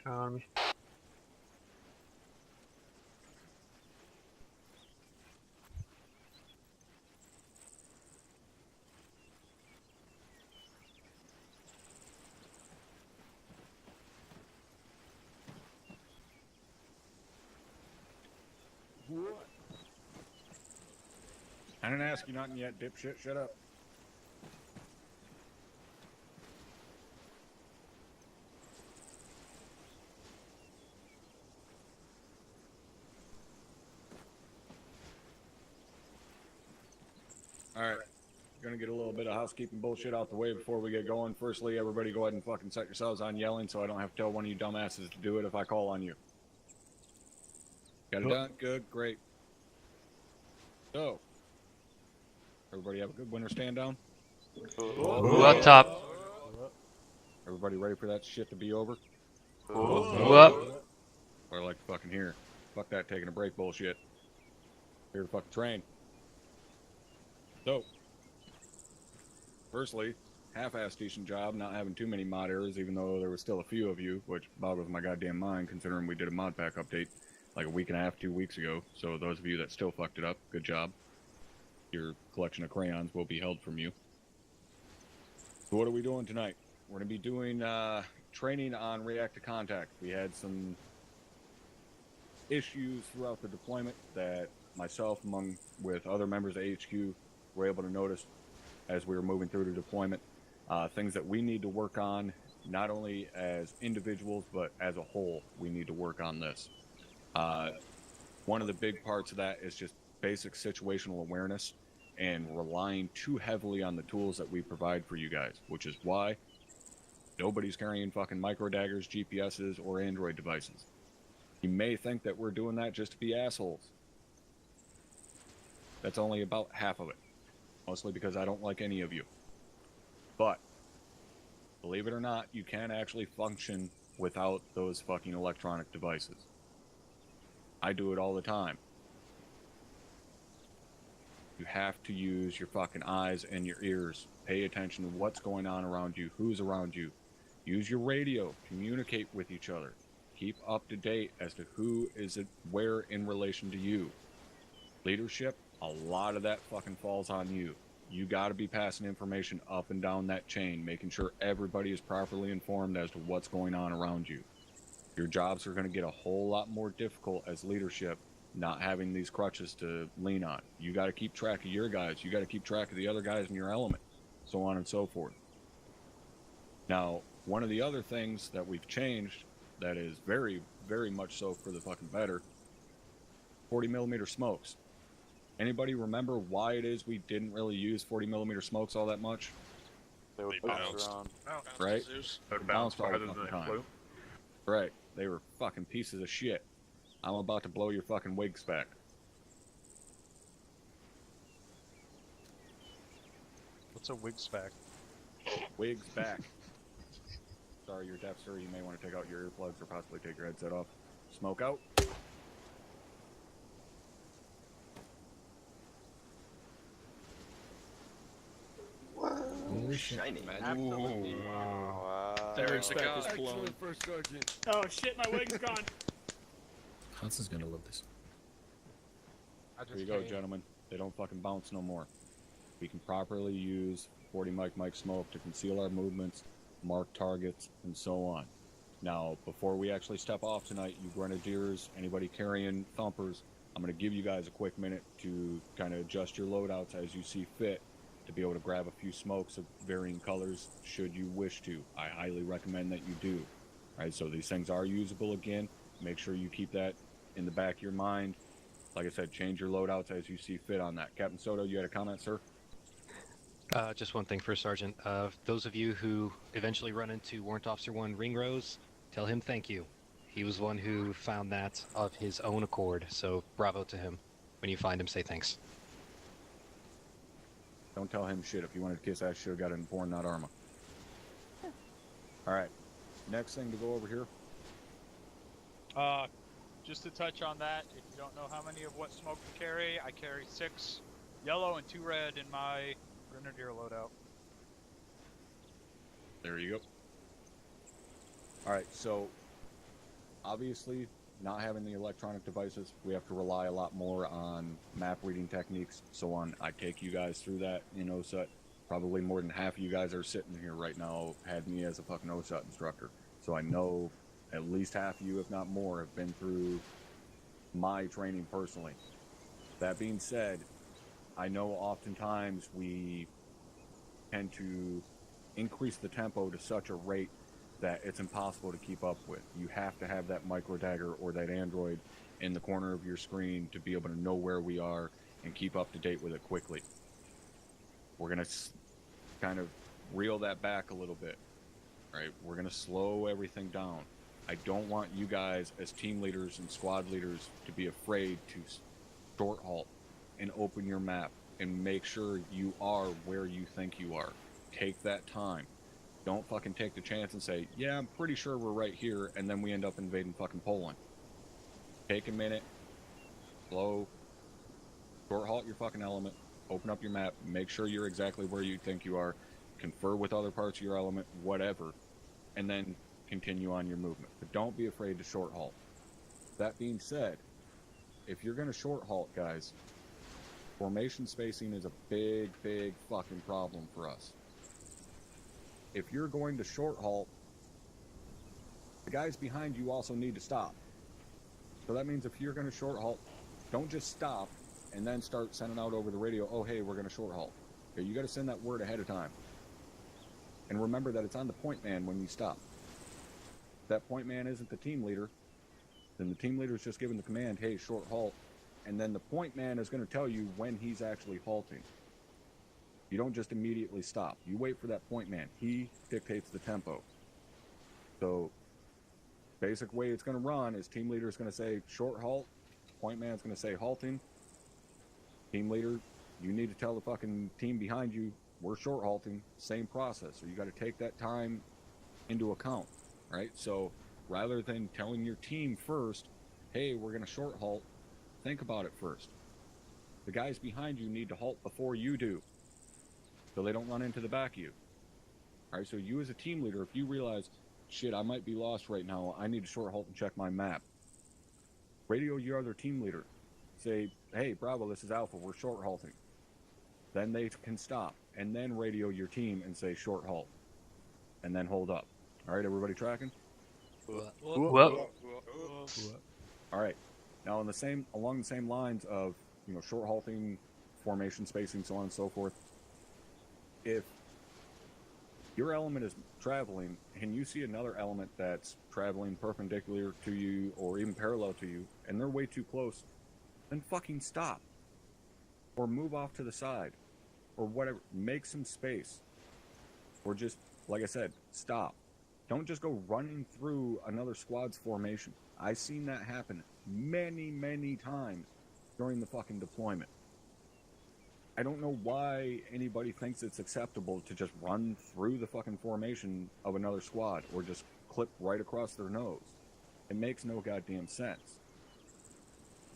On me. What? I didn't ask you nothing yet, dipshit. Shut up. Alright. Gonna get a little bit of housekeeping bullshit out the way before we get going. Firstly, everybody go ahead and fucking set yourselves on yelling so I don't have to tell one of you dumbasses to do it if I call on you. Got it done? Good, great. So, everybody have a good winter stand down? Who up top? Everybody ready for that shit to be over? Who up? Or I like to fucking hear. Fuck that taking a break bullshit. Here to fucking train. So, firstly, half-ass decent job not having too many mod errors, even though there was still a few of you, which boggles my goddamn mind considering we did a mod pack update like a week and a half, 2 weeks ago. So those of you that still fucked it up, good job. Your collection of crayons will be held from you. So what are we doing tonight? We're going to be doing training on react to contact. We had some issues throughout the deployment that myself, among with other members of HQ, were able to notice as we were moving through the deployment. Things that we need to work on, not only as individuals, but as a whole, we need to work on this. One of the big parts of that is just basic situational awareness and relying too heavily on the tools that we provide for you guys, which is why nobody's carrying fucking micro daggers, GPSs, or Android devices. You may think that we're doing that just to be assholes. That's only about half of it. Mostly because I don't like any of you. But, believe it or not, you can actually function without those fucking electronic devices. I do it all the time. You have to use your fucking eyes and your ears. Pay attention to what's going on around you, who's around you. Use your radio. Communicate with each other. Keep up to date as to who is where in relation to you. Leadership, a lot of that fucking falls on you. You got to be passing information up and down that chain, making sure everybody is properly informed as to what's going on around you. Your jobs are going to get a whole lot more difficult as leadership, not having these crutches to lean on. You got to keep track of your guys. You got to keep track of the other guys in your element, so on and so forth. Now, one of the other things that we've changed that is very, very much so for the fucking better, 40mm smokes. Anybody remember why it is we didn't really use 40mm smokes all that much? They would bounce around. Right? They would bounce all the farther than fucking they time. flew. Right. They were fucking pieces of shit. I'm about to blow your fucking wigs back. What's a wig spec? Wigs back. Sorry, you're deaf, sir. You may want to take out your earplugs or possibly take your headset off. Smoke out. Holy shit. Shiny, man. Absolutely. Wow. There's the car. Oh shit, my wig's gone. Hudson's gonna love this. There you go, gentlemen. They don't fucking bounce no more. We can properly use 40 mic smoke to conceal our movements, mark targets, and so on. Now, before we actually step off tonight, you grenadiers, anybody carrying thumpers, I'm going to give you guys a quick minute to kind of adjust your loadouts as you see fit to be able to grab a few smokes of varying colors should you wish to. I highly recommend that you do. All right, so these things are usable again. Make sure you keep that in the back of your mind. Like I said, change your loadouts as you see fit on that. Captain Soto, you had a comment, sir? Just one thing first, Sergeant. Those of you who eventually run into Warrant Officer 1 Ringrose, tell him thank you. He was one who found that of his own accord, so bravo to him. When you find him, say thanks. Don't tell him shit. If you wanted to kiss ass, should have got it in porn, not ArmA. Alright. Next thing to go over here. Just to touch on that, if you don't know how many of what smoke to carry, I carry 6 yellow and 2 red in my Grenadier loadout. There you go. Alright, so obviously, not having the electronic devices, we have to rely a lot more on map reading techniques, so on. I take you guys through that in OSUT. Probably more than half of you guys are sitting here right now had me as a fucking OSUT instructor. So I know at least half of you, if not more, have been through my training personally. That being said, I know oftentimes we tend to increase the tempo to such a rate that it's impossible to keep up with. You have to have that micro dagger or that Android in the corner of your screen to be able to know where we are and keep up to date with it quickly. We're going to kind of reel that back a little bit, right? We're going to slow everything down. I don't want you guys as team leaders and squad leaders to be afraid to short halt and open your map and make sure you are where you think you are. Take that time. Don't fucking take the chance and say, yeah, I'm pretty sure we're right here, and then we end up invading fucking Poland. Take a minute, slow, short halt your fucking element, open up your map, make sure you're exactly where you think you are, confer with other parts of your element, whatever, and then continue on your movement. But don't be afraid to short halt. That being said, if you're going to short halt, guys, formation spacing is a big, big fucking problem for us. If you're going to short halt, the guys behind you also need to stop. So that means if you're going to short halt, don't just stop and then start sending out over the radio, oh, hey, we're going to short halt. Okay, you got to send that word ahead of time. And remember that it's on the point man when you stop. If that point man isn't the team leader, then the team leader is just giving the command, hey, short halt. And then the point man is going to tell you when he's actually halting. You don't just immediately stop. You wait for that point man. He dictates the tempo. So, basic way it's going to run is team leader is going to say short halt. Point man is going to say halting. Team leader, you need to tell the fucking team behind you, we're short halting. Same process. So you got to take that time into account, right? So rather than telling your team first, hey, we're going to short halt, think about it first. The guys behind you need to halt before you do, so they don't run into the back of you. All right, so you as a team leader, if you realize, shit, I might be lost right now, I need to short halt and check my map, radio your other team leader. Say, hey, Bravo, this is Alpha, we're short halting. Then they can stop, and then radio your team and say short halt, and then hold up. All right, everybody tracking? Whoa. All right. Now, along the same lines of, short halting, formation spacing, so on and so forth, if your element is traveling and you see another element that's traveling perpendicular to you or even parallel to you, and they're way too close, then fucking stop. Or move off to the side. Or whatever. Make some space. Or just, like I said, stop. Don't just go running through another squad's formation. I've seen that happen many, many times during the fucking deployment. I don't know why anybody thinks it's acceptable to just run through the fucking formation of another squad or just clip right across their nose. It makes no goddamn sense.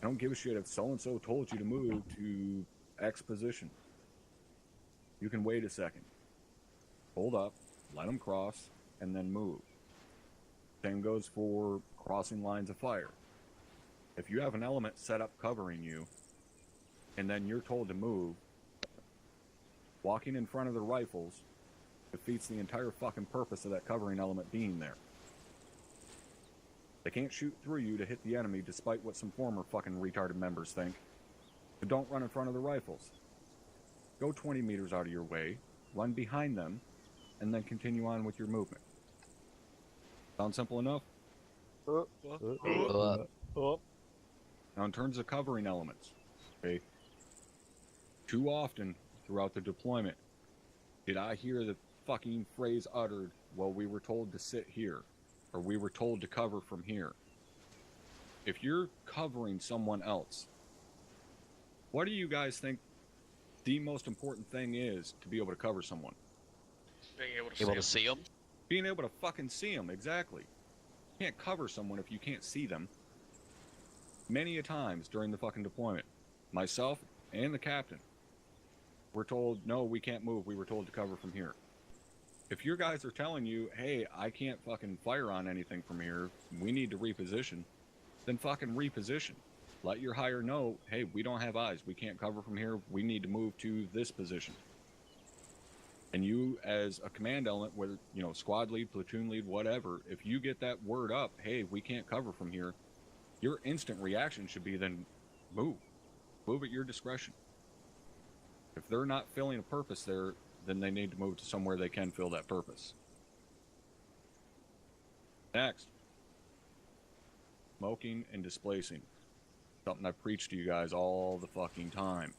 I don't give a shit if so-and-so told you to move to X position. You can wait a second. Hold up, let them cross, and then move. Same goes for crossing lines of fire. If you have an element set up covering you, and then you're told to move, walking in front of the rifles defeats the entire fucking purpose of that covering element being there. They can't shoot through you to hit the enemy despite what some former fucking retarded members think. So don't run in front of the rifles. Go 20 meters out of your way, run behind them, and then continue on with your movement. Sound simple enough? Now in terms of covering elements, okay, too often throughout the deployment did I hear the fucking phrase uttered, well, we were told to sit here, or we were told to cover from here. If you're covering someone else, what do you guys think the most important thing is to be able to cover someone? Being able to see them. Being able to fucking see them, exactly. You can't cover someone if you can't see them. Many a times during the fucking deployment, myself and the captain were told, no, we can't move, we were told to cover from here. If your guys are telling you, hey, I can't fucking fire on anything from here, we need to reposition, then fucking reposition. Let your hire know, hey, we don't have eyes, we can't cover from here, we need to move to this position. And you, as a command element, whether, you know, squad lead, platoon lead, whatever, if you get that word up, hey, we can't cover from here, your instant reaction should be then move. Move at your discretion. If they're not filling a purpose there, then they need to move to somewhere they can fill that purpose. Next, smoking and displacing. Something I preach to you guys all the fucking time.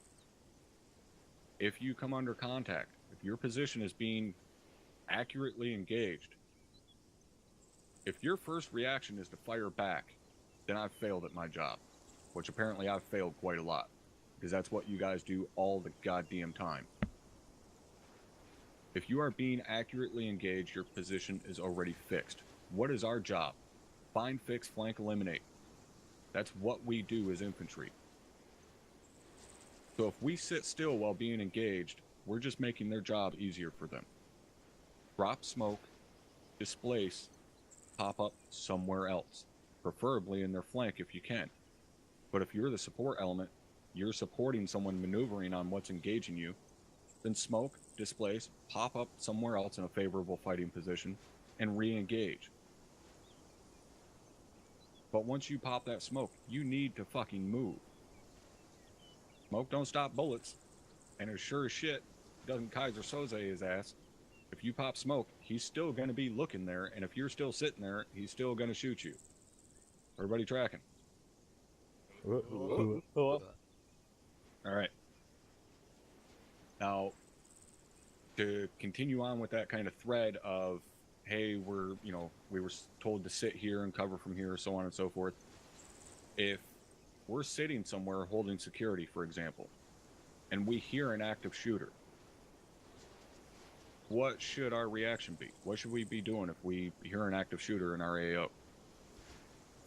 If you come under contact, if your position is being accurately engaged, if your first reaction is to fire back, then I've failed at my job, which apparently I've failed quite a lot, because that's what you guys do all the goddamn time. If you are being accurately engaged, your position is already fixed. What is our job? Find, fix, flank, eliminate. That's what we do as infantry. So if we sit still while being engaged, we're just making their job easier for them. Drop smoke, displace, pop up somewhere else, preferably in their flank if you can. But if you're the support element, you're supporting someone maneuvering on what's engaging you, then smoke, displace, pop up somewhere else in a favorable fighting position, and re-engage. But once you pop that smoke, you need to fucking move. Smoke don't stop bullets, and as sure as shit doesn't Kaiser Soze his ass. If you pop smoke, he's still going to be looking there, and if you're still sitting there, he's still going to shoot you. Everybody tracking? All right. Now, to continue on with that kind of thread of, hey, we were told to sit here and cover from here, so on and so forth. If we're sitting somewhere holding security, for example, and we hear an active shooter, what should our reaction be? What should we be doing if we hear an active shooter in our AO?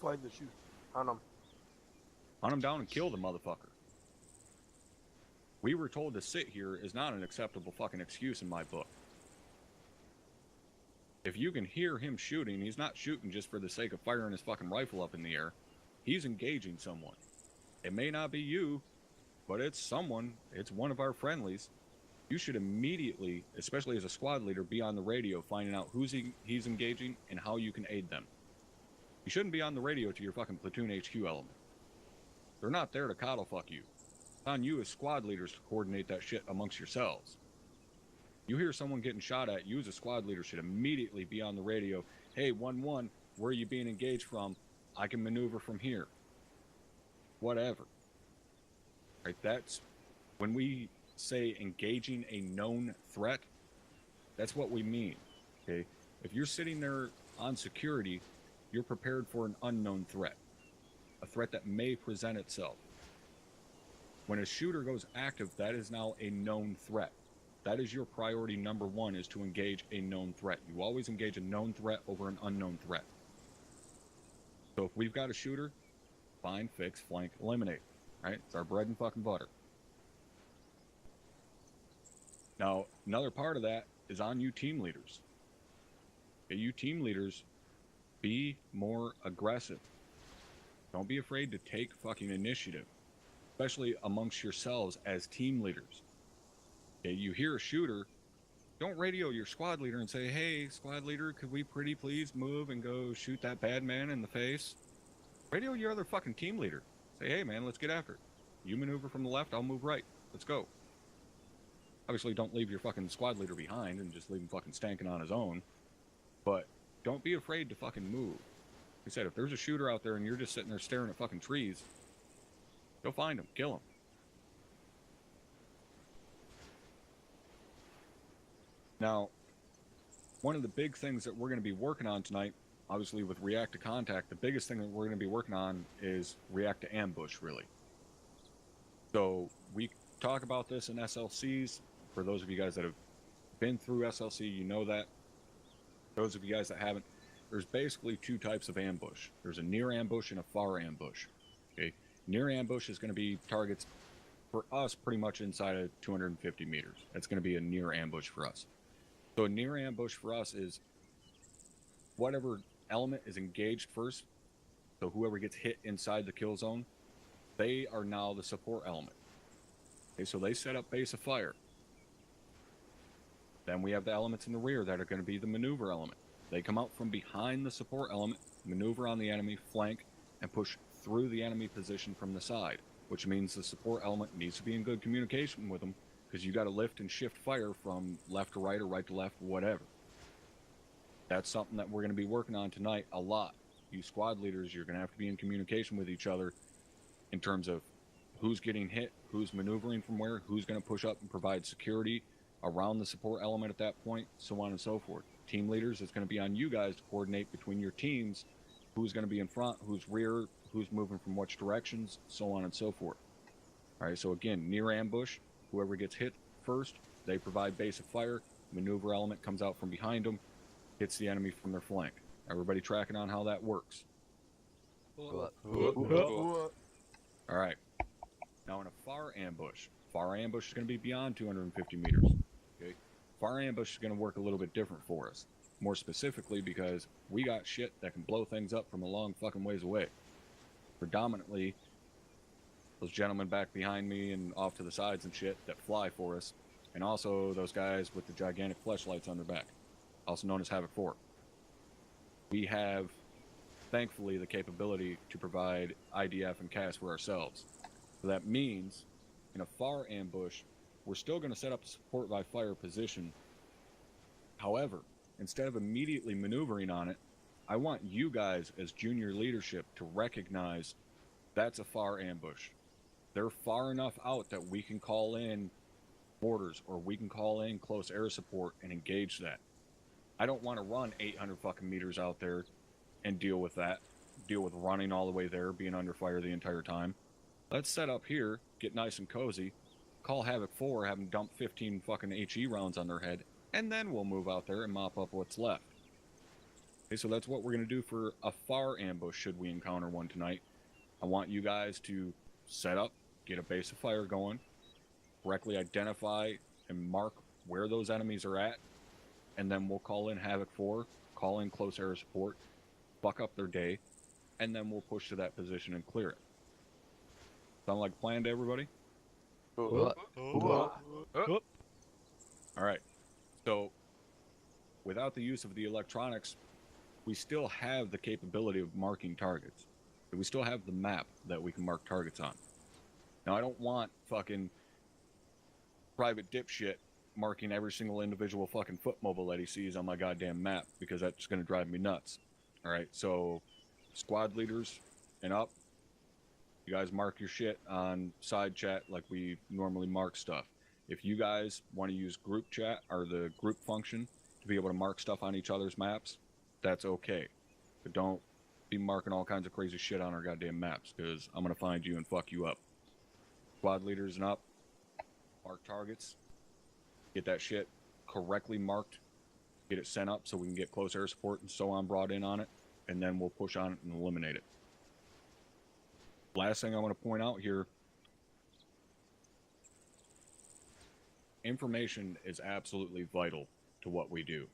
Find the shooter. Hunt him. Hunt him down and kill the motherfucker. We were told to sit here is not an acceptable fucking excuse in my book. If you can hear him shooting, he's not shooting just for the sake of firing his fucking rifle up in the air. He's engaging someone. It may not be you, but it's someone. It's one of our friendlies. You should immediately, especially as a squad leader, be on the radio finding out who's he's engaging and how you can aid them. You shouldn't be on the radio to your fucking platoon HQ element. They're not there to coddle fuck you. It's on you as squad leaders to coordinate that shit amongst yourselves. You hear someone getting shot at, you as a squad leader should immediately be on the radio. Hey, 1-1, where are you being engaged from? I can maneuver from here. Whatever. Right, that's when we say engaging a known threat, that's what we mean. Okay, if you're sitting there on security, you're prepared for an unknown threat, a threat that may present itself. When a shooter goes active, that is now a known threat. That is your priority number one, is to engage a known threat. You always engage a known threat over an unknown threat. So if we've got a shooter, find, fix, flank, eliminate. Right? It's our bread and fucking butter. Now, another part of that is on you team leaders. Okay, you team leaders, be more aggressive. Don't be afraid to take fucking initiative, especially amongst yourselves as team leaders. Okay, you hear a shooter, don't radio your squad leader and say, hey, squad leader, could we pretty please move and go shoot that bad man in the face? Radio your other fucking team leader. Say, hey man, let's get after it. You maneuver from the left, I'll move right. Let's go. Obviously, don't leave your fucking squad leader behind and just leave him fucking stanking on his own. But don't be afraid to fucking move. Like I said, if there's a shooter out there and you're just sitting there staring at fucking trees, go find him, kill him. Now, one of the big things that we're going to be working on tonight, obviously with React to Contact, the biggest thing that we're going to be working on is React to Ambush, really. So we talk about this in SLCs. For those of you guys that have been through SLC, you know that. Those of you guys that haven't, there's basically two types of ambush. There's a near ambush and a far ambush. Okay, near ambush is going to be targets for us pretty much inside of 250 meters. That's going to be a near ambush for us. So a near ambush for us is whatever element is engaged first. So whoever gets hit inside the kill zone, they are now the support element. Okay, so they set up base of fire. Then we have the elements in the rear that are going to be the maneuver element. They come out from behind the support element, maneuver on the enemy, flank, and push through the enemy position from the side, which means the support element needs to be in good communication with them, because you got to lift and shift fire from left to right or right to left, whatever. That's something that we're going to be working on tonight a lot. You squad leaders, you're going to have to be in communication with each other in terms of who's getting hit, who's maneuvering from where, who's going to push up and provide security around the support element at that point, so on and so forth. Team leaders, it's going to be on you guys to coordinate between your teams, who's going to be in front, who's rear, who's moving from which directions, so on and so forth. All right, so again, near ambush, whoever gets hit first, they provide base of fire, maneuver element comes out from behind them, hits the enemy from their flank. Everybody tracking on how that works? Cool. All right. Now in a far ambush is going to be beyond 250 meters. Okay. Far ambush is going to work a little bit different for us. More specifically because we got shit that can blow things up from a long fucking ways away. Predominantly, those gentlemen back behind me and off to the sides and shit that fly for us. And also those guys with the gigantic fleshlights on their back, also known as Havoc 4. We have, thankfully, the capability to provide IDF and CAS for ourselves. So that means, in a far ambush, we're still going to set up a support by fire position. However, instead of immediately maneuvering on it, I want you guys as junior leadership to recognize that's a far ambush. They're far enough out that we can call in mortars or we can call in close air support and engage that. I don't want to run 800 fucking meters out there and deal with that. Deal with running all the way there, being under fire the entire time. Let's set up here, get nice and cozy, call Havoc 4, have them dump 15 fucking HE rounds on their head, and then we'll move out there and mop up what's left. Okay, so that's what we're going to do for a far ambush should we encounter one tonight. I want you guys to set up, get a base of fire going, correctly identify and mark where those enemies are at, and then we'll call in Havoc 4, call in close air support, fuck up their day, and then we'll push to that position and clear it. Sound like a plan to everybody? Cool. Alright, so without the use of the electronics, we still have the capability of marking targets. We still have the map that we can mark targets on. Now, I don't want fucking private dipshit marking every single individual fucking foot mobile that he sees on my goddamn map, because that's going to drive me nuts. Alright, so squad leaders and up, you guys mark your shit on side chat like we normally mark stuff. If you guys want to use group chat or the group function to be able to mark stuff on each other's maps, that's okay. But don't be marking all kinds of crazy shit on our goddamn maps, because I'm going to find you and fuck you up. Squad leaders and up, mark targets, get that shit correctly marked, get it sent up so we can get close air support and so on brought in on it, and then we'll push on it and eliminate it. Last thing I want to point out here, information is absolutely vital to what we do.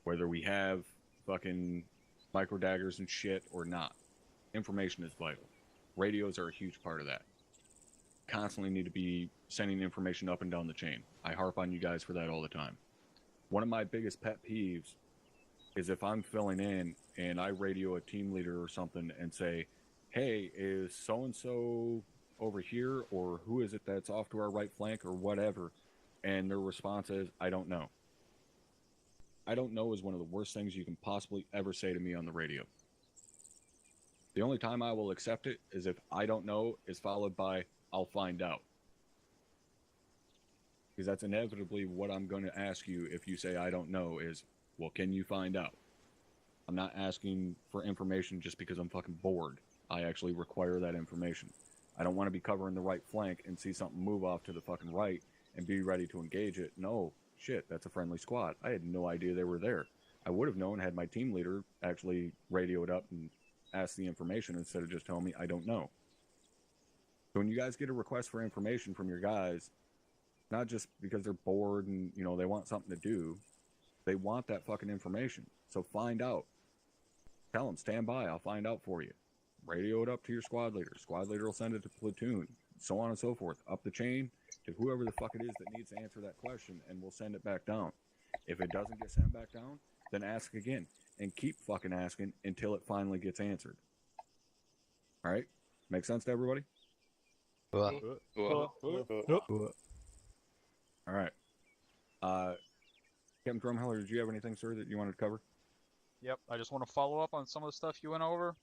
Whether we have fucking micro daggers and shit or not, information is vital. Radios are a huge part of that. Constantly need to be sending information up and down the chain. I harp on you guys for that all the time. One of my biggest pet peeves is if I'm filling in and I radio a team leader or something and say, hey, is so-and-so over here, or who is it that's off to our right flank or whatever, and their response is, I don't know. I don't know is one of the worst things you can possibly ever say to me on the radio. The only time I will accept it is if I don't know is followed by, I'll find out. Because that's inevitably what I'm going to ask you if you say I don't know is, well, can you find out? I'm not asking for information just because I'm fucking bored. I actually require that information. I don't want to be covering the right flank and see something move off to the fucking right and be ready to engage it. No, shit, that's a friendly squad. I had no idea they were there. I would have known had my team leader actually radio it up and asked the information instead of just telling me I don't know. So when you guys get a request for information from your guys, not just because they're bored and, you know, they want something to do, They want that fucking information. So find out. Tell them, stand by, I'll find out for you. Radio it up to your squad leader. Squad leader will send it to platoon, so on and so forth. Up the chain to whoever the fuck it is that needs to answer that question, and we'll send it back down. If it doesn't get sent back down, then ask again. And keep fucking asking until it finally gets answered. Alright? Make sense to everybody? Alright. Captain Drumheller, did you have anything, sir, that you wanted to cover? Yep, I just want to follow up on some of the stuff you went over.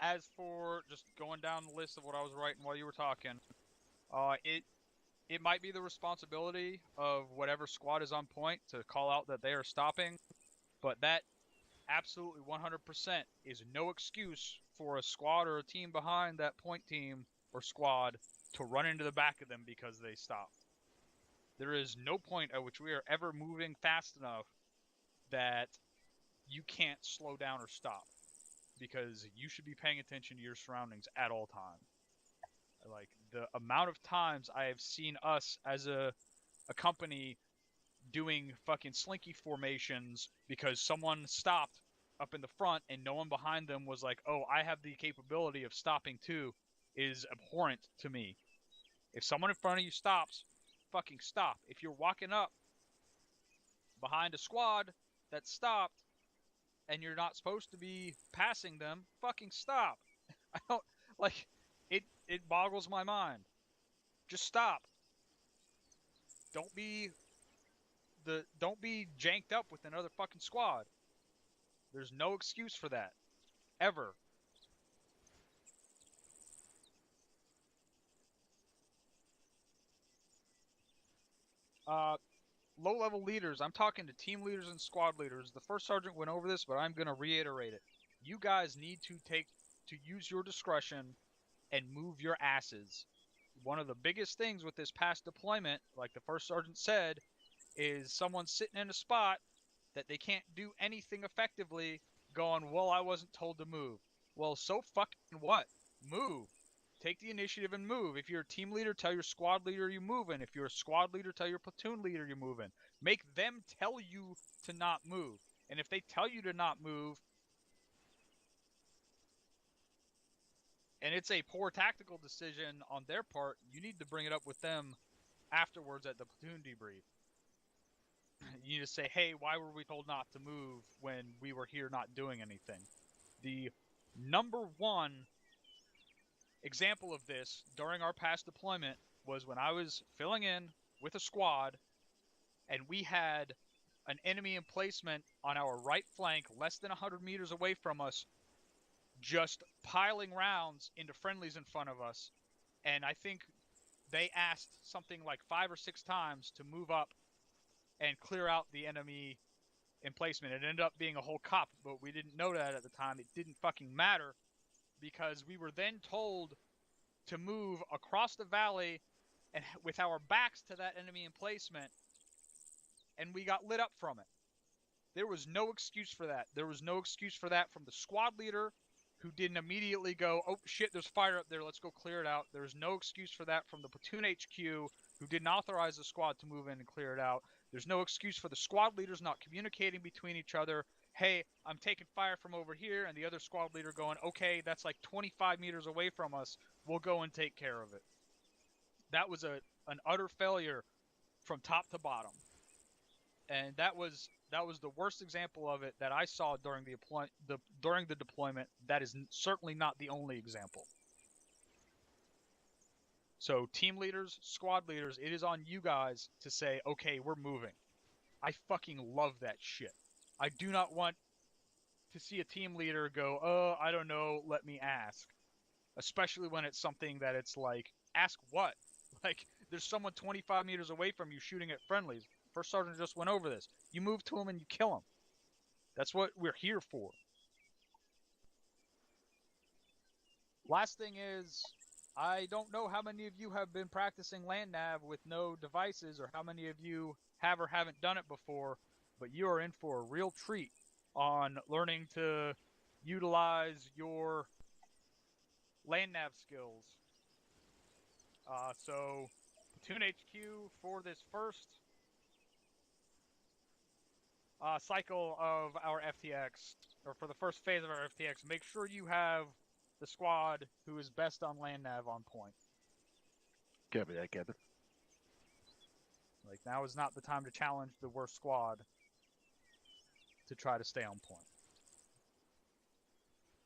As for just going down the list of what I was writing while you were talking, it might be the responsibility of whatever squad is on point to call out that they are stopping, but that absolutely 100% is no excuse for a squad or a team behind that point team or squad to run into the back of them because they stopped. There is no point at which we are ever moving fast enough that you can't slow down or stop, because you should be paying attention to your surroundings at all times. Like, the amount of times I have seen us as a company doing fucking slinky formations because someone stopped up in the front and no one behind them was like, oh, I have the capability of stopping too, is abhorrent to me. If someone in front of you stops, fucking stop. If you're walking up behind a squad that stopped and you're not supposed to be passing them, fucking stop. I don't, like, it boggles my mind. Just stop. Don't be janked up with another fucking squad. There's no excuse for that. Ever. Low-level leaders. I'm talking to team leaders and squad leaders. The first sergeant went over this, but I'm going to reiterate it. You guys need to use your discretion and move your asses. One of the biggest things with this past deployment, like the first sergeant said, is someone sitting in a spot that they can't do anything effectively going, well, I wasn't told to move. Well, so fucking what? Move. Take the initiative and move. If you're a team leader, tell your squad leader you're moving. If you're a squad leader, tell your platoon leader you're moving. Make them tell you to not move. And if they tell you to not move, and it's a poor tactical decision on their part, you need to bring it up with them afterwards at the platoon debrief. You need to say, hey, why were we told not to move when we were here not doing anything? The number one example of this during our past deployment was when I was filling in with a squad and we had an enemy emplacement on our right flank less than 100 meters away from us, just piling rounds into friendlies in front of us. And I think they asked something like 5 or 6 times to move up and clear out the enemy emplacement. It ended up being a whole cop, but we didn't know that at the time. It didn't fucking matter, because we were then told to move across the valley and with our backs to that enemy emplacement, and we got lit up from it. There was no excuse for that. There was no excuse for that from the squad leader, who didn't immediately go, oh shit, there's fire up there, let's go clear it out. There's no excuse for that from the platoon HQ, who didn't authorize the squad to move in and clear it out. There's no excuse for the squad leaders not communicating between each other. Hey, I'm taking fire from over here, and the other squad leader going, okay, that's like 25 meters away from us, we'll go and take care of it. That was an utter failure from top to bottom. And that was the worst example of it that I saw during the deployment. That is certainly not the only example. So team leaders, squad leaders, it is on you guys to say, okay, we're moving. I fucking love that shit. I do not want to see a team leader go, oh, I don't know, let me ask. Especially when it's something that it's like, ask what? Like, there's someone 25 meters away from you shooting at friendlies. First sergeant just went over this. You move to him and you kill him. That's what we're here for. Last thing is, I don't know how many of you have been practicing land nav with no devices, or how many of you have or haven't done it before, but you are in for a real treat on learning to utilize your land nav skills. So, Platoon HQ for this first cycle of our FTX, or for the first phase of our FTX, make sure you have the squad who is best on land nav on point. Copy that, Captain. Like, now is not the time to challenge the worst squad to try to stay on point.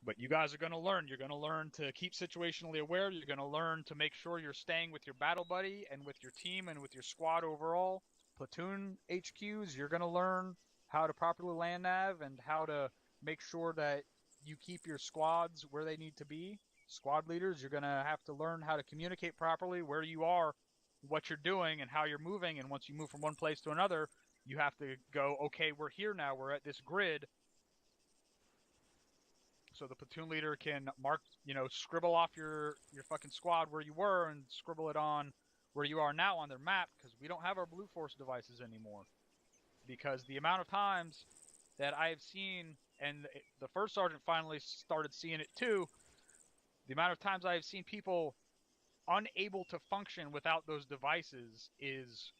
But you guys are going to learn. You're going to learn to keep situationally aware. You're going to learn to make sure you're staying with your battle buddy and with your team and with your squad overall. Platoon HQs, you're going to learn how to properly land nav and how to make sure that you keep your squads where they need to be. Squad leaders, you're going to have to learn how to communicate properly where you are, what you're doing, and how you're moving. And once you move from one place to another, you have to go, okay, we're here now. We're at this grid. So the platoon leader can mark, scribble off your fucking squad where you were and scribble it on where you are now on their map, because we don't have our Blue Force devices anymore. Because the amount of times that I have seen, and the first sergeant finally started seeing it too, the amount of times I have seen people unable to function without those devices is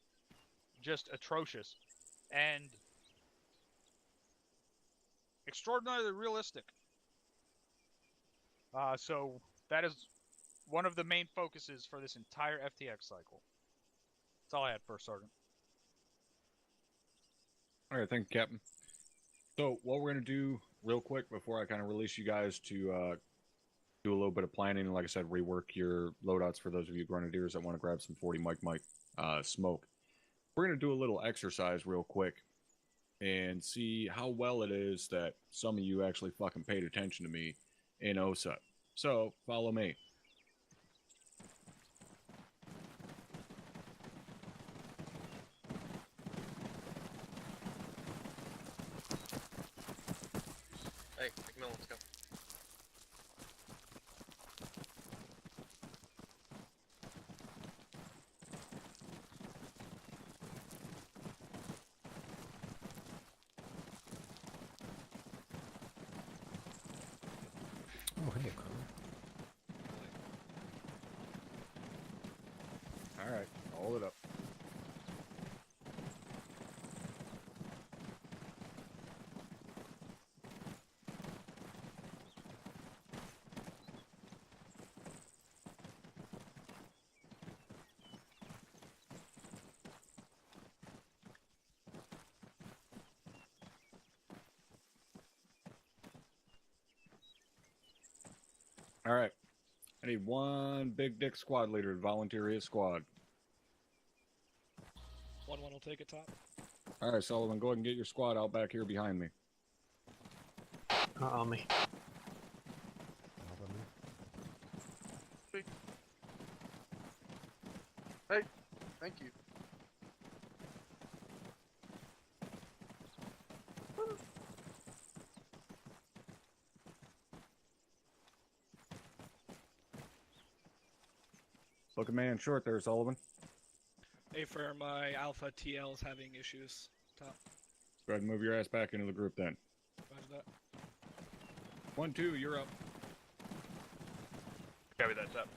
just atrocious. And extraordinarily realistic. So that is one of the main focuses for this entire FTX cycle. That's all I had, First Sergeant. All right, thank you, Captain. So what we're going to do real quick before I kind of release you guys to do a little bit of planning and, like I said, rework your loadouts for those of you grenadiers that want to grab some 40 Mike smoke. We're going to do a little exercise real quick and see how well it is that some of you actually fucking paid attention to me in OSA. So follow me. Hey, McMillan, let's go. Oh, hey, Connor. All right, hold it up. All right. I need one big dick squad leader to volunteer his squad. 1-1 will take it, top. All right, Sullivan, go ahead and get your squad out back here behind me. On me. Hey, thank you. Looking man short there, Sullivan. A firm, my Alpha TL is having issues. Top. Go ahead and move your ass back into the group then. Roger that. 1-2, you're up. Copy that, top.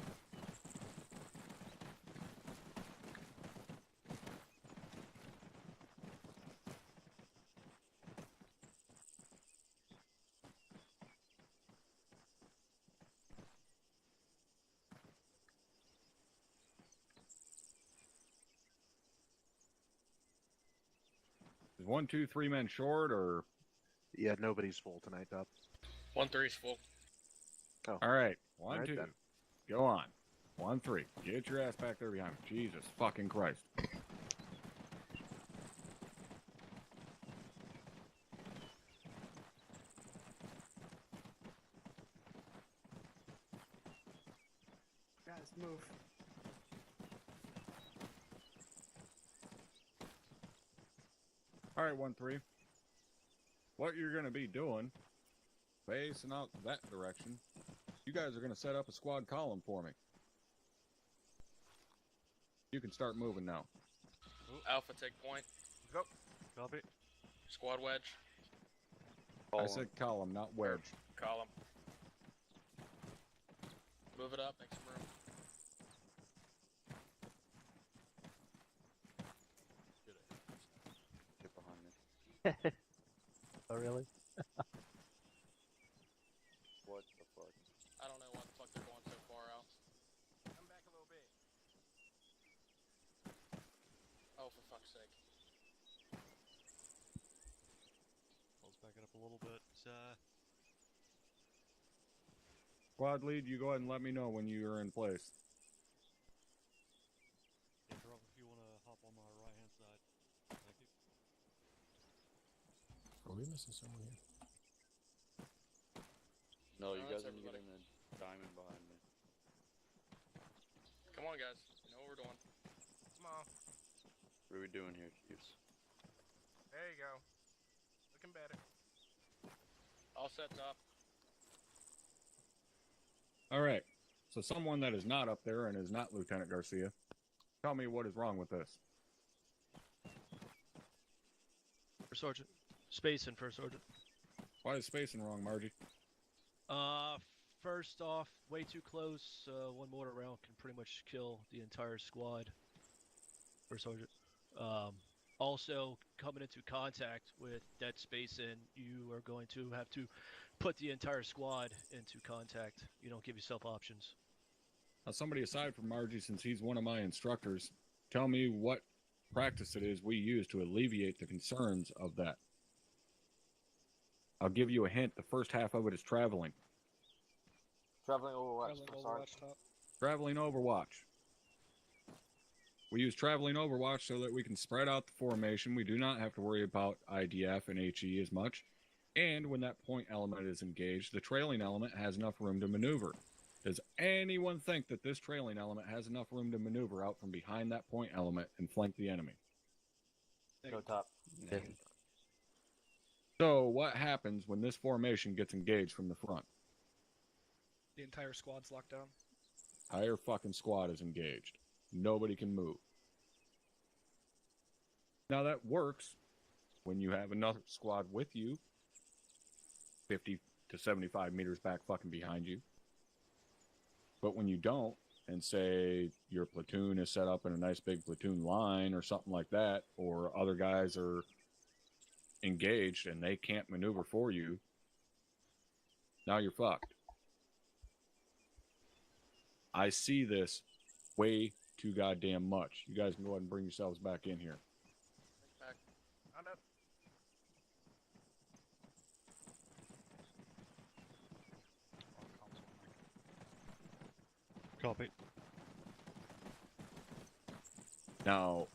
Is 1-2 3 men short or? Yeah, nobody's full tonight, top. 1-3's full. All right, 1-2. All right, then. Go on. 1-3. Get your ass back there behind me. Jesus fucking Christ. Guys, move. All right, 1-3. What you're going to be doing, facing out that direction, you guys are going to set up a squad column for me. You can start moving now. Alpha, take point. Go. Copy. Squad wedge. I said column, not wedge. Column. Move it up, make some room. Get behind me. Really? What the fuck? I don't know why the fuck they're going so far out. Come back a little bit. Oh, for fuck's sake. Let's back it up a little bit. Squad lead, you go ahead and let me know when you are in place. Interrupt if you want to hop on my right hand side. Thank you. Are we missing someone here? No, you No, guys that's are getting everybody. the diamond behind me. Come on, guys. You know what we're doing. Come on. What are we doing here, Chiefs? There you go. Looking better. All set up. All right. So someone that is not up there and is not Lieutenant Garcia, tell me what is wrong with this. First Sergeant. Space and First Sergeant. Why is spacing wrong, Margie? First off, way too close. One mortar round can pretty much kill the entire squad. First Sergeant. Also, coming into contact with that space in, you are going to have to put the entire squad into contact. You don't give yourself options. Now, somebody aside from Margie, since he's one of my instructors, tell me what practice it is we use to alleviate the concerns of that. I'll give you a hint. The first half of it is traveling. Traveling Overwatch. Traveling Overwatch top. Traveling Overwatch. We use traveling Overwatch so that we can spread out the formation. We do not have to worry about IDF and HE as much. And when that point element is engaged, the trailing element has enough room to maneuver. Does anyone think that this trailing element has enough room to maneuver out from behind that point element and flank the enemy? Go top. Yeah. So what happens when this formation gets engaged from the front? The entire squad's locked down. Entire fucking squad is engaged. Nobody can move. Now that works when you have another squad with you, 50 to 75 meters back fucking behind you. But when you don't, and say your platoon is set up in a nice big platoon line or something like that, or other guys are engaged and they can't maneuver for you, now you're fucked. I see this way too goddamn much. You guys can go ahead and bring yourselves back in here. Back. On up. Copy. Now,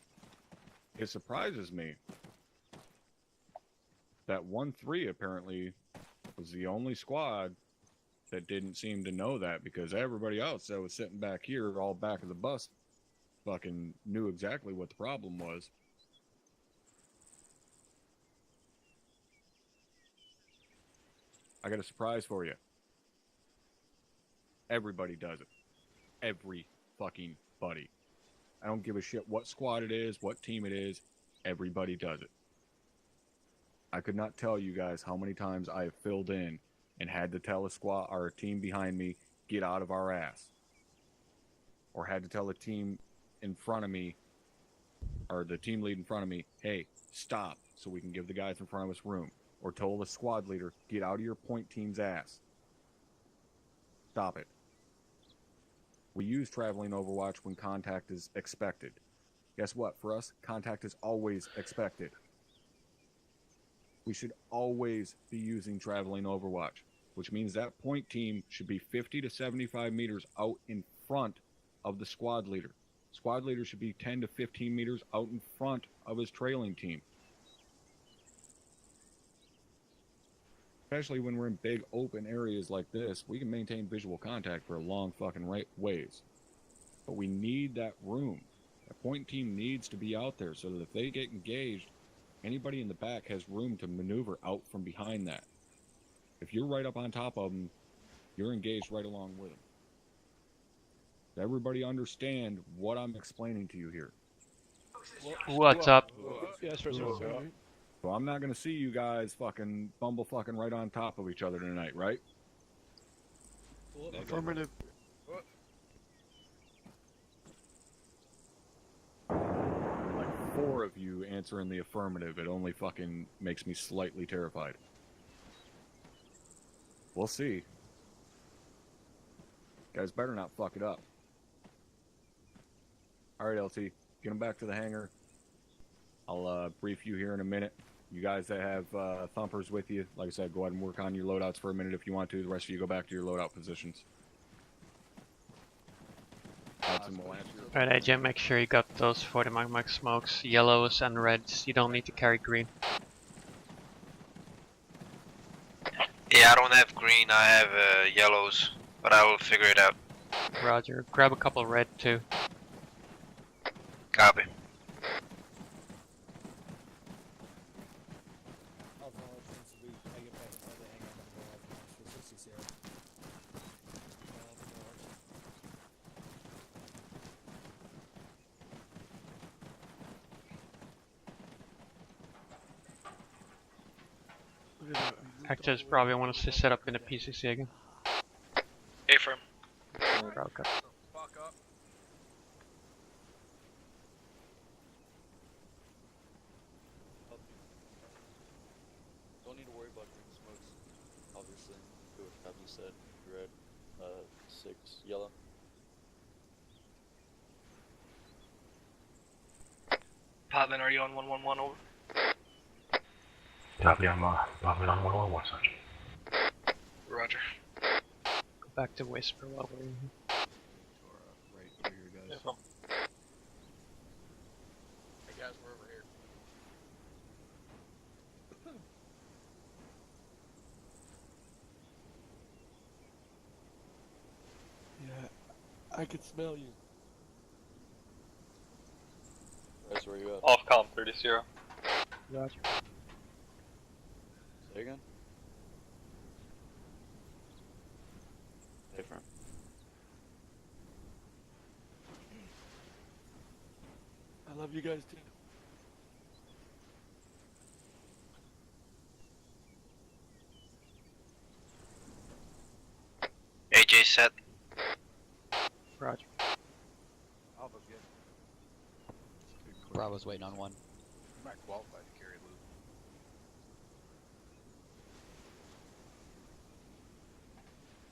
it surprises me that 1-3 apparently was the only squad that didn't seem to know that, because everybody else that was sitting back here, all back of the bus, fucking knew exactly what the problem was. I got a surprise for you. Everybody does it. Every fucking buddy. I don't give a shit what squad it is, what team it is. Everybody does it. I could not tell you guys how many times I have filled in and had to tell a squad or a team behind me, get out of our ass. Or had to tell a team in front of me, or the team lead in front of me, hey, stop, so we can give the guys in front of us room. Or told the squad leader, get out of your point team's ass. Stop it. We use traveling Overwatch when contact is expected. Guess what? For us, contact is always expected. We should always be using traveling Overwatch, which means that point team should be 50 to 75 meters out in front of the squad leader. Squad leader should be 10 to 15 meters out in front of his trailing team. Especially when we're in big open areas like this, we can maintain visual contact for a long fucking ways. But we need that room. That point team needs to be out there so that if they get engaged, anybody in the back has room to maneuver out from behind that. If you're right up on top of them, you're engaged right along with them. Does everybody understand what I'm explaining to you here? What's up? Yes, First Sergeant. So I'm not going to see you guys fucking bumble fucking right on top of each other tonight, right? Affirmative. Like 4 of you answer in the affirmative. It only fucking makes me slightly terrified. We'll see. Guys better not fuck it up. Alright, LT. Get them back to the hangar. I'll brief you here in a minute. You guys that have thumpers with you, like I said, go ahead and work on your loadouts for a minute if you want to. The rest of you go back to your loadout positions. Alright, AJ, make sure you got those 40 magma smokes, yellows and reds. You don't need to carry green. Yeah, I don't have green, I have yellows, but I will figure it out. Roger. Grab a couple red too. Copy. Actors probably want us to set up in a PCC again. Affirm. Okay. Fuck up. Don't need to worry about green smokes. Obviously, do what Captain said. Red, 6, yellow. Potlin, are you on 111 over? Copy, I'm probably on 111, Sergeant. Roger. Go back to Whisper while we're in here. Right over here, guys. Hey guys, we're over here. Yeah, I can smell you. Res, where you at? Off column 30-0. Roger. Say again? Different. I love you guys too. AJ set. Roger. Alpha's good. Bravo's waiting on one. You might qualify to carry loot.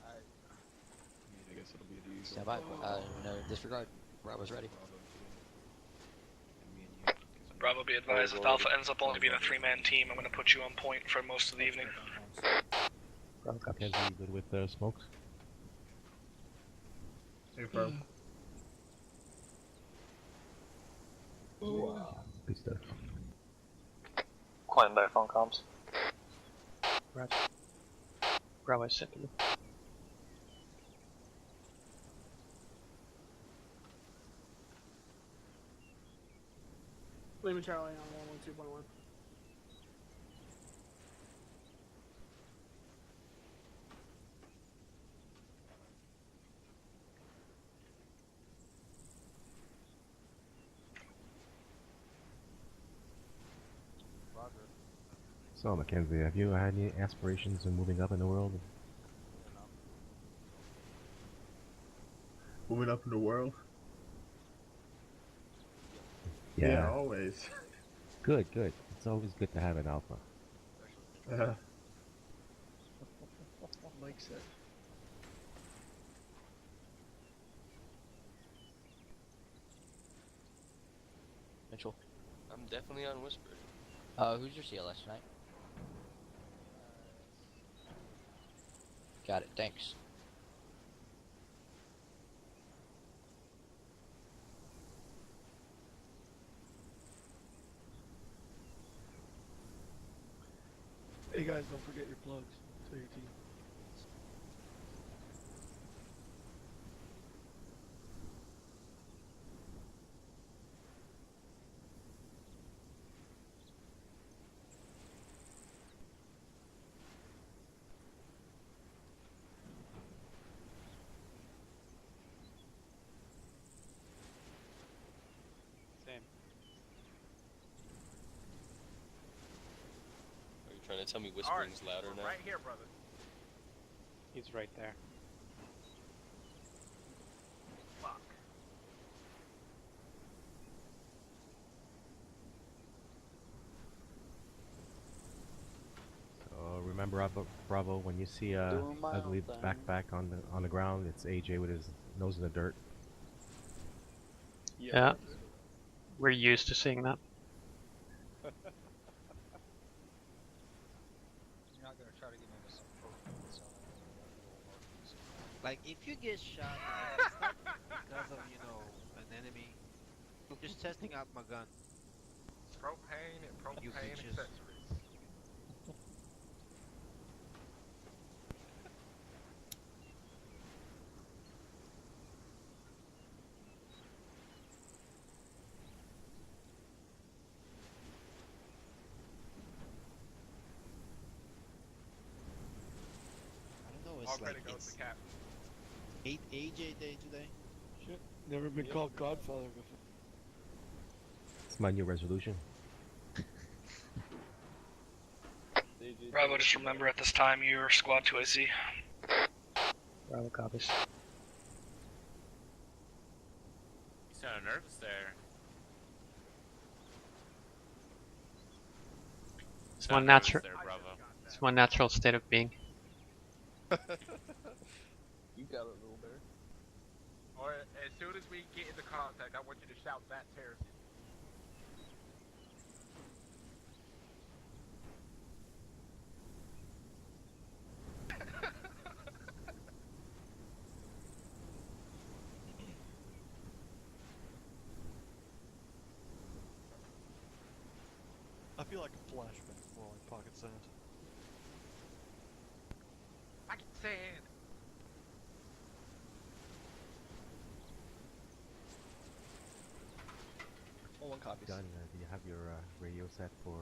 I guess it'll be a D. Stand by. No disregard. Bravo's ready. Bravo, be advised, if Alpha ends up only being a 3-man team, I'm going to put you on point for most of the evening. Bravo, copy. Kenzie, you good with smokes? Affirm. Good stuff. Calling back on comms. Roger. Bravo is set to you. Lima Charlie on 112.1. So, Mackenzie, have you had any aspirations of moving up in the world? Moving up in the world? Yeah. Always. Good, good. It's always good to have an alpha. Mike said. Mitchell. I'm definitely on Whisper. Who's your CLS tonight? Got it, thanks. Hey guys, don't forget your plugs. Tell your team. Same. Are you trying to tell me whispering's louder now? Right here, brother. He's right there. Fuck. So Remember, Bravo, when you see a Doing my ugly own thing. backpack on the ground, it's AJ with his nose in the dirt. Yeah. We're used to seeing that. You're not gonna try to get into some personal zone. Like, if you get shot, it's not because of, an enemy. Just testing out my gun. Propane and You propane bitches. accessories. I don't know, All it's like, credit goes it's to Cap. 8 AJ day today. Shit, never been called Godfather before. It's my new resolution. Bravo, just remember at this time you're squad 2IC. Bravo copies. You sound nervous there. It's one natural. It's one natural state of being. You got it, little bear. Or as soon as we get into contact, I want you to shout that heresy. I feel like a flashback, more like Pocket Sand. I get sand. All 1 copies. Gun, do you have your radio set for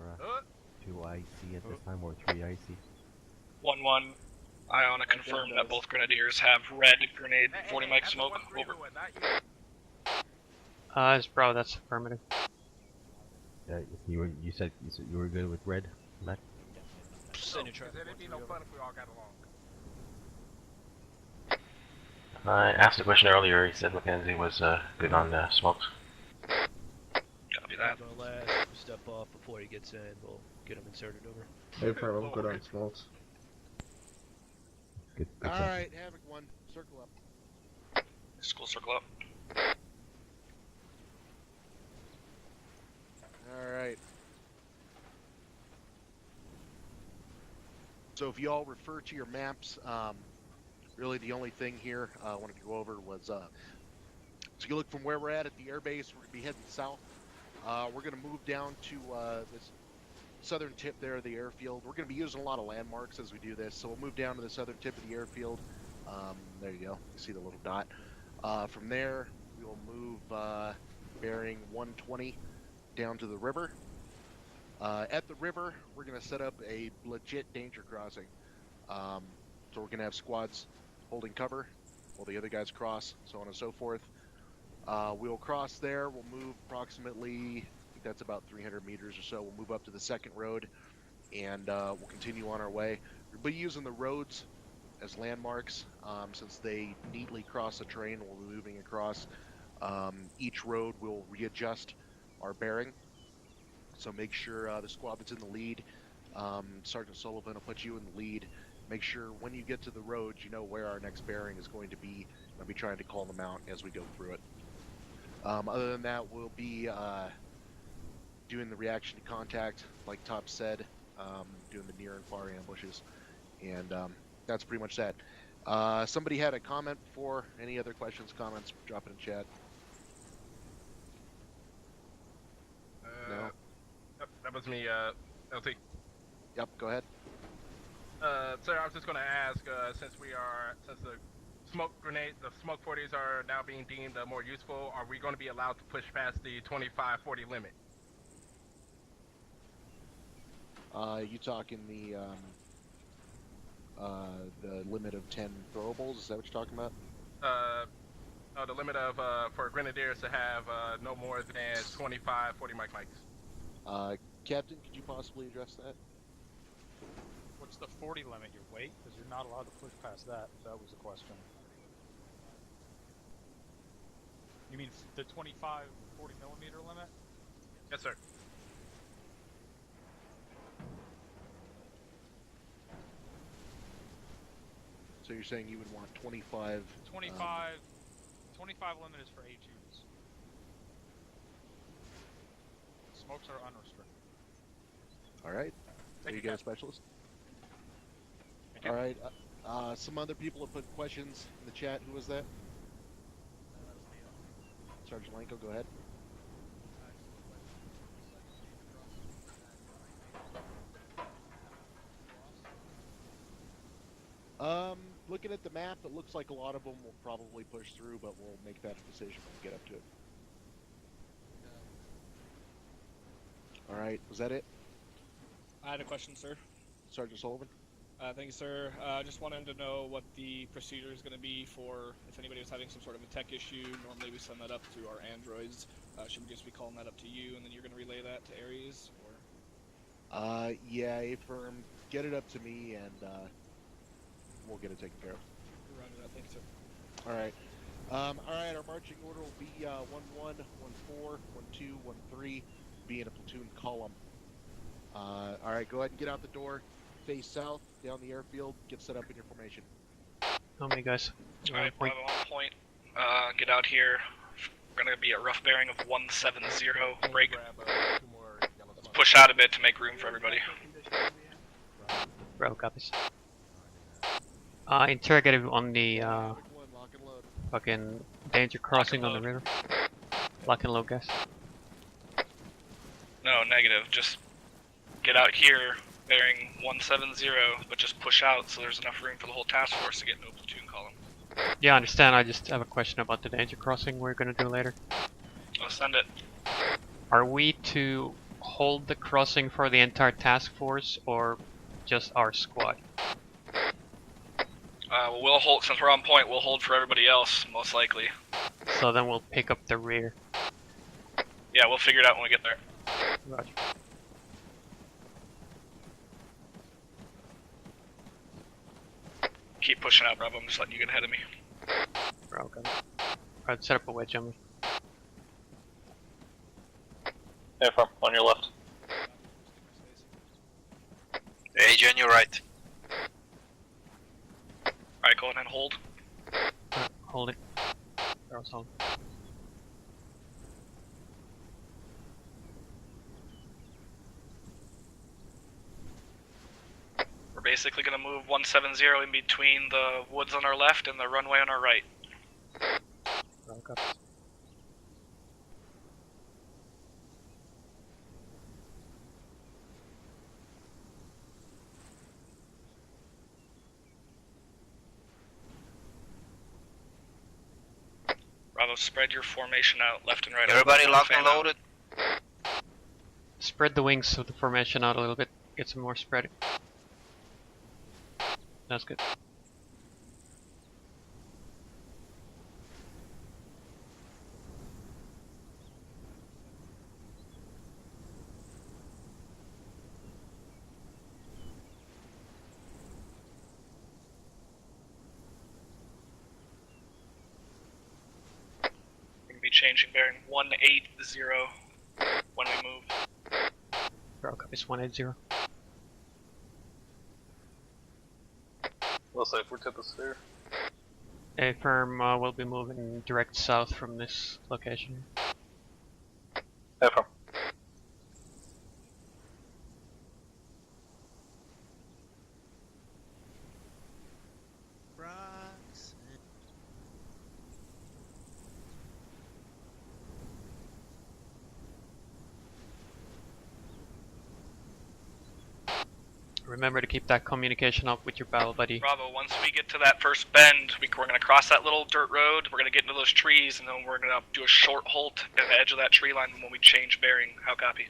2 IC at this time or 3 IC? 1-1. Iona confirmed that both grenadiers have red grenade 40 mic smoke. Over. It's Bravo, that's affirmative. You said you were good with red, Matt? It'd be no fun if we all got along. I asked a question earlier. He said Mackenzie was good on smokes. Copy that. Last, step up before he gets in. We'll get him inserted over. No problem. Good on smokes. Good. Alright, Havoc 1. Circle up. School circle up. Alright. So if you all refer to your maps, really the only thing here I wanted to go over was, so you look from where we're at the airbase, we're going to be heading south. We're going to move down to this southern tip there of the airfield. We're going to be using a lot of landmarks as we do this, so we'll move down to the southern tip of the airfield. There you go. You see the little dot. From there, we will move bearing 120 down to the river. At the river, we're going to set up a legit danger crossing. So we're going to have squads holding cover while the other guys cross, so on and so forth. We'll cross there. We'll move approximately, I think that's about 300 meters or so. We'll move up to the second road, and we'll continue on our way. We'll be using the roads as landmarks, since they neatly cross a terrain. We'll be moving across. Each road will readjust our bearing. So make sure the squad that's in the lead, Sergeant Sullivan will put you in the lead. Make sure when you get to the roads, you know where our next bearing is going to be. I'll be trying to call them out as we go through it. Other than that, we'll be doing the reaction to contact, like Top said, doing the near and far ambushes. And that's pretty much that. Somebody had a comment before. Any other questions, comments, drop it in chat. No? That was me, LT. Yep, go ahead. Sir, I was just going to ask, since the smoke 40s are now being deemed more useful, are we going to be allowed to push past the 25-40 limit? You talking the limit of 10 throwables? Is that what you're talking about? The limit of for grenadiers to have no more than 25-40 mics. Captain, could you possibly address that? What's the 40 limit? Your weight? Because you're not allowed to push past that. That was the question. You mean the 25-40 millimeter limit? Yes, sir. So you're saying you would want 25. 25 limit is for HUs. Smokes are unrestricted. All right. There you go, specialist. All right. Some other people have put questions in the chat. Who was that? Sergeant Lanko, go ahead. Looking at the map, it looks like a lot of them will probably push through, but we'll make that a decision when we get up to it. All right, was that it? I had a question, sir. Sergeant Sullivan? Thank you, sir. Just wanted to know what the procedure is going to be for if anybody was having some sort of a tech issue. Normally we send that up to our androids. Should we just be calling that up to you, and then you're going to relay that to Ares? Or? Yeah, A-Firm, get it up to me, and we'll get it taken care of. Roger that. Thank you, sir. All right. All right, our marching order will be 1-1, 1-4, 1-2, 1-3, be in a platoon column. All right, go ahead and get out the door, face south, down the airfield, get set up in your formation. How many guys? Alright, Bravo on point. Get out here. We're gonna be a rough bearing of 170. Break. Let's push out a bit to make room for everybody. Bro, copies. Interrogative on the fucking danger crossing on the river. Lock and load, guys. No, negative. Just get out here, bearing 170, but just push out so there's enough room for the whole task force to get into a platoon column. Yeah, I understand. I just have a question about the danger crossing we're gonna do later. I'll send it. Are we to hold the crossing for the entire task force or just our squad? Well, we'll hold, since we're on point, we'll hold for everybody else, most likely. So then we'll pick up the rear. Yeah, we'll figure it out when we get there. Roger. Keep pushing out, Bravo. I'm just letting you get ahead of me. Okay. Alright, set up a wedge on me. Hey, from on your left. Age on your right. Alright, go ahead and hold. Right, hold it. Barrel's hold. We're basically going to move 170 in between the woods on our left and the runway on our right. Okay. Bravo, spread your formation out left and right. Everybody locked and loaded? Spread the wings of the formation out a little bit. Get some more spreading. That's good. Be changing bearing 180 when we move. Bro, copies 180. We'll say if we're tip of sphere. A firm will be moving direct south from this location. Hey, firm. Remember to keep that communication up with your battle buddy. Bravo, once we get to that first bend, we're going to cross that little dirt road, we're going to get into those trees, and then we're going to do a short halt at the edge of that tree line when we change bearing. How copy?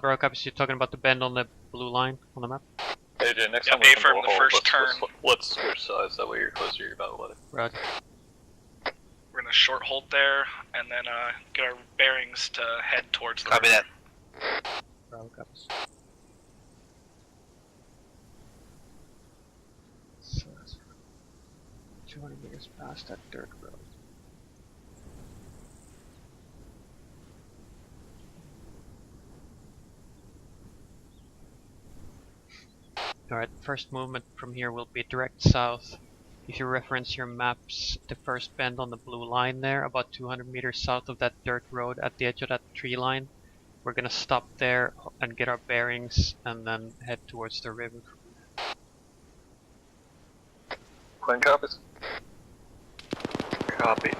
Bro, copies, you're talking about the bend on the blue line on the map? AJ, next time we come firm, to a the hold, first turn. Let's switch sides, that way you're closer to your battle buddy. Roger. We're going to short hold there, and then get our bearings to head towards the Copy river. that. Bravo, copies. So that's 200 meters past that dirt road. Alright, first movement from here will be direct south. If you reference your maps, the first bend on the blue line there, about 200 meters south of that dirt road at the edge of that tree line, we're gonna stop there and get our bearings and then head towards the river from there. Quinn copies. Copy.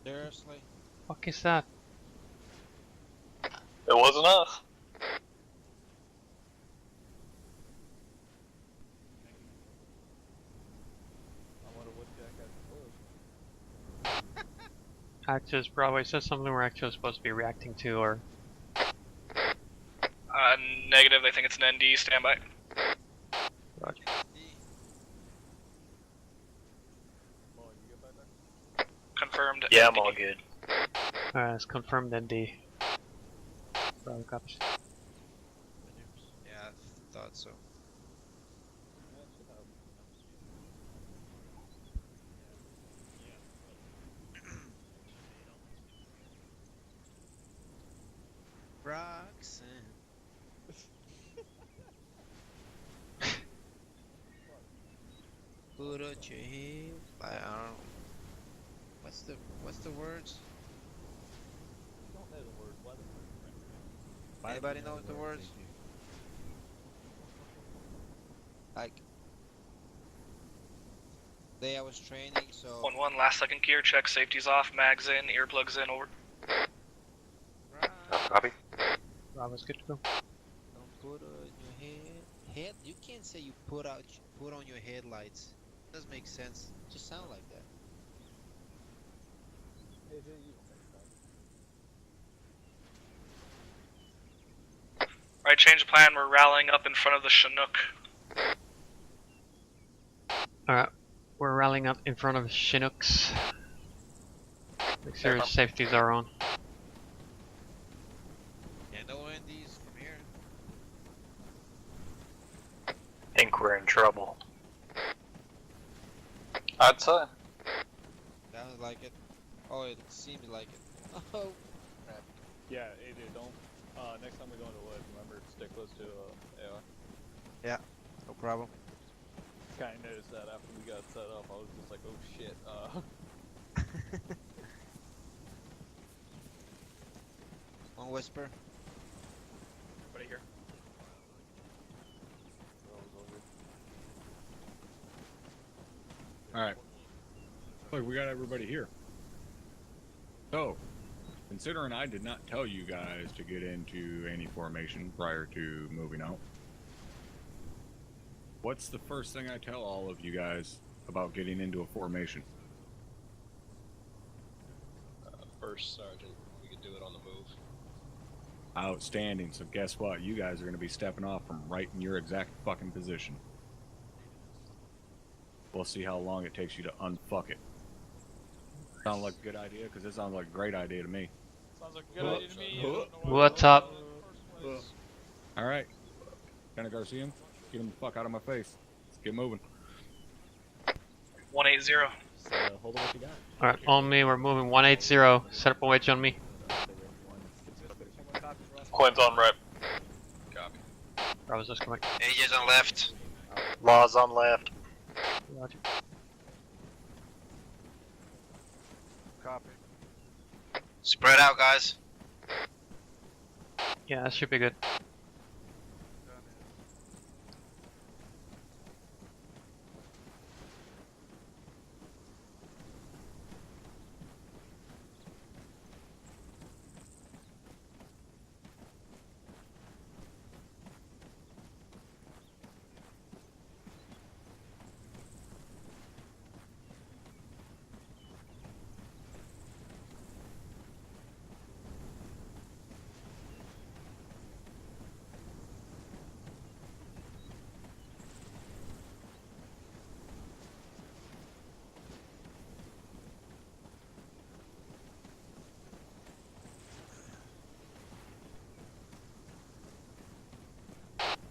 Seriously? Fuck is that? It wasn't us. Axis Bravo, is that something we're actually supposed to be reacting to, or? Negative, I think it's an ND, standby. Roger. Confirmed. Yeah, ND. I'm all good. Alright, it's confirmed ND. Bravo copies. Yeah, I thought so. Roxanne. Put out your head. I don't know. What's the words? Anybody know the words? Like, day I was training, so 1-1, last second gear check, safety's off, mags in, earplugs in, over. Copy. Bravo's good to go. don't put on your head. You can't say you put on your headlights. Doesn't make sense. Just sound like that. Alright, change of plan, we're rallying up in front of the Chinook. Alright, we're rallying up in front of Chinooks. Make sure your safeties are on. Yeah, no NDs from here. Think we're in trouble. I'd say. Sounds like it. Oh, it seems like it. Oh, crap. Yeah, hey dude, don't. Next time we go into wood, remember to stick close to AR. Yeah, no problem. Kind of noticed that after we got set up, I was just like, oh shit. One whisper. Everybody here. Alright. Look, we got everybody here. So, considering I did not tell you guys to get into any formation prior to moving out, what's the first thing I tell all of you guys about getting into a formation? First sergeant, we could do it on the move. Outstanding. So guess what? You guys are going to be stepping off from right in your exact fucking position. We'll see how long it takes you to unfuck it. Sound like a good idea? Because it sounds like a great idea to me. Sounds like a good idea to me. What's up? Alright. Lieutenant Garcia, get him the fuck out of my face. Let's get moving. 180. Hold on what you got. Alright, on me, we're moving 180. Set up a wedge on me. Quinn's on rep. Copy. Bravo's just coming. Ages on left. Laws on left. Roger. Copy. Spread out, guys. Yeah, that should be good.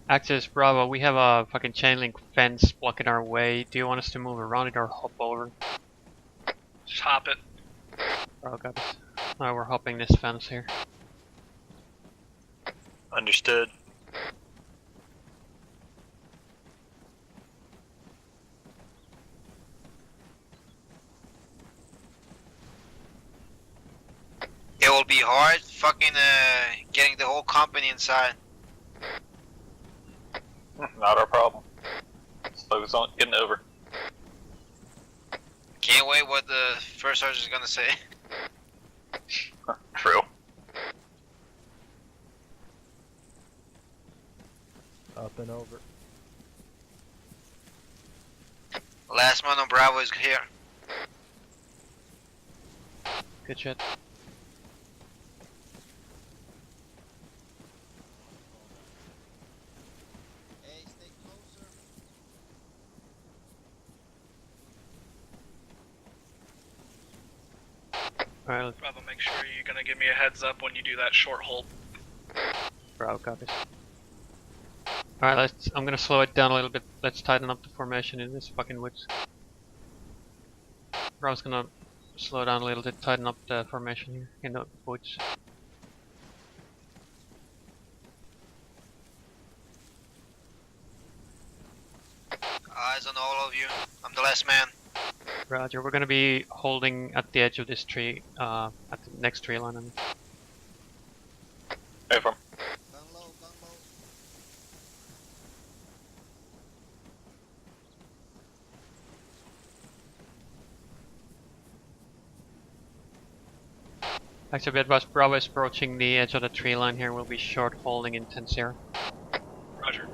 Axis Bravo, we have a fucking chain link fence blocking our way. Do you want us to move around it or hop over? Just hop it. Bravo copies. Alright, we're hopping this fence here. Understood. fucking getting the whole company inside. Not our problem. Let's focus on getting over. Can't wait what the first sergeant is gonna say. True. Up and over. Last man on Bravo is here. Good shit. Hey, stay closer. Alright, Bravo, make sure you're gonna give me a heads up when you do that short hold. Bravo copies. Alright, I'm gonna slow it down a little bit. Let's tighten up the formation in this fucking woods. Bravo's gonna slow down a little bit, tighten up the formation here in the woods. Eyes on all of you. I'm the last man. Roger, we're gonna be holding at the edge of this tree, at the next tree line. Hey, from. Gun low, gun low. Actually, advise Bravo is approaching the edge of the tree line here. We'll be short holding in 10-0. Roger.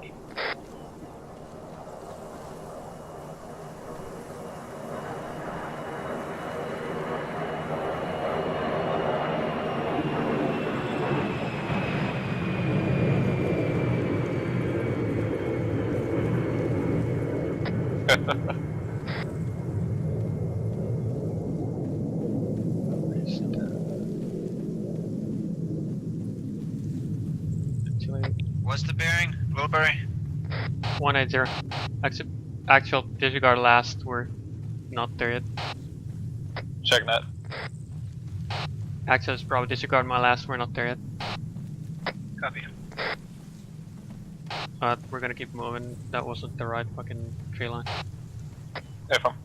What's the bearing, Blueberry? 180. Actual disregard last. We're not there yet. Check that. Actual is Bravo disregard my last. We're not there yet. Copy. We're gonna keep moving. That wasn't the right fucking tree line. Hey, from.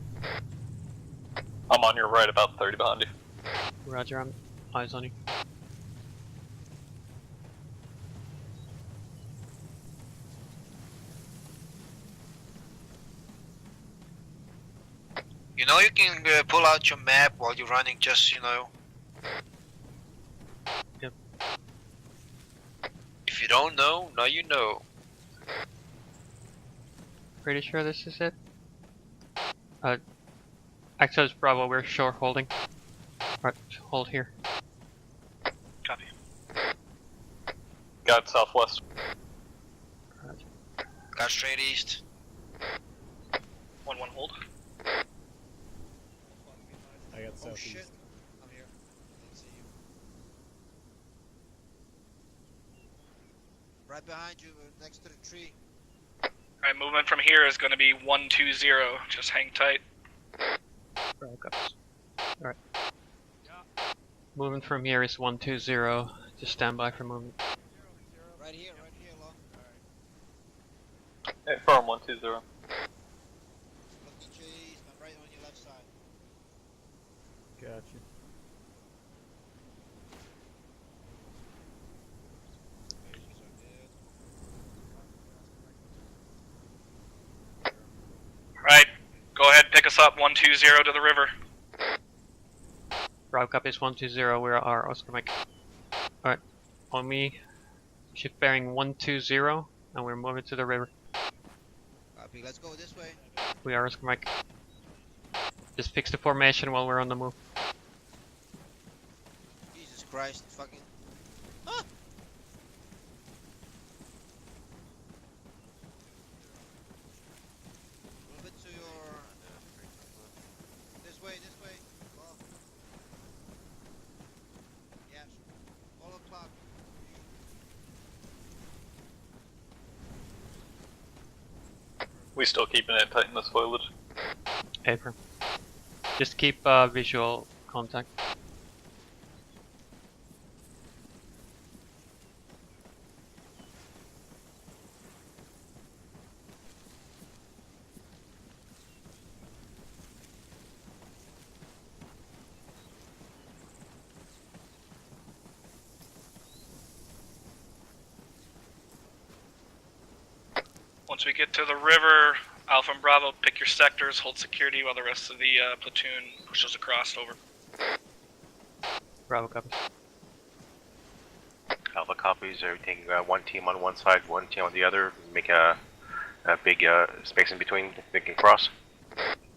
I'm on your right, about 30 behind you. Roger, I'm eyes on you. You know you can pull out your map while you're running, just, you know. Yep. If you don't know, now you know. Pretty sure this is it. Access Bravo, we're short holding. Right, hold here. Copy. Got southwest. Got straight east. 1-1 hold. I got Oh southeast. shit. I'm here. Didn't see you. Right behind you, next to the tree. Alright, movement from here is gonna be 1-2-0. Just hang tight. Bravo copies. Alright. Movement from here is 120. Just stand by for movement. Right here, Law. Hey, firm 120. Look at your east, I'm right on your left side. Gotcha. Alright, go ahead, pick us up 1-2-0 to the river. Bravo copies 120. We are Oscar Mike. Alright, on me. Shift bearing 120, and we're moving to the river. Copy, let's go this way. We are Oscar Mike. Just fix the formation while we're on the move. Jesus Christ, fucking. Ah! Move it to your. This way, Law. Yeah, follow clock. We still keeping it tight in this foliage. April. Just keep visual contact. Once we get to the river, Alpha and Bravo, pick your sectors, hold security while the rest of the platoon pushes across. Over. Bravo copy. Alpha copies. Everything. One team on one side, one team on the other. Make a big space in between. They can cross.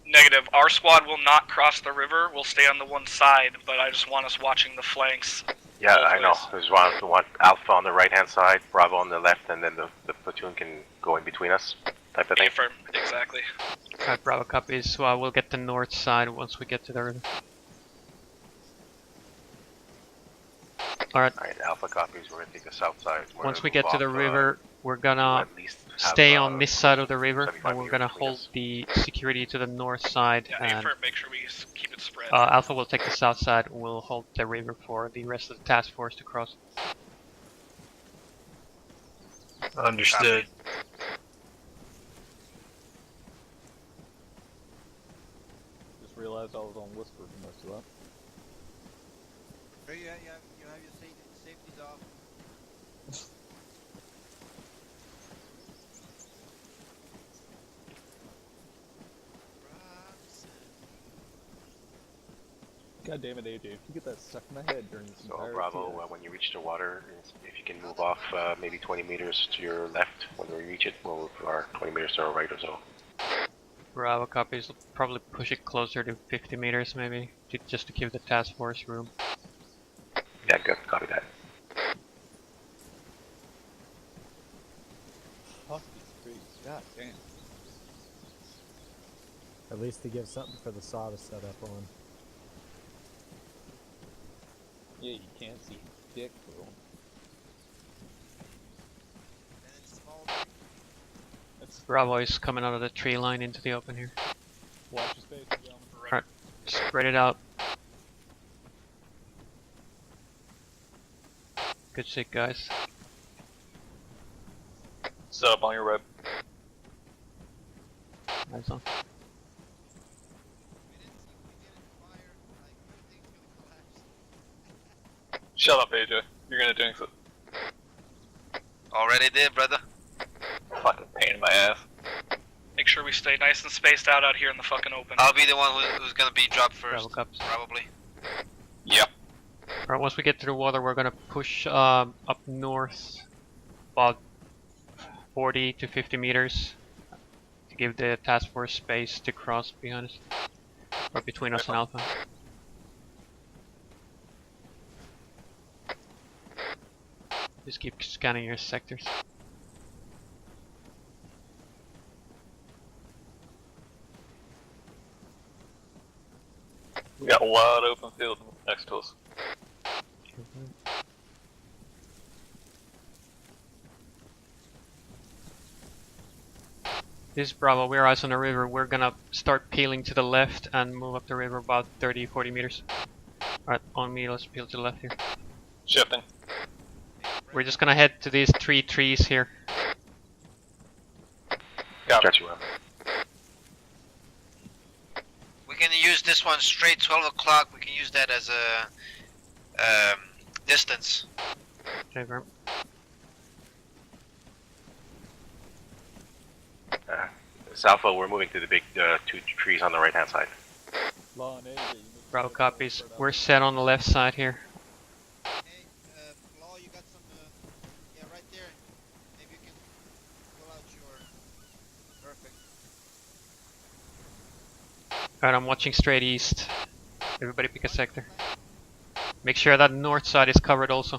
Negative. Our squad will not cross the river. We'll stay on the one side, but I just want us watching the flanks. Yeah, I know. There's one Alpha on the right hand side, Bravo on the left, and then the platoon can go in between us, type of thing. Affirm. Exactly. Alright, Bravo copies. Well, we'll get the north side once we get to the river. Alright. Alright, Alpha copies. We're gonna take the south side. Once we get to the river, we're gonna stay on this side of the river, and we're gonna hold the security to the north side. Yeah, and affirm. Make sure we keep it spread. Alpha will take the south side, and we'll hold the river for the rest of the task force to cross. Understood. Just realized I was on whisper for most of that. Oh, you have your safeties off. God damn it, AJ! If you get that stuck in my head during this So entire Bravo, TF. when you reach the water, if you can move off maybe 20 meters to your left when we reach it, we'll move our 20 meters to our right or so. Bravo copies. We'll probably push it closer to 50 meters, maybe, just to give the task force room. Yeah, good. Copy that. Fuck these trees. God damn. At least to give something for the saw to set up on. Yeah, you can't see dick, bro. Bravo is coming out of the tree line into the open here. Watch your space, gentlemen. Alright, spread it out. Good shit, guys. Set up on your right. Nice one. Shut up, AJ. You're gonna jinx it. Already did, brother. Fucking pain in my ass. Make sure we stay nice and spaced out here in the fucking open. I'll be the one who's gonna be dropped first. Bravo cups. Probably. Yep. Alright, once we get to the water, we're gonna push up north about 40 to 50 meters to give the task force space to cross behind us, or between us and Alpha. Just keep scanning your sectors. We got a wide open field next to us. This is Bravo, we're eyes on the river. We're gonna start peeling to the left and move up the river about 30-40 meters. Alright, on me, let's peel to the left here. Shifting. We're just gonna head to these 3 trees here. Got you. We can use this one straight 12 o'clock. We can use that as a distance. Okay, Verm. Alpha, we're moving to the big 2 trees on the right hand side. Law and AJ, Bravo copies. We're set on the left side here. Law, you got some, yeah, right there. Maybe you can pull out your... Perfect. Alright, I'm watching straight east. Everybody pick a sector. Make sure that north side is covered also.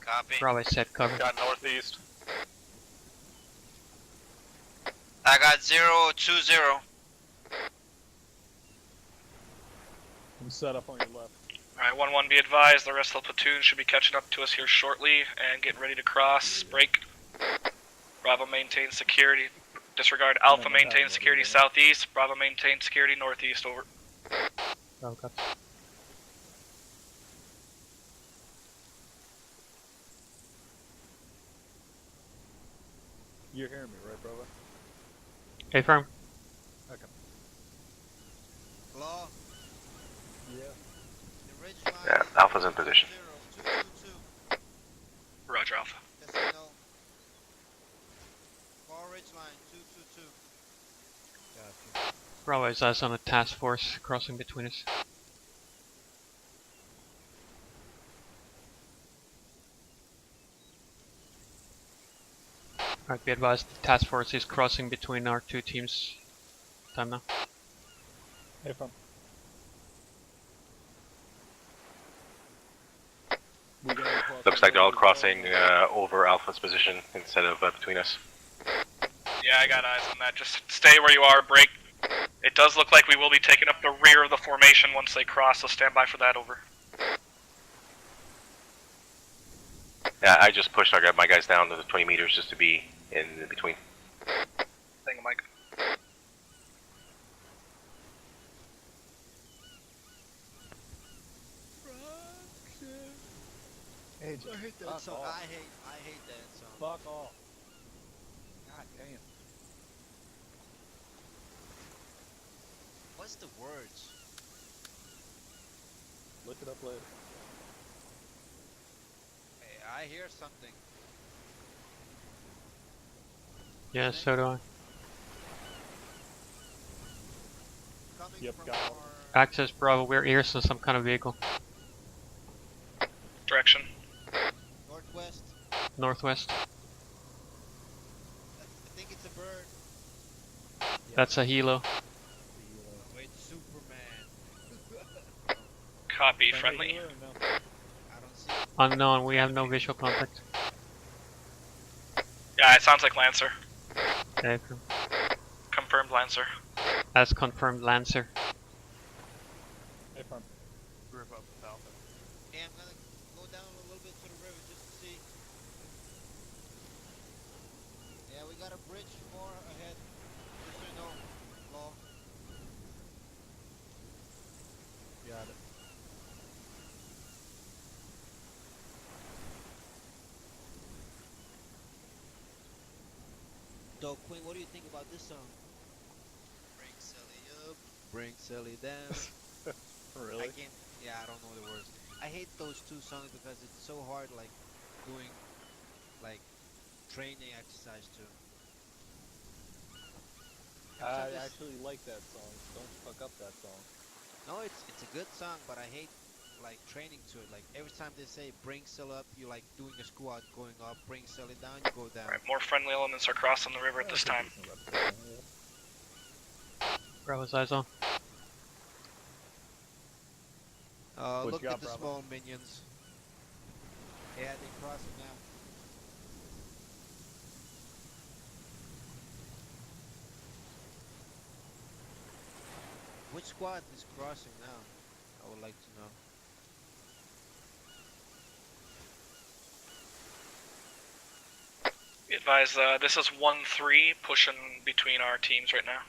Copy. Bravo said covered. Got northeast. I got 020. I'm set up on your left. Alright, 1-1, be advised, the rest of the platoon should be catching up to us here shortly and getting ready to cross. Break. Bravo maintain security. Disregard. Alpha maintain security southeast. Bravo maintain security northeast. Over. Bravo copies. You're hearing me, right, Bravo? Okay, firm. Okay. Law. Yeah. The ridge line. Yeah, Alpha's in position. 222. Roger, Alpha. Yes or no? Bravo is us on a task force crossing between us. Alright, be advised, the task force is crossing between our two teams. Time now. Hey, from. Looks like they're all crossing over Alpha's position instead of between us. Yeah, I got eyes on that. Just stay where you are, break. It does look like we will be taking up the rear of the formation once they cross, so stand by for that, over. Yeah, I just pushed my guys down to the 20 meters just to be in between. Thank you, Mike. Hey, I hate that song. I hate that song. Fuck off. God damn. What's the words? Look it up later. Hey, I hear something. Yeah, so do I. Yep, got it. Access Bravo, we're ears on some kind of vehicle. Direction. Northwest. Northwest. I think it's a bird. That's a helo. Oh, it's Superman. Copy, friendly. I don't see it. Unknown, we have no visual contact. Yeah, it sounds like Lancer. Okay. Confirmed Lancer. As confirmed, Lancer. Hey, from. Group up with Alpha. Yeah, I'm gonna go down a little bit to the river just to see. Yeah, we got a bridge more ahead. Just so you know, Law. Got it. So, Queen, what do you think about this song? Bring Sally up, bring Sally down. Really? I can't. Yeah, I don't know the words. I hate those two songs because it's so hard, like doing, like, training exercise too. I actually like that song. Don't fuck up that song. No, it's a good song, but I hate like training to it. Like every time they say bring Sally up, you like doing a squat, going up. Bring Sally down, you go down. Alright, more friendly elements are crossing the river at this time. Bravo's eyes on. Look at the small minions. Yeah, they're crossing now. Which squad is crossing now? I would like to know. Be advised, this is 1-3 pushing between our teams right now.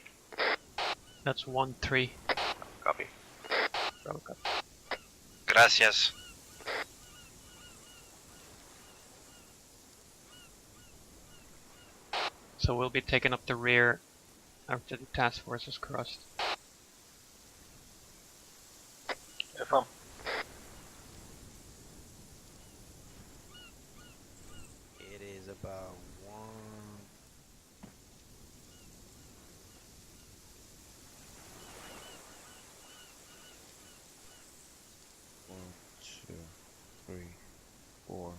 That's 1-3. Copy. Bravo, copy. Gracias. So we'll be taking up the rear after the task force is crossed. Hey, from. It is about 4.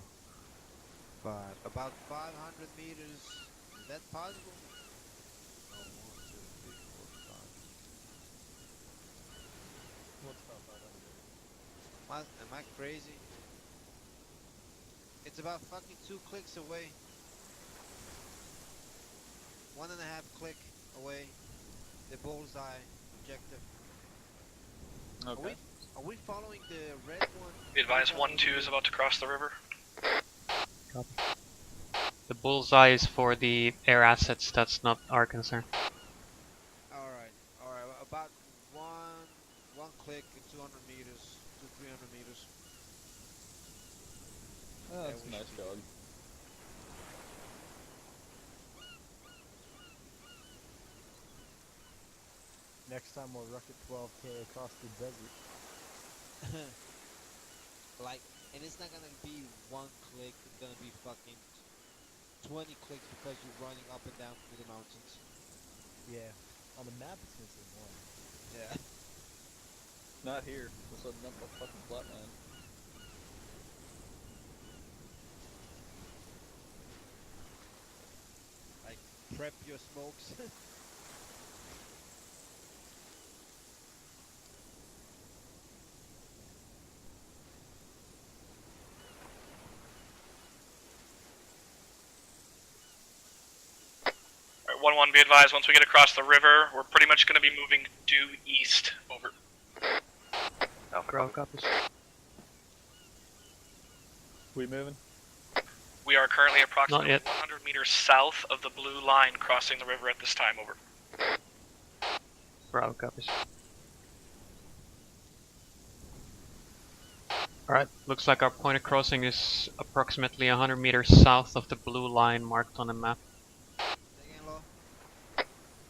about 500 meters. Is that possible? No, 1, 2, 3, 4, 5. What's up, Am I crazy? It's about fucking 2 clicks away. 1.5 click away. The bullseye objective. Okay. Are we following the red one? Be advised, 1-2 is about to cross the river. Copy. The bullseye is for the air assets, that's not our concern. Alright. About one click at 200 meters, 300 meters. Oh, that's a nice dog. Next time we'll rocket 12K across the desert. Like, and it's not gonna be 1 click, it's gonna be fucking 20 clicks because you're running up and down through the mountains. Yeah. On the map, it's gonna say 1. Yeah. Not here. We're setting up a fucking flatland. Like, prep your smokes. Alright, 1-1, be advised, once we get across the river, we're pretty much going to be moving due east. Over. Bravo copies. We moving? We are currently approximately Not yet. 100 meters south of the blue line crossing the river at this time. Over. Bravo copies. Alright, looks like our point of crossing is approximately 100 meters south of the blue line marked on the map.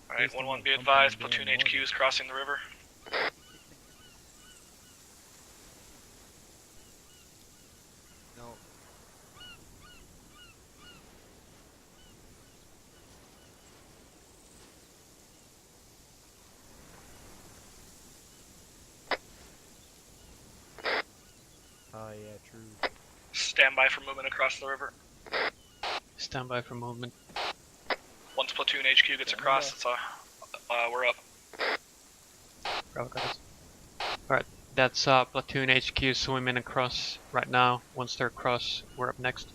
Alright, 1-1, be advised, platoon HQ is crossing the river. No. Oh yeah, true. Stand by for movement across the river. Stand by for movement. Once platoon HQ gets across, it's we're up. Bravo copies. Alright, that's platoon HQ swimming across right now. Once they're across, we're up next.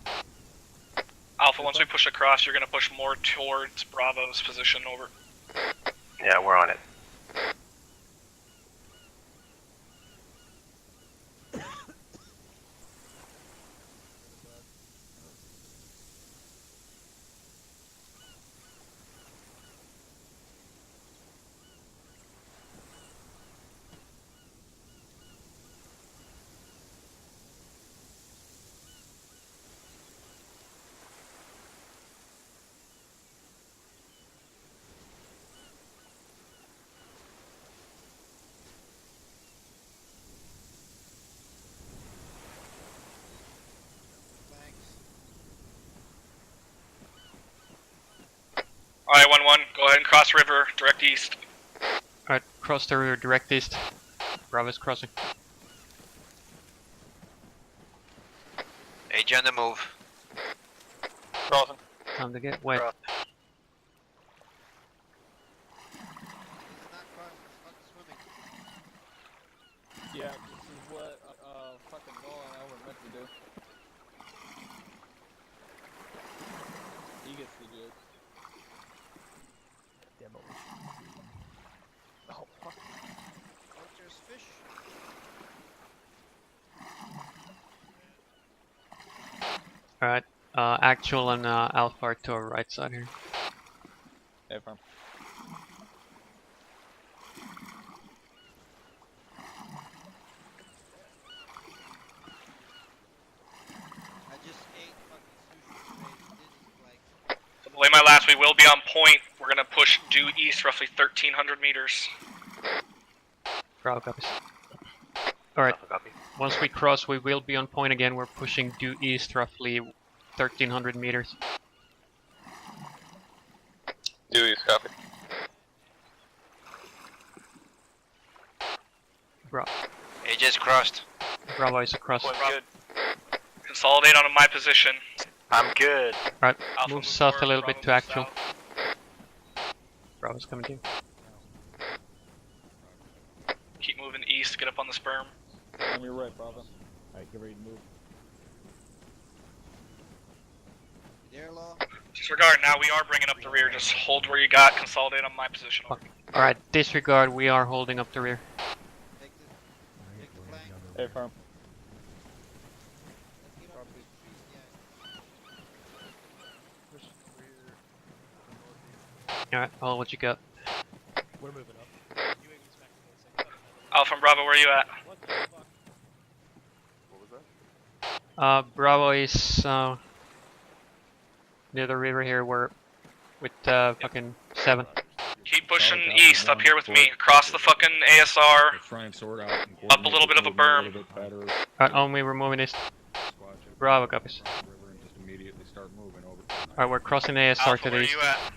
Alpha, once we push across, you're going to push more towards Bravo's position. Over. Yeah, we're on it. Alright, 1-1, go ahead and cross river, direct east. Alright, cross the river direct east. Bravo's crossing. Hey, on the move. Crossing. Time to get wet. Yeah, this is what fucking Nolan and I were meant to do. He gets the joke. Demolition. Oh fuck. There's fish. Alright, actual and alpha are to our right side here. Hey, farm. I just ate fucking sushi today. This is like... So belay my last, we will be on point. We're going to push due east roughly 1,300 meters. Bravo copies. Alright, once we cross, we will be on point again. We're pushing due east roughly 1,300 meters. Due east, copy. He just crossed. Bravo is across. Good. Consolidate on my position. I'm good. Alright, Alpha move moves south a north, little Bravo bit to moves actual. south. Bravo's coming to you. Keep moving east, get up on the sperm. On your right, Bravo. Alright, get ready to move. There, Law. Disregard, now we are bringing up the rear. Just hold where you got, consolidate on my position. Over. Alright, disregard, we are holding up the rear. Take the flank. Hey, farm. Let's get up to the trees, yeah. Push the rear. Alright, all what you got. We're moving up. Alpha and Bravo, where are you at? What the fuck? What was that? Bravo is near the river here. We're with fucking 7. Keep pushing Solid east, copy, up here with 1-4. me. Across the fucking ASR. Let's try and sort out and Up a little bit of a coordinate berm. little bit better. Alright, only we're moving east. Squad ship Bravo across copies. the river and just immediately start moving over. Alright, we're crossing ASR Alpha, to the where are east. you at?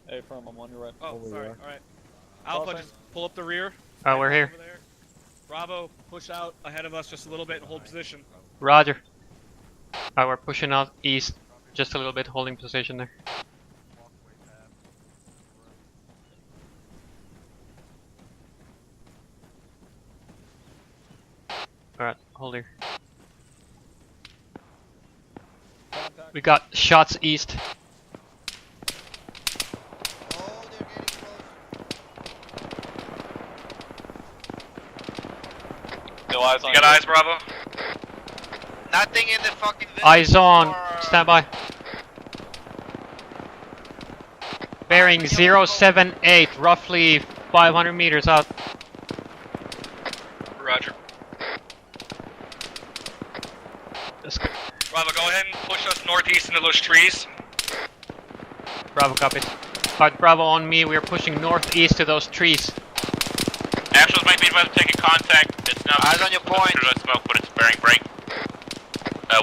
Hey, Hey, firm, I'm on your right. Oh, Over sorry. there. All right. Alpha, Crossing. just pull up the rear. Oh, we're here. Over there. Bravo, push out ahead of us just a little bit and hold position. Roger. We're pushing out east, just a little bit, holding position there. Alright, hold here. We got shots east. No eyes on You got eyes, Bravo? Nothing in the fucking village. Eyes on, or, stand by. Bearing 078, roughly 500 meters out. Roger. Bravo, go ahead and push us northeast into those trees. Bravo copies. Alright, Bravo on me, we're pushing northeast to those trees. Actuals might be about to take a contact. It's not eyes on your point. through that smoke, but it's bearing break.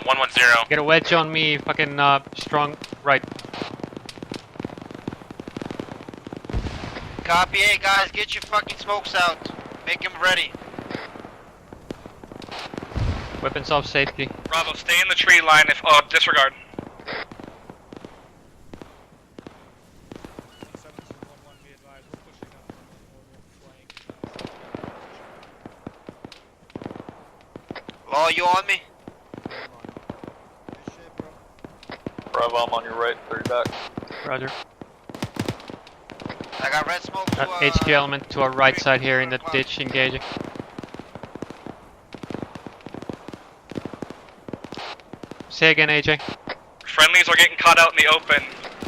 110. Get a wedge on me, fucking strong right. Copy. Hey guys, get your fucking smokes out. Make them ready. Weapons off safety. Bravo, stay in the tree line if disregard. Law, you on me? Bravo, I'm on your right, 30 back. Roger. I got red smoke to HQ element to our right side here in the ditch, engaging. Say again, AJ. Friendlies are getting caught out in the open.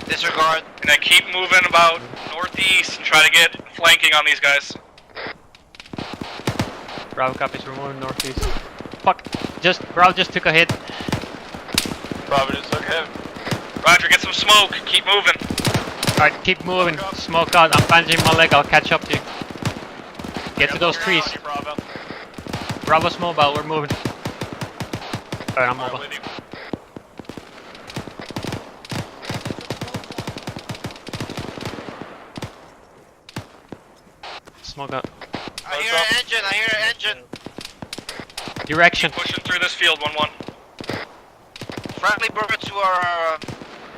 Disregard. And then keep moving about northeast and try to get flanking on these guys. Bravo copies, we're moving northeast. Fuck, Bravo just took a hit. Bravo just took a hit. Roger, get some smoke, keep moving. Alright, keep moving, smoke out, I'm bandaging my leg, I'll catch up to you. Get to those trees. Bravo's mobile, we're moving. Alright, I'm mobile. Smoke out. I hear an engine, I hear an engine. Direction. Pushing through this field, 1-1. Friendly bird to our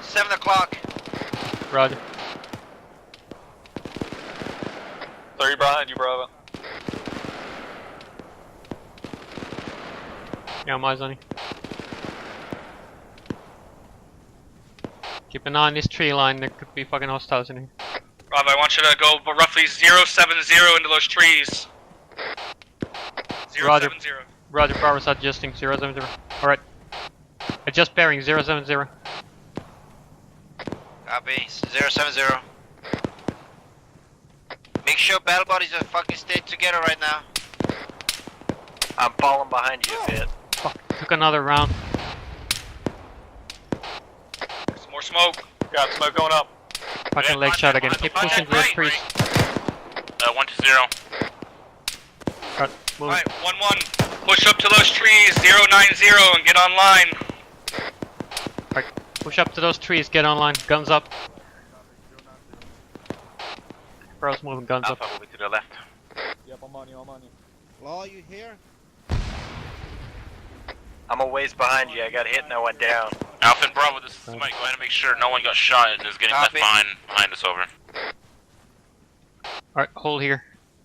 7 o'clock. Roger. 30 behind you, Bravo. Yeah, I'm eyes on you. Keep an eye on this tree line, there could be fucking hostiles in here. Bravo, I want you to go roughly 070 into those trees. 070. Roger. Roger, Bravo's adjusting 070. Alright. Adjust bearing 070. Copy, 070. Make sure battle bodies are fucking stay together right now. I'm falling behind you a bit. Fuck, took another round. Some more smoke. Got smoke going up. Fucking leg shot again. Keep pushing through the trees. 120. Alright, move. Alright, 1-1. Push up to those trees, 090 and get online. Alright, push up to those trees, get online. Guns up. Bro's moving, guns Alpha up. moving to the left. Yep, I'm on you, I'm on you. Law, you here? I'm a ways behind you. I got hit and I went down. Alpha and Bravo, this is Mike. Go ahead and make sure no one got shot and is getting left behind us over. Alright, hold here.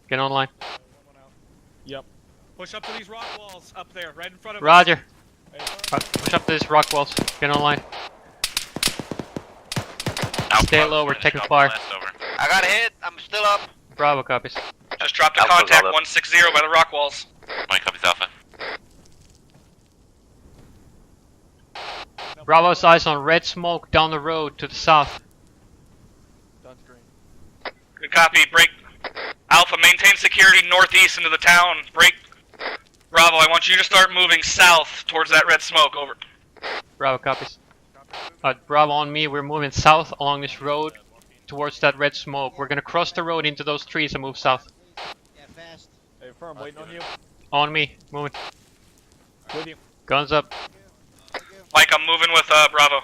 Get online. Yep. Push up to these rock walls up there, right in front of Roger. us. Alright, push up to this rock walls. Get online. Stay low, we're taking fire. I got hit, I'm still up. Bravo copies. Just dropped a contact 160 by the rock walls. Mike copies Alpha. Bravo's eyes on red smoke down the road to the south. Good copy, break. Alpha, maintain security northeast into the town. Break. Bravo, I want you to start moving south towards that red smoke, over. Bravo copies. Bravo on me, we're moving south along this road towards that red smoke. We're gonna cross the road into those trees and move south. Yeah, fast. Hey, firm, waiting on you. On me, moving. With you. Guns up. Mike, I'm moving with Bravo.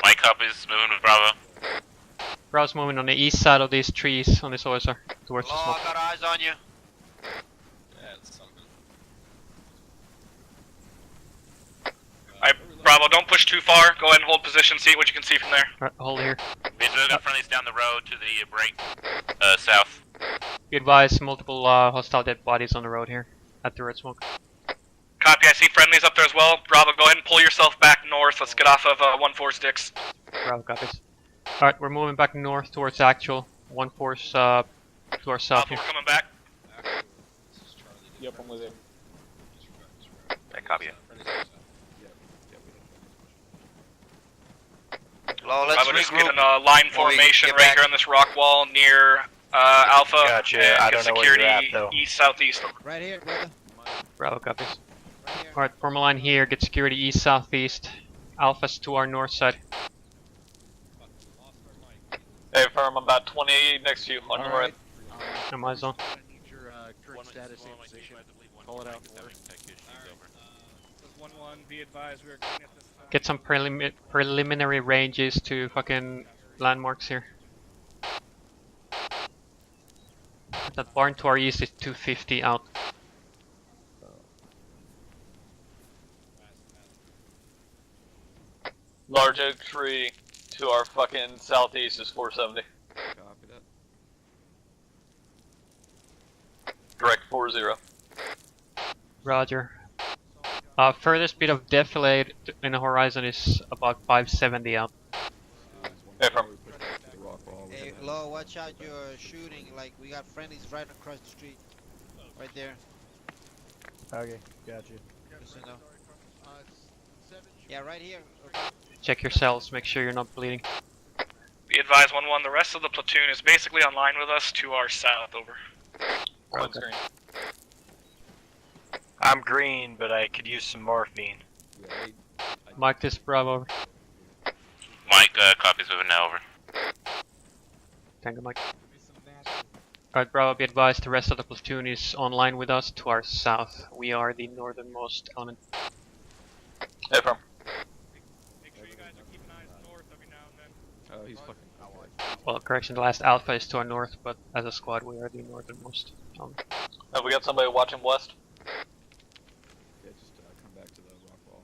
Mike copies, moving with Bravo. Browse moving on the east side of these trees on this OSR towards the Law, smoke. I got eyes on you. Alright, Bravo, don't push too far. Go ahead and hold position, see what you can see from there. Alright, hold here. We got friendlies down the road to the break, south. Be advised, multiple hostile dead bodies on the road here at the red smoke. Copy, I see friendlies up there as well. Bravo, go ahead and pull yourself back north. Let's get off of 1-4 sticks. Bravo, copies. Alright, we're moving back north towards actual. 1-4's to our south Alpha, here. we're coming back. Yep, I'm with you. I copy it. Law, let's Bravo, just regroup. get in a line before we formation get right back. here on this rock wall near Alpha. Gotcha, And I get don't know where you're at, security though. east-southeast. Right here, brother. Bravo, copies. Alright, form a line here, get security east southeast. Alpha's to our north side. Hey, firm, I'm about 20 next to you on your right. On my zone. I need your current status and position. Call it out in order. 1-1, be advised, we are green at this time. Get some preliminary ranges to fucking landmarks here. That barn to our east is 250 out. Large oak tree to our fucking southeast is 470. Copy that. Direct 40. Roger. Furthest bit of defilade in the horizon is about 570 out. Hey, from. Hey, Law, watch out, you're shooting. Like, we got friendlies right across the street. Right there. Okay, got you. Just so you know. Yeah, right here. Check your cells, make sure you're not bleeding. Be advised, 1-1, the rest of the platoon is basically online with us to our south, over. One's green. I'm green, but I could use some morphine. Mike this Bravo. Mike, copies moving now, over. Thank you, Mike. Alright, Bravo, be advised, the rest of the platoon is online with us to our south. We are the northernmost element. Hey, from. Make sure you guys are keeping eyes north every now and then. Oh, he's fucking. Well, correction, the last Alpha is to our north, but as a squad we are the northernmost element. Have we got somebody watching west? Yeah, just come back to the rock wall.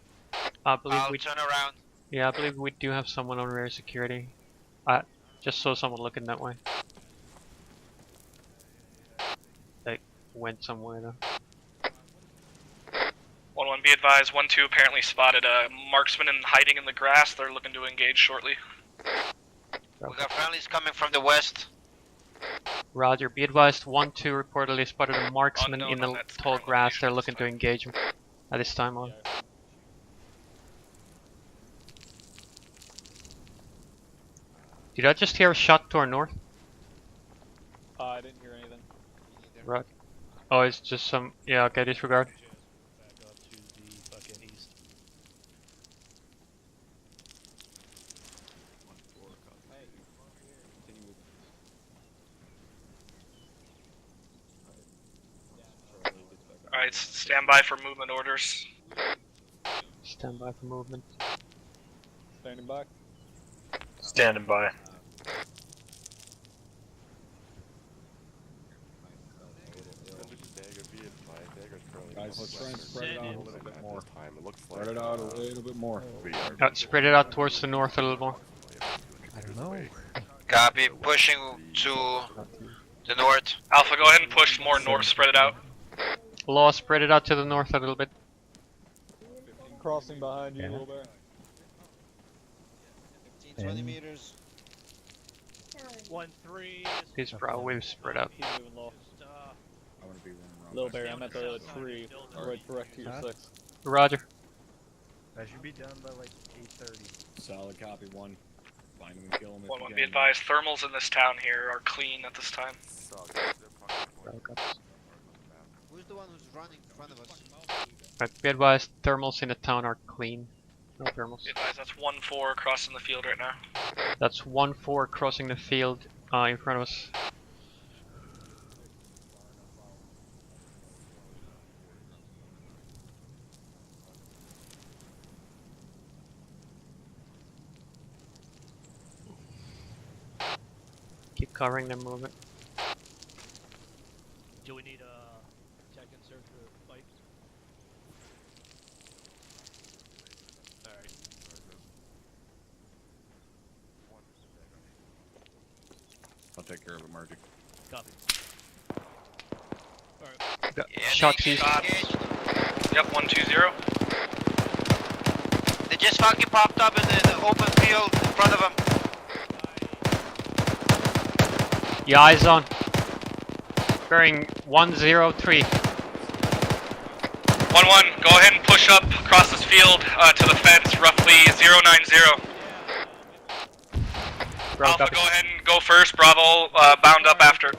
I believe I'll we turn around. Yeah, I believe we do have someone on rear security. Just saw someone looking that way. They went somewhere though. 1-1, be advised, 1-2 apparently spotted a marksman hiding in the grass. They're looking to engage shortly. We got friendlies coming from the west. Roger, be advised, 1-2 reportedly spotted a marksman in the tall grass. They're looking to engage him at this time on. Did I just hear a shot to our north? I didn't hear anything. Right. Oh, it's just some. Yeah, okay, disregard. Back up to the fucking east. Alright, stand by for movement orders. Stand by for movement. Standing by. Standing by. Guys, let's try and spread it out a little bit more. Spread it out a little bit more. Spread it out towards the north a little more. I don't know. Copy, pushing to the north. Alpha, go ahead and push more north, spread it out. Law, spread it out to the north a little bit. Crossing behind you a little bit. 15, 20 meters. 1-3. These Bravo waves spread out. He's moving low. I want to be running around. Little Bear, I'm at the tree. Right direct to your 6. Roger. I should be done by like 8:30. Solid copy, 1. Find him and kill him. 1-1, be advised, thermals in this town here are clean at this time. Who's the one who's running in front of us? Right, be advised, thermals in the town are clean. No thermals. Be advised, that's 1-4 crossing the field right now. That's 1-4 crossing the field in front of us. Keep covering their movement. Do we need tech insert to fight? Alright. I'll take care of it, Margie. Copy. Alright. Shock seized. Yep, 120. They just fucking popped up in the open field in front of them. Yeah, eyes on. Bearing 103. 1-1, go ahead and push up across this field to the fence, roughly 090. Bravo Alpha, copies. go ahead and go first. Bravo, bound up after.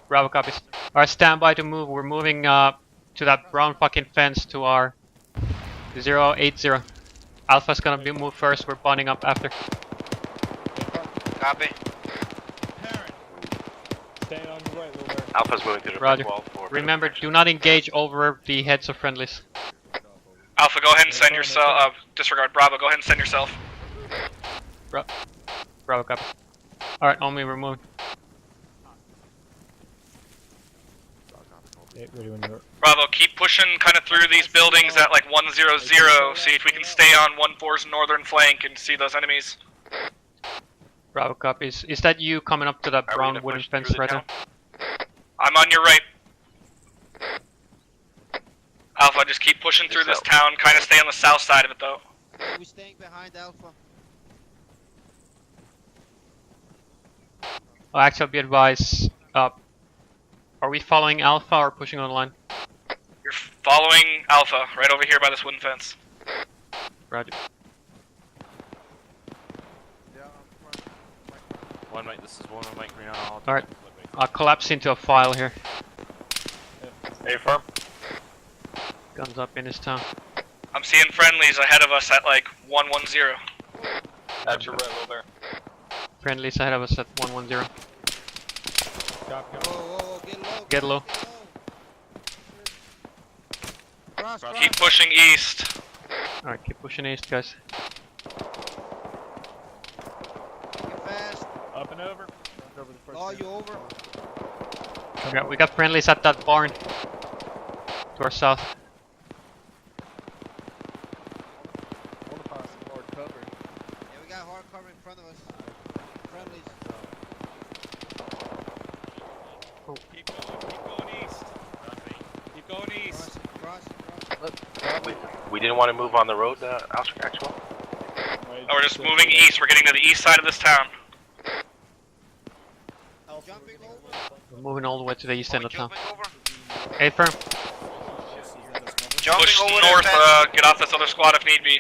Bravo copies. Alright, stand by to move. We're moving to that brown fucking fence to our 080. Alpha's gonna be moved first. We're bonding up after. Copy. Staying on your right, little bear. Alpha's moving through the Roger. brick wall for. Remember, do not engage over the heads of friendlies. Alpha, go ahead and send yourself. Disregard Bravo. Go ahead and send yourself. Bravo copy. Alright, on me, we're moving. Ready when you're. Bravo, keep pushing kind of through these buildings at like 100. See if we can stay on 14's northern flank and see those enemies. Bravo copies. Is that you coming up to that brown wooden fence right now? I'm on your right. Alpha, just keep pushing through this town. Kind of stay on the south side of it though. We're staying behind Alpha. Oh, actually, be advised. Are we following Alpha or pushing on the line? You're following Alpha right over here by this wooden fence. Roger. One Mike, this is one Mike Green on all. Alright. I'll collapse into a file here. A firm. Guns up in this town. I'm seeing friendlies ahead of us at like 110. At your right, little bear. Friendlies ahead of us at 110. Whoa, get low. Get low. Cross. Keep pushing east. Alright, keep pushing east, guys. Get fast. Up and over. Law you over. We got friendlies at that barn. To our south. Yeah, we got hard cover in front of us. Friendlies. Keep going east. Keep going east. Cross. We didn't want to move on the road, actually. Oh, we're just moving east. We're getting to the east side of this town. Jumping over. We're moving all the way to the east end of town. A firm. Push north, get off this other squad if need be.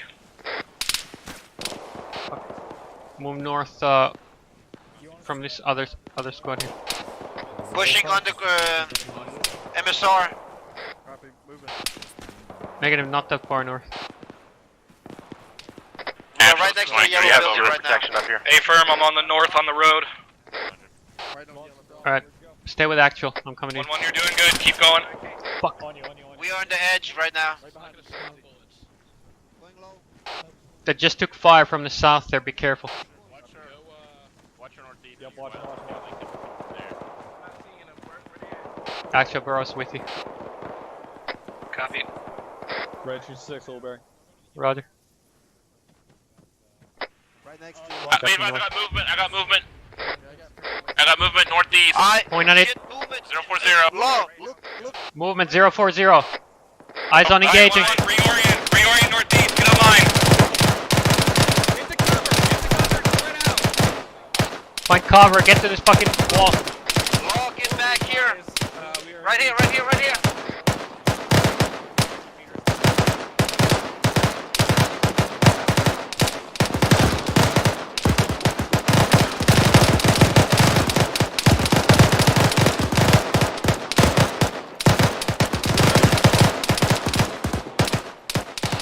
Move north from this other squad here. Pushing on the MSR. Copy, moving. Negative, not that far north. Yeah, right next to the We yellow have building zero right protection now. up here. A firm, I'm on the north on the road. Alright, stay with actual. I'm coming in. 1-1, you're doing good. Keep going. Fuck. We are on the edge right now. Going low. They just took fire from the south there, be careful. Watch your northeast. Yep, watch. Actual Burrows with you. Copy. Red 2-6, little bear. Roger. Right next to I got movement. I got movement northeast. Point on it. 040. Low. Look. Movement 040. Eyes on engaging. Reorient northeast. Get online. Find cover. Get to this fucking wall. Low, get back here. Right here.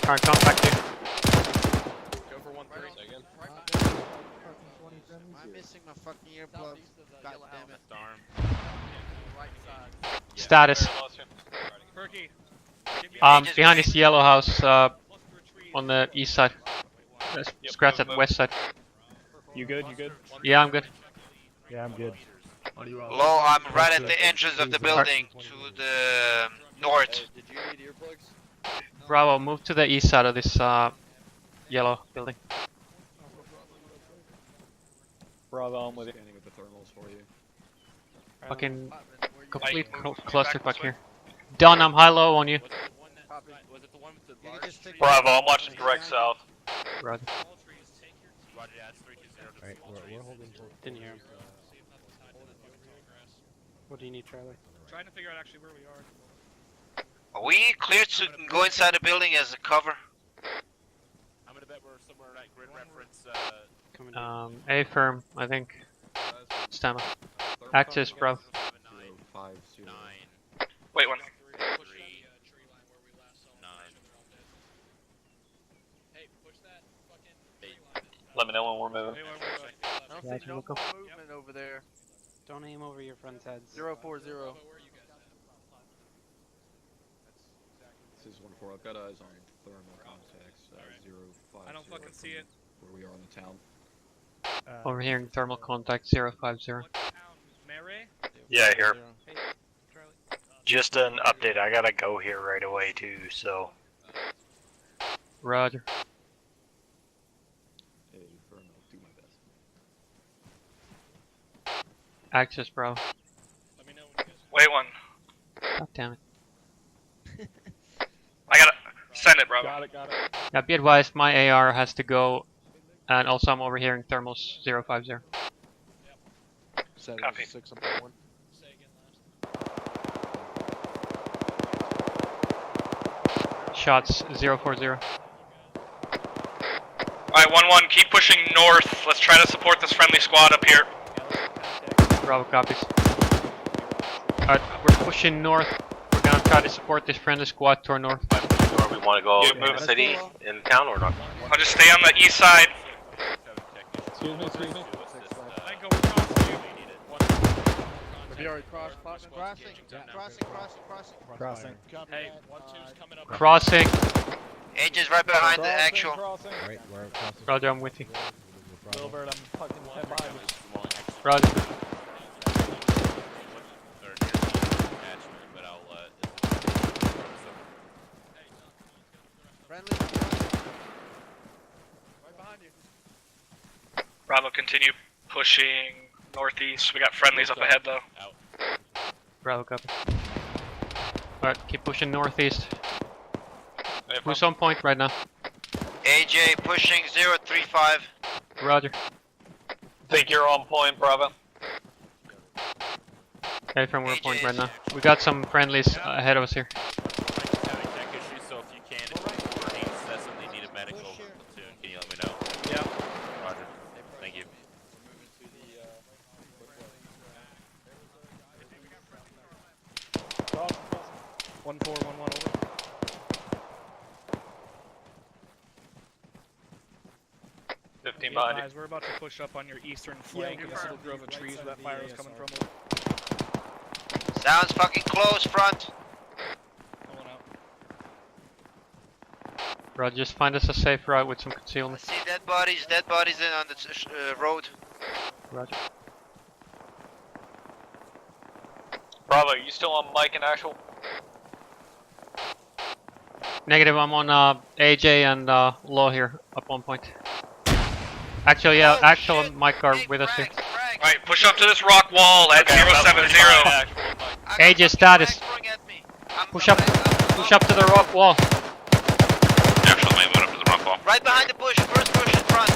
Alright, come back to you. Go for 1-3. Say again. I'm missing my fucking earplugs. God damn it. Darn. Status. Perky. Behind this yellow house on the east side. Scratch at the west side. You good? Yeah, I'm good. Yeah, I'm good. Low, I'm right at the entrance of the building to the north. Did you need earplugs? Bravo, move to the east side of this yellow building. Bravo, I'm with you. Standing with the thermals for you. Fucking complete clusterfuck here. Don, I'm high-low on you. Was it the one with the large tree? Bravo, I'm watching direct south. Roger. Roger, yeah, it's 320 to Alright, we're holding. Didn't hear him. What do you need, Charlie? Trying to figure out actually where we are. Are we clear to go inside the building as a cover? I'm gonna bet we're somewhere at grid reference. A firm, I think. Stand up. Access, bro. 050. Wait one. Let me know when we're moving. I don't Yeah, see no look more up. movement over there. Don't aim over your friend's heads. 040. This is 1-4. I've got eyes on thermal contacts. 050. I don't fucking see it. Where we are in the town. Overhearing thermal contact 050. Yeah, here. Hey, Charlie. Just an update. I gotta go here right away too. So. Roger. Hey, thermal, do my best. Access, bro. Wait one. God damn it. I gotta send it, bro. Got it. Yeah, be advised, my AR has to go, and also I'm overhearing thermals 050. Copy. 6 on one. Shots 040. Alright, 1-1, keep pushing north. Let's try to support this friendly squad up here. Bravo copies. Alright, we're pushing north. We're gonna try to support this friendly squad to our north. Or we want to go in the city, in town, or not? I'll just stay on the east side. Excuse me. Have you already crossed? Crossing. Hey, 1-2's coming up. Crossing. Edge is right behind the actual. Alright, we're crossing. Roger, I'm with you. Wilbert, I'm fucking head behind you. Roger. Friendly. Right behind you. Bravo, continue pushing northeast. We got friendlies up ahead though. Bravo copy. Alright, keep pushing northeast. Who's on point right now? AJ pushing 035. Roger. Think you're on point, Bravo. Okay, from we're on point right now. We got some friendlies ahead of us here. Having tech issues, so if you can, if you says something need a medical platoon, can you let me know? Yeah. Roger. Thank you. 1-4, 1-1 over. Behind you. Guys, we're about to push up on your eastern flank in this little grove of trees where that fire was coming from. Sounds fucking close, front. Pulling out. Roger, just find us a safe route with some concealment. See dead bodies in on the road. Roger. Bravo, you still on mic and actual? Negative, I'm on AJ and Law here, up on point. Actually, yeah, actual and Mike are with us here. Alright, push up to this rock wall at 070. AJ status. Push up to the rock wall. Actually, might move up to the rock wall. Right behind the bush, first bush in front.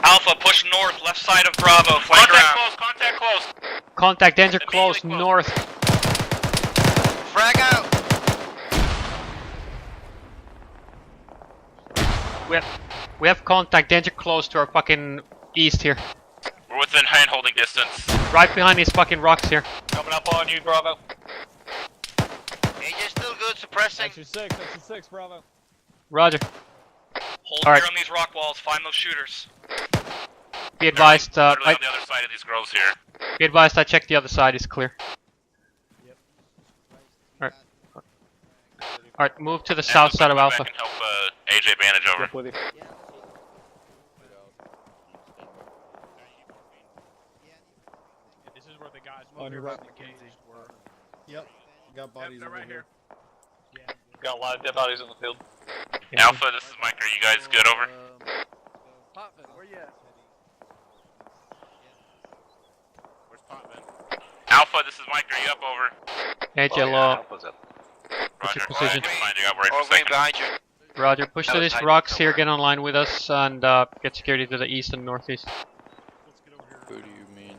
Alpha, push north, left side of Bravo, flank around. Contact close. Contact danger close, north. Frag out. We have contact danger close to our fucking east here. We're within hand holding distance. Right behind these fucking rocks here. Coming up on you, Bravo. AJ still good, suppressing. Extra 6, Bravo. Roger. Hold Alright. here on these rock walls, find those shooters. Be advised, Literally on the other side of these groves here. be advised, I checked the other side, is clear. Alright, move to the south side of Alpha. I can help AJ bandage over. Yep, with you. This is where the guy On your right, Mackenzie. Yep. Got bodies they're over right here. Got a lot of dead bodies in the field. Alpha, this is Mike. Are you guys good? Over. Potman, where you at? Where's Potman? Alpha, this is Mike. Are you up? Over. Hey, Oh, Jello. yeah, Alpha's up. What's your Roger. position? Find you. Got right Or for a going second. behind you. Roger. Push That to was these hiding rocks here. somewhere. Get online with us and get security to the east and northeast. Who do you mean?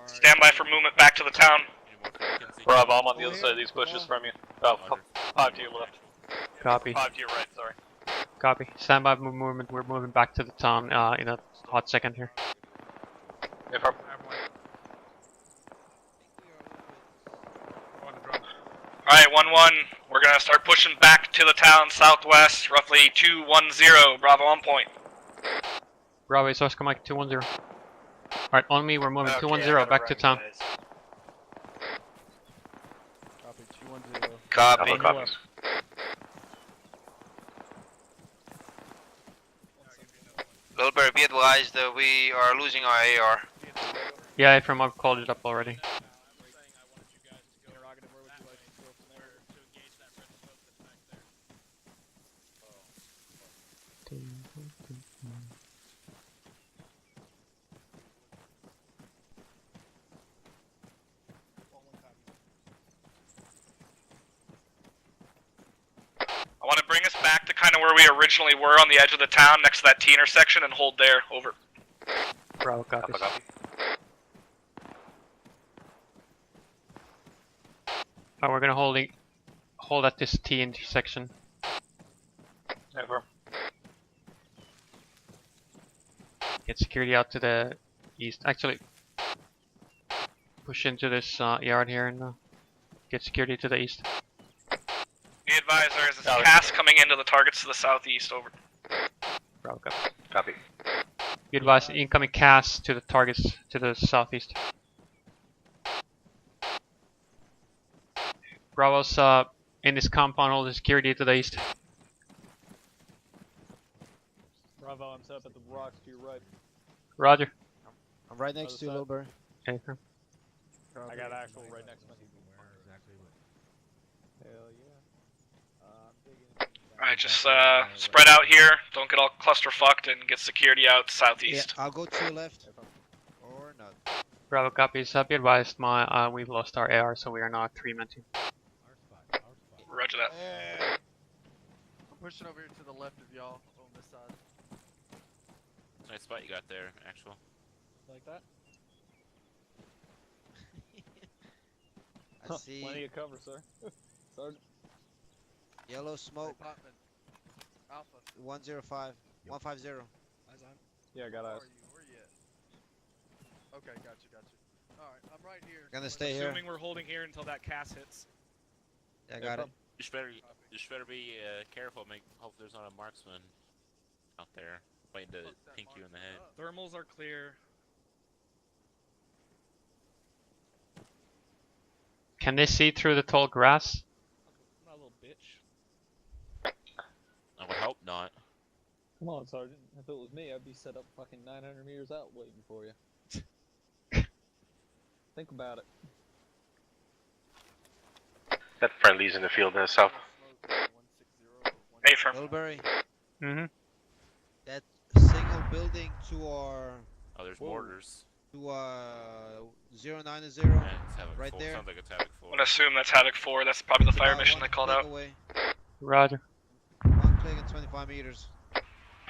Stand by for movement back to the town. Rob, I'm on the other side of these bushes from you. About 5 to your left. Copy. 5 to your right, sorry. Copy. Stand by for movement. We're moving back to the town in a hot second here. Affirm. Alright, 1-1. We're gonna start pushing back to the town southwest, roughly 210. Bravo on point. Bravo, is Oscar Mike 210. Alright, on me, we're moving Okay, 210 back to town. Copy, 210. Copy. Alpha copies. Lilbury, be advised that we are losing our AR. Yeah, from I've called it up already. I want to bring us back to kind of where we originally were on the edge of the town, next to that T intersection, and hold there. Over. Bravo, copy. Alpha copy. Oh, we're gonna hold at this T intersection. Affirm. Get security out to the east. Actually, push into this yard here and get security to the east. Be advised, there is a cast coming into the targets to the southeast. Over. Bravo, copy. Copy. Be advised, incoming cast to the targets to the southeast. Bravo's in this compound, hold the security to the east. Bravo, I'm set up at the rocks to your right. Roger. I'm right next to you, Lilbury. Okay. I got actual right next to me. Hell yeah. Alright, just spread out here. Don't get all cluster-fucked and get security out southeast. Yeah, I'll go to your left. Or not. Bravo copies. Be advised, we've lost our AR, so we are now a 3-man team. Roger that. I'm pushing over here to the left of y'all on this side. Nice spot you got there, actual. Like that? I see Plenty of cover, sir. Sergeant. yellow smoke. Potman. Alpha. 105. 150. Eyes on. Yeah, I got eyes. Where you at? Okay, got you. Alright, I'm right here. Gonna stay here. Assuming we're holding here until that cast hits. Yeah, got it. You just better be careful. Hope there's not a marksman out there waiting to pink you in the head. Thermals are clear. Can they see through the tall grass? Not a little bitch. I would hope not. Come on, Sergeant. If it was me, I'd be set up fucking 900 meters out waiting for you. Think about it. That friendly's in the field in the south. Hey, firm. Lilbury. Mm-hmm. That single building to our... Oh, there's mortars. To 090, Yeah, it's Havoc right 4. there. Sounds like it's Havoc 4. I'm gonna assume that's Havoc 4. That's probably the fire About mission one they called click out. Away. Roger. 1 click and 25 meters.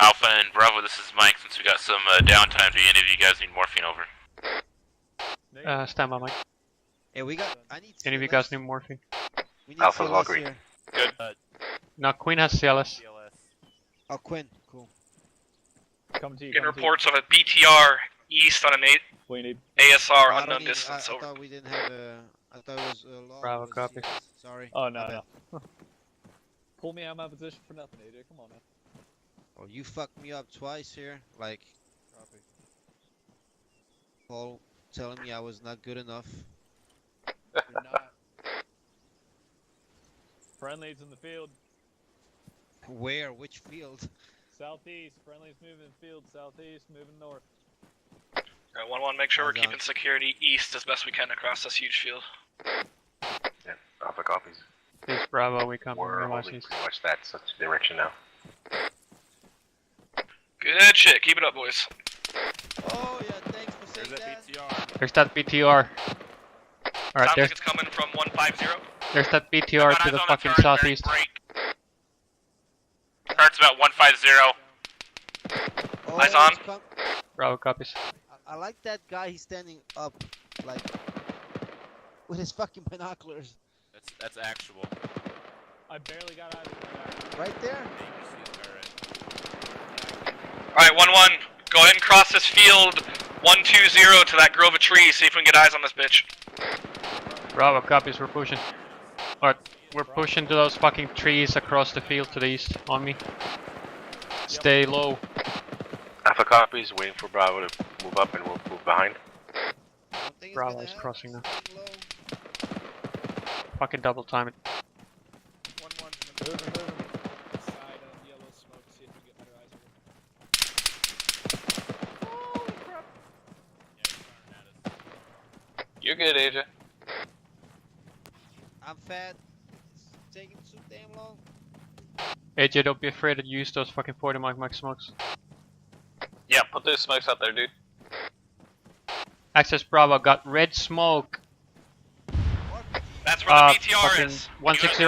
Alpha and Bravo, this is Mike. Since we got some downtime, do any of you guys need morphine? Over. Stand by, Mike. Hey, we got... I need Any of you guys need morphine? We need Alpha's CLS all green. here. Good. No, Queen has CLS. Oh, Quinn. Cool. Come to you. Getting reports of a BTR east on an We need. ASR I don't unknown need- distance. I Over. thought we didn't have a... I thought it was law. Bravo, was copy. CS. Sorry. Oh, My no, bad. no. Pull me out of my position for nothing, AJ. Come on now. Oh, you fucked me up twice here. Like... Paul telling me I was not good enough. You're not. Friendlies in the field. Where? Which field? Southeast. Friendlies moving field. Southeast. Moving north. 1-1, make sure we're keeping security east as best we can across this huge field. Yeah, Alpha copies. Please, Bravo, we come We're from holding West. pretty much that such direction now. Good shit, keep it up, boys. Oh yeah, thanks for saying that. There's that BTR. Alright, Sounds there's, like it's coming from 150. there's that BTR to the fucking southeast. Starts about 150. Oh, Eyes on. Bravo copies. I like that guy. He's standing up, like with his fucking binoculars. That's actual. I barely got eyes on that. Right there. Alright, 1-1, go ahead and cross this field 120 to that grove of trees, see if we can get eyes on this bitch. Bravo copies, we're pushing. Alright, we're pushing to those fucking trees across the field to the east on me. Stay low. Alpha copies, waiting for Bravo to move up and we'll move behind. Bravo is crossing now. Fucking double time it. 1-1's in the side of yellow smoke, see if we can get better eyes on him. You're good, AJ. I'm fat. It's taking too damn long. AJ, don't be afraid to use those fucking 40 mic smokes. Yeah, put those smokes out there, dude. Access Bravo got red smoke. That's where the BTR fucking is. 160.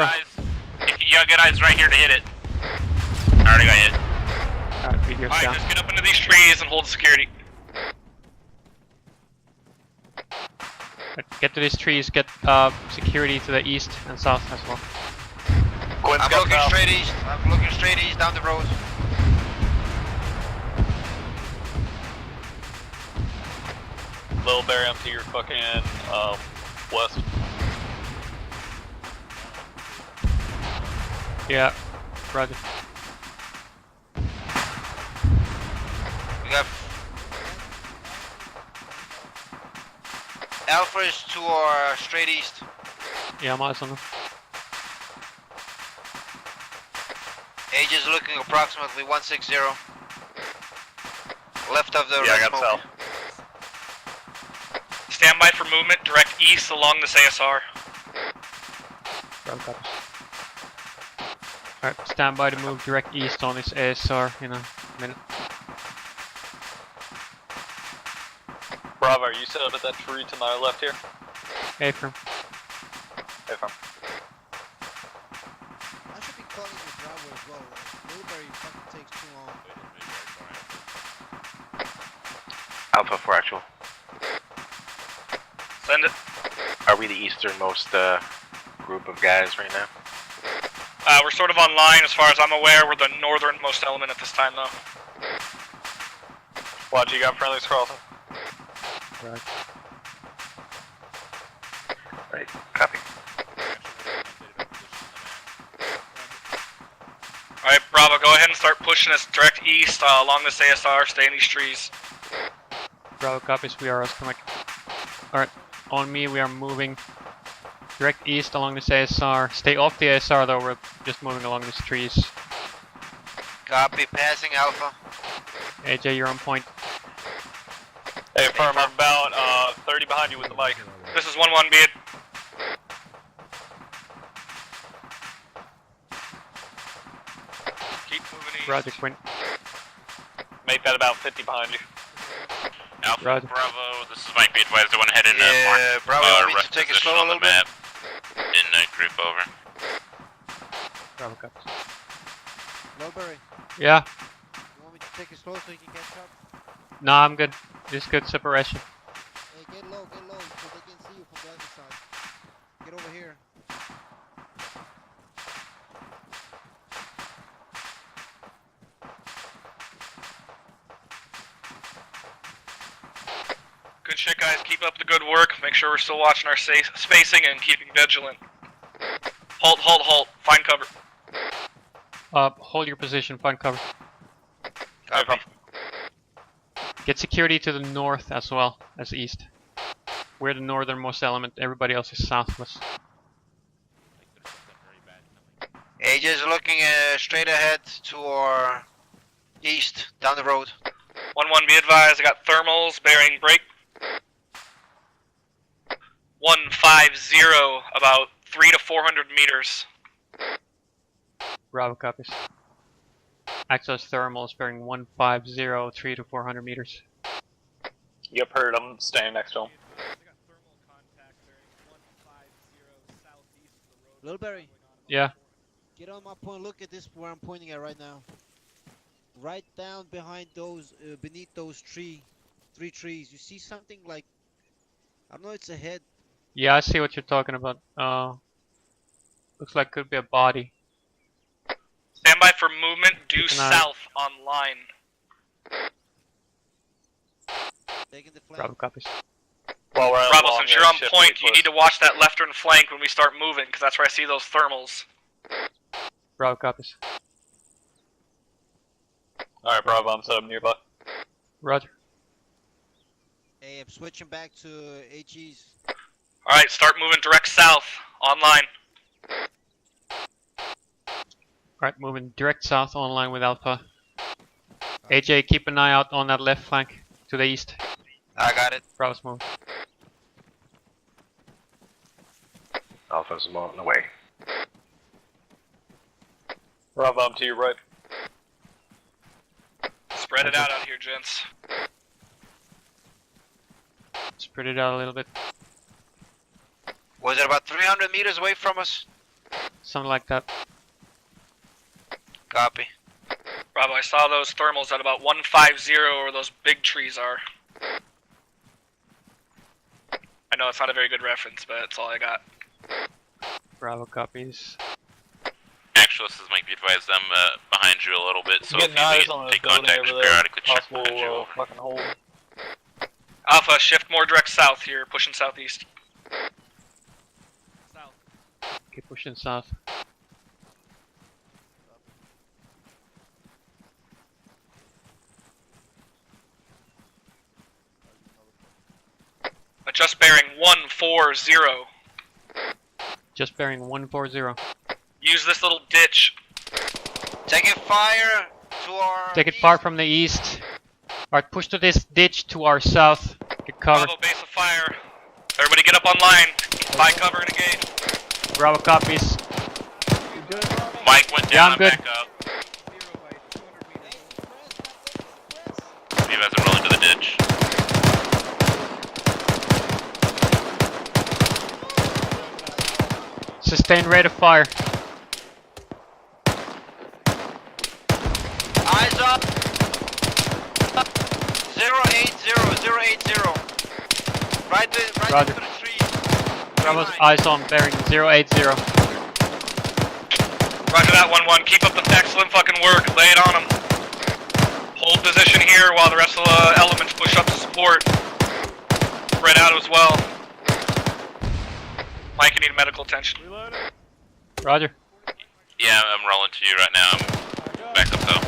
You got good eyes right here to hit it. I already got hit. Alright, BTR's Alright, down. just get up into these trees and hold security. Get to these trees, get security to the east and south as well. I'm looking straight east. I'm looking straight east down the road. Little Barry, I'm to your fucking west. Yeah, roger. We got Alpha is to our straight east. Yeah, I'm eyes on them. Age is looking approximately 160. Left of the Yeah, I red got smoke. south. Stand by for movement, direct east along this ASR. Bravo copies. Alright, stand by to move direct east on this ASR in a minute. Bravo, are you set up at that tree to my left here? Affirm. Affirm. I should be calling the Bravo as well. Blueberry fucking takes too long. Alpha for actual. Send it. Are we the easternmost group of guys right now? We're sort of online as far as I'm aware. We're the northernmost element at this time though. Watch, you got friendlies crossing. Right. Right, copy. Alright, Bravo, go ahead and start pushing us direct east along this ASR, stay in these trees. Bravo copies, we are coming. Alright, on me we are moving direct east along this ASR. Stay off the ASR though, we're just moving along these trees. Copy, passing Alpha. AJ, you're on point. Hey, firm, I'm about 30 behind you with the mic. This is 1-1, be it. Keep moving east. Roger, Quinn. Make that about 50 behind you. Alpha, Roger. Bravo, this is Mike. Be advised, I want to head in Yeah, Bravo, want me to rough take it position slow a on the little bit? map. In group over. Bravo copies. Blueberry, Yeah. you want me to take it slow so you can catch up? Nah, I'm good. Just good separation. Hey, get low so they can see you from the other side. Get over here. Good shit, guys. Keep up the good work. Make sure we're still watching our spacing and keeping vigilant. Halt. Find cover. Hold your position, find cover. Copy. Get security to the north as well as east. We're the northernmost element, everybody else is southwest. Age is looking straight ahead to our east, down the road. 1-1, be advised, I got thermals bearing break. 150, about 300 to 400 meters. Bravo copies. Access thermals bearing 150, 3 to 400 meters. Yep, heard. I'm standing next to him. Little Barry. Yeah. Get on my point. Look at this where I'm pointing at right now. Right down behind those, beneath those three trees. You see something like, I don't know, it's a head. Yeah, I see what you're talking about. Looks like could be a body. Stand by for movement due south on line. Taking the flank. Bravo copies. Well, we're Bravo, since you're on point, you need to watch that leftern flank when we start moving, because that's where I see those thermals. Bravo copies. Alright, Bravo, I'm set up nearby. Roger. Hey, I'm switching back to HEs. Alright, start moving direct south, online. Alright, moving direct south online with Alpha. AJ, keep an eye out on that left flank to the east. I got it. Bravo's move. Alpha's on the way. Bravo, I'm to your right. Spread it out here, gents. Spread it out a little bit. Was it about 300 meters away from us? Something like that. Copy. Bravo, I saw those thermals at about 150 where those big trees are. I know it's not a very good reference, but it's all I got. Bravo copies. Actualists might be advised I'm behind you a little bit, so if you take contact, just periodically check behind you. Fucking hold. Alpha, shift more direct south here, pushing southeast. South. Keep pushing south. Adjust bearing 140. Just bearing 140. Use this little ditch. Taking fire to our... Take it far from the east. Alright, push to this ditch to our south. Get covered. Bravo, base of fire. Everybody get up online. Buy cover and engage. Bravo copies. Mike went Yeah, down, I'm good. back up. You guys are rolling to the ditch. Sustained rate of fire. Eyes up. 080, 080. Right Roger. into the trees. Bravo's eyes on bearing 080. Roger that, 1-1. Keep up the excellent fucking work. Lay it on them. Hold position here while the rest of the elements push up to support. Spread out as well. Mike, you need medical attention. Roger. Yeah, I'm rolling to you right now. I'm back up though.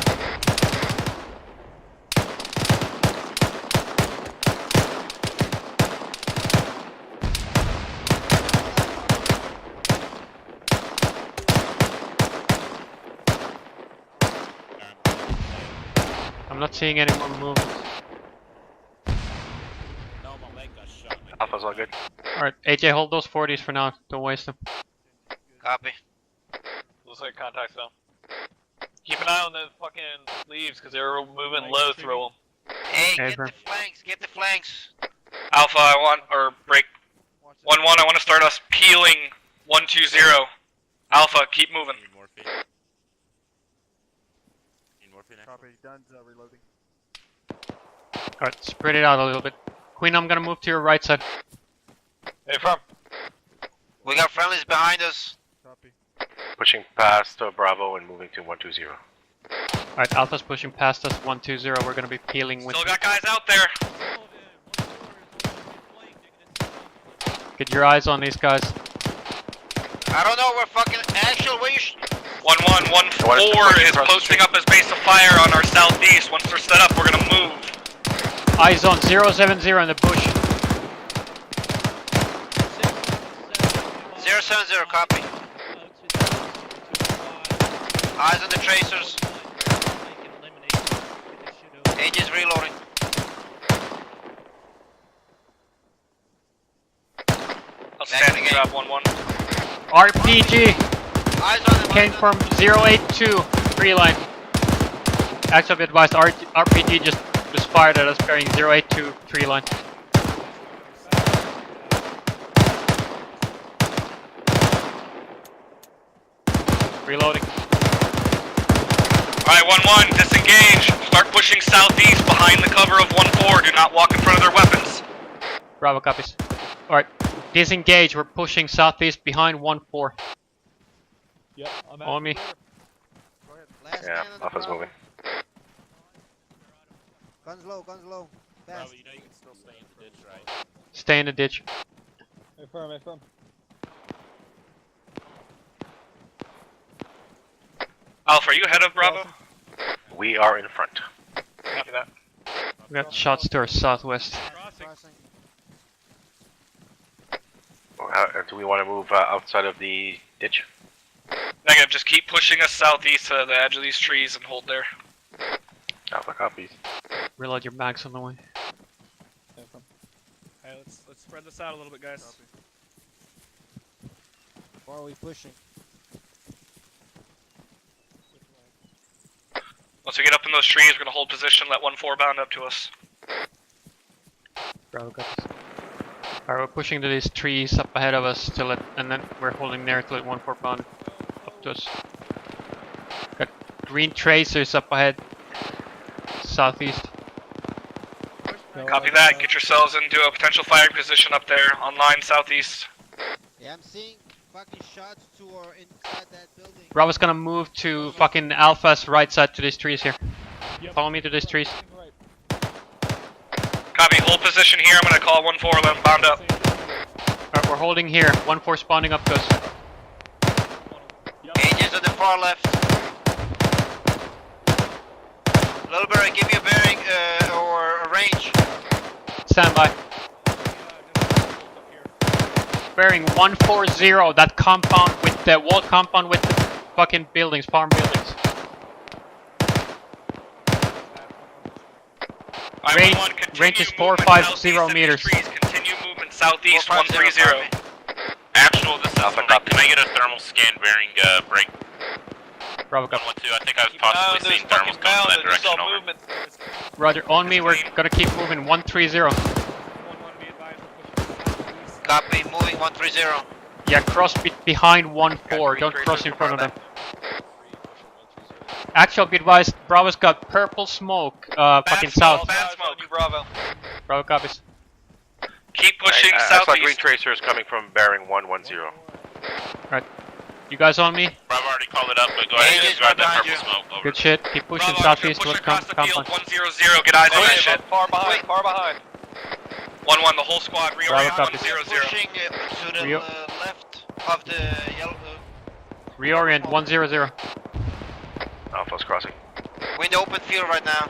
I'm not seeing any more movement. Alpha's all good. Alright, AJ, hold those 40s for now. Don't waste them. Copy. Looks like contact's down. Keep an eye on the fucking leaves, because they're moving low through them. Hey, Okay, get the flanks, get the flanks. Alpha, I want, or break. 1-1, I want to start us peeling 120. Alpha, keep moving. Copy, done, reloading. Alright, spread it out a little bit. Queen, I'm gonna move to your right side. Hey, from. We got friendlies behind us. Copy. Pushing past Bravo and moving to 120. Alright, Alpha's pushing past us 120. We're gonna be peeling with. Still got guys out there. Get your eyes on these guys. I don't know, we're fucking actual. Where you 1-1, 1-4 is posting up as base of fire on our southeast. Once they're set up, we're gonna move. Eyes on 070 in the bush. 070, copy. Eyes on the tracers. Aegis reloading. Grab 1-1. RPG Eyes on him. came from 082 tree line. Actually, be advised, RPG just fired at us carrying 082 tree line. Reloading. Alright, 1-1, disengage. Start pushing southeast behind the cover of 1-4. Do not walk in front of their weapons. Bravo copies. Alright, disengage. We're pushing southeast behind 1-4. Yep, I'm On me. Yeah, Alpha's moving. Guns low, guns low. Bravo, Fast. you know you can still stay in the ditch, right? Stay in the ditch. Affirm, affirm. Alpha, are you ahead of Bravo? We are in front. Copy that. We got shots to our southwest. Do we want to move outside of the ditch? Negative, just keep pushing us southeast to the edge of these trees and hold there. Alpha copies. Reload your mags on the way. Hey, let's spread this out a little bit, guys. Where are we pushing? Once we get up in those trees, we're gonna hold position, let 1-4 bound up to us. Bravo copies. Alright, we're pushing to these trees up ahead of us to let, and then we're holding there to let 1-4 bound up to us. Got green tracers up ahead, southeast. Copy that, get yourselves into a potential firing position up there, on line southeast. Yeah, I'm seeing fucking shots to or inside that building. Bravo's gonna move to fucking Alpha's right side to these trees here. Follow me to these trees. Copy, hold position here, I'm gonna call 1-4, let them bound up. Alright, we're holding here. 1-4 spawning up to us. Agents on the far left. Little Barry, give me a bearing or a range. Stand by. Bearing 140, that compound with the wall compound with the fucking buildings, farm buildings. Range is 450 meters. Continue movement southeast 130. Actual, this is Alpha. Can I get a thermal scan bearing break? Bravo copy. 112, I think I was possibly seeing thermals coming from that direction over. Roger, on me, we're gonna keep moving 130. Copy, moving 130. Yeah, cross behind 1-4, don't cross in front of them. Actual, be advised, Bravo's got purple smoke, fucking south. Bad smoke. Bravo. Bravo copies. Keep pushing I saw green southeast. tracers coming from bearing 110. Right. You guys on me? Bravo already called it up, but go ahead and grab that purple smoke. Over. Good shit. Keep pushing Bravo, southeast push towards across the field, compound. 100, get eyes on that shit. Far behind, far behind. 1-1, the whole squad, reorient Bravo copies. 100. Pushing to the left of the yellow. Reorient 100. Alpha's crossing. We're in the open field right now.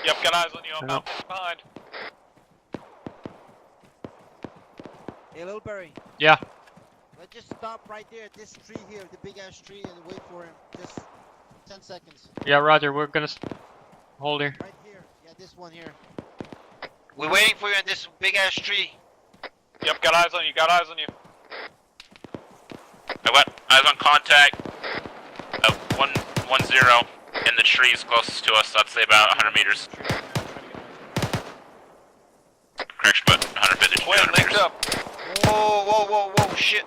Yep, got eyes on you. I'm No. not behind. Hey, Little Barry. Yeah. Let's just stop right there at this tree here, the big ass tree, and wait for him. Just 10 seconds. Yeah, Roger, we're gonna hold here. Right here. Yeah, this one here. We're waiting for you in this big ass tree. Yep, got eyes on you. Got eyes on you. I got eyes on contact. 110 in the trees closest to us. I'd say about 100 meters. Correction, but 150 to 200 meters. Up. Whoa, whoa, whoa, whoa, shit.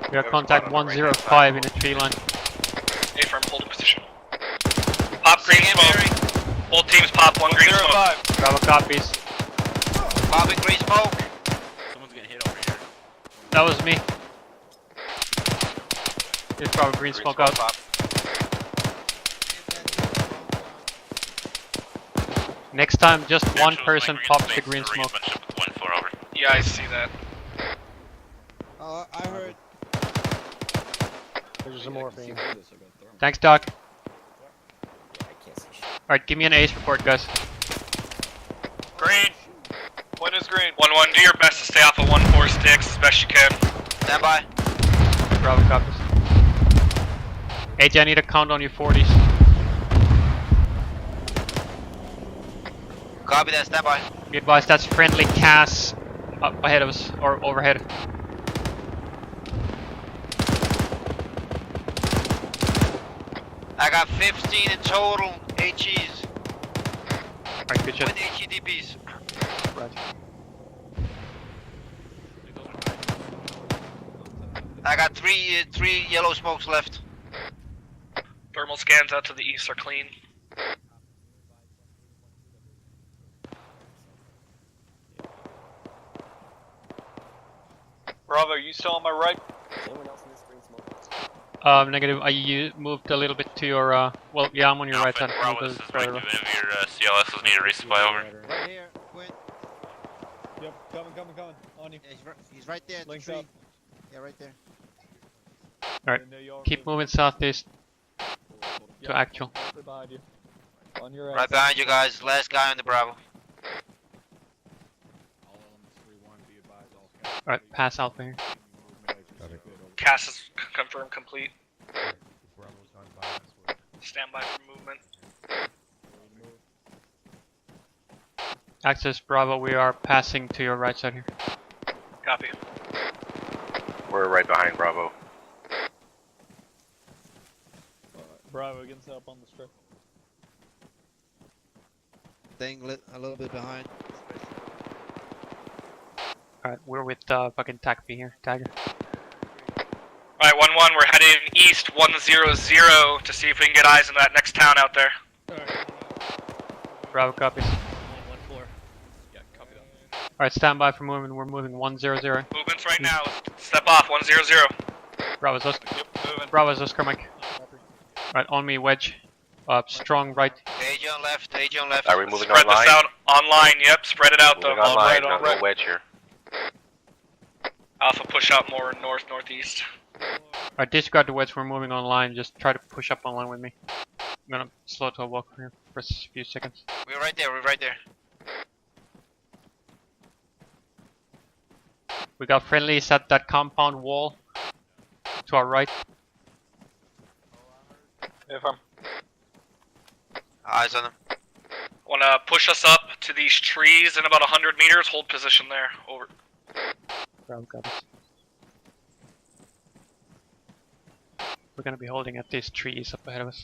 We got contact 105 in the tree line. A firm, holding position. Pop green smoke. Both teams pop one green smoke. Bravo copies. Popping green smoke. Someone's getting hit over here. That was me. There's probably green smoke out. Next time, just one person pops the green smoke. Yeah, I see that. I heard. There's some morphine. Thanks, Doc. Alright, give me an ace report, guys. Green. When is green? 1-1, do your best to stay off of 1-4 sticks as best you can. Stand by. Bravo copies. AJ, I need a count on your 40s. Copy that, stand by. Be advised, that's friendly Cass Up ahead of us, or overhead. I got 15 in total HEs. Alright, good shot. With HEDPs. Roger. I got three yellow smokes left. Thermal scans out to the east are clean. Bravo, are you still on my right? Negative. I moved a little bit to your. Well, yeah, I'm on your right side. Bravo, this is right. Do any of your CLSs need a resupply over? Right here, Quinn. Yep, coming. On you. Yeah, he's right there. Links tree. up. Yeah, right there. Alright, keep moving southeast to actual. Right behind you. On your Right behind you guys. Last guy on the Bravo. Alright, pass Alpha here. CAS is confirmed complete. Stand by for movement. Access Bravo, we are passing to your right side here. Copy. We're right behind Bravo. Bravo getting set up on the strip. Staying a little bit behind. Alright, we're with fucking TAC B here, Tiger. Alright, 1-1, we're heading east 100 to see if we can get eyes on that next town out there. Bravo, copy. 1-4. Yeah, copy that. Alright, stand by for movement. We're moving 100. Movements right now. Step off 100. Bravo's Oscar Mike. Alright, on me, wedge. Strong right. AJ on left. AJ on left. Are we moving Spread online? this out online. Yep, spread it out Moving though. online, On no wedge here. Alpha push out more northeast. Alright, disregard the wedge. We're moving online. Just try to push up online with me. I'm gonna slow to a walk here for a few seconds. We're right there. We're right there. We got friendlies at that compound wall to our right. Affirm. Eyes on them. Wanna push us up to these trees in about 100 meters. Hold position there. Over. Bravo, got it. We're gonna be holding at these trees up ahead of us.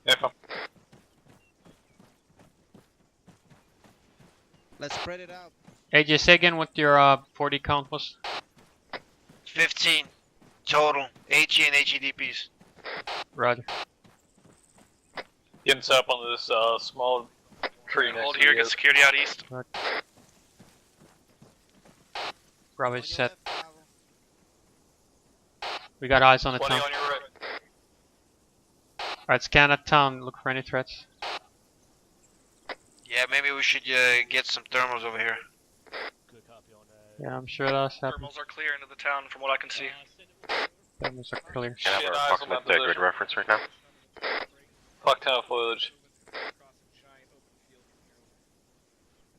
Affirm. Let's spread it out. AJ, say again what your 40 count was. 15 total. HE and HEDPs. Roger. Getting set up on this small tree next Hold to here. you Get guys. security out east. Bravo is set. We got eyes on the 20 town. on your right. Alright, scan that town. Look for any threats. Yeah, maybe we should get some thermals over here. Good copy on that. Yeah, I'm sure that's happening. Thermals are clear into the town from what I can see. Thermals are clear. Can I have our approximate grid reference right now? Fuck town foliage.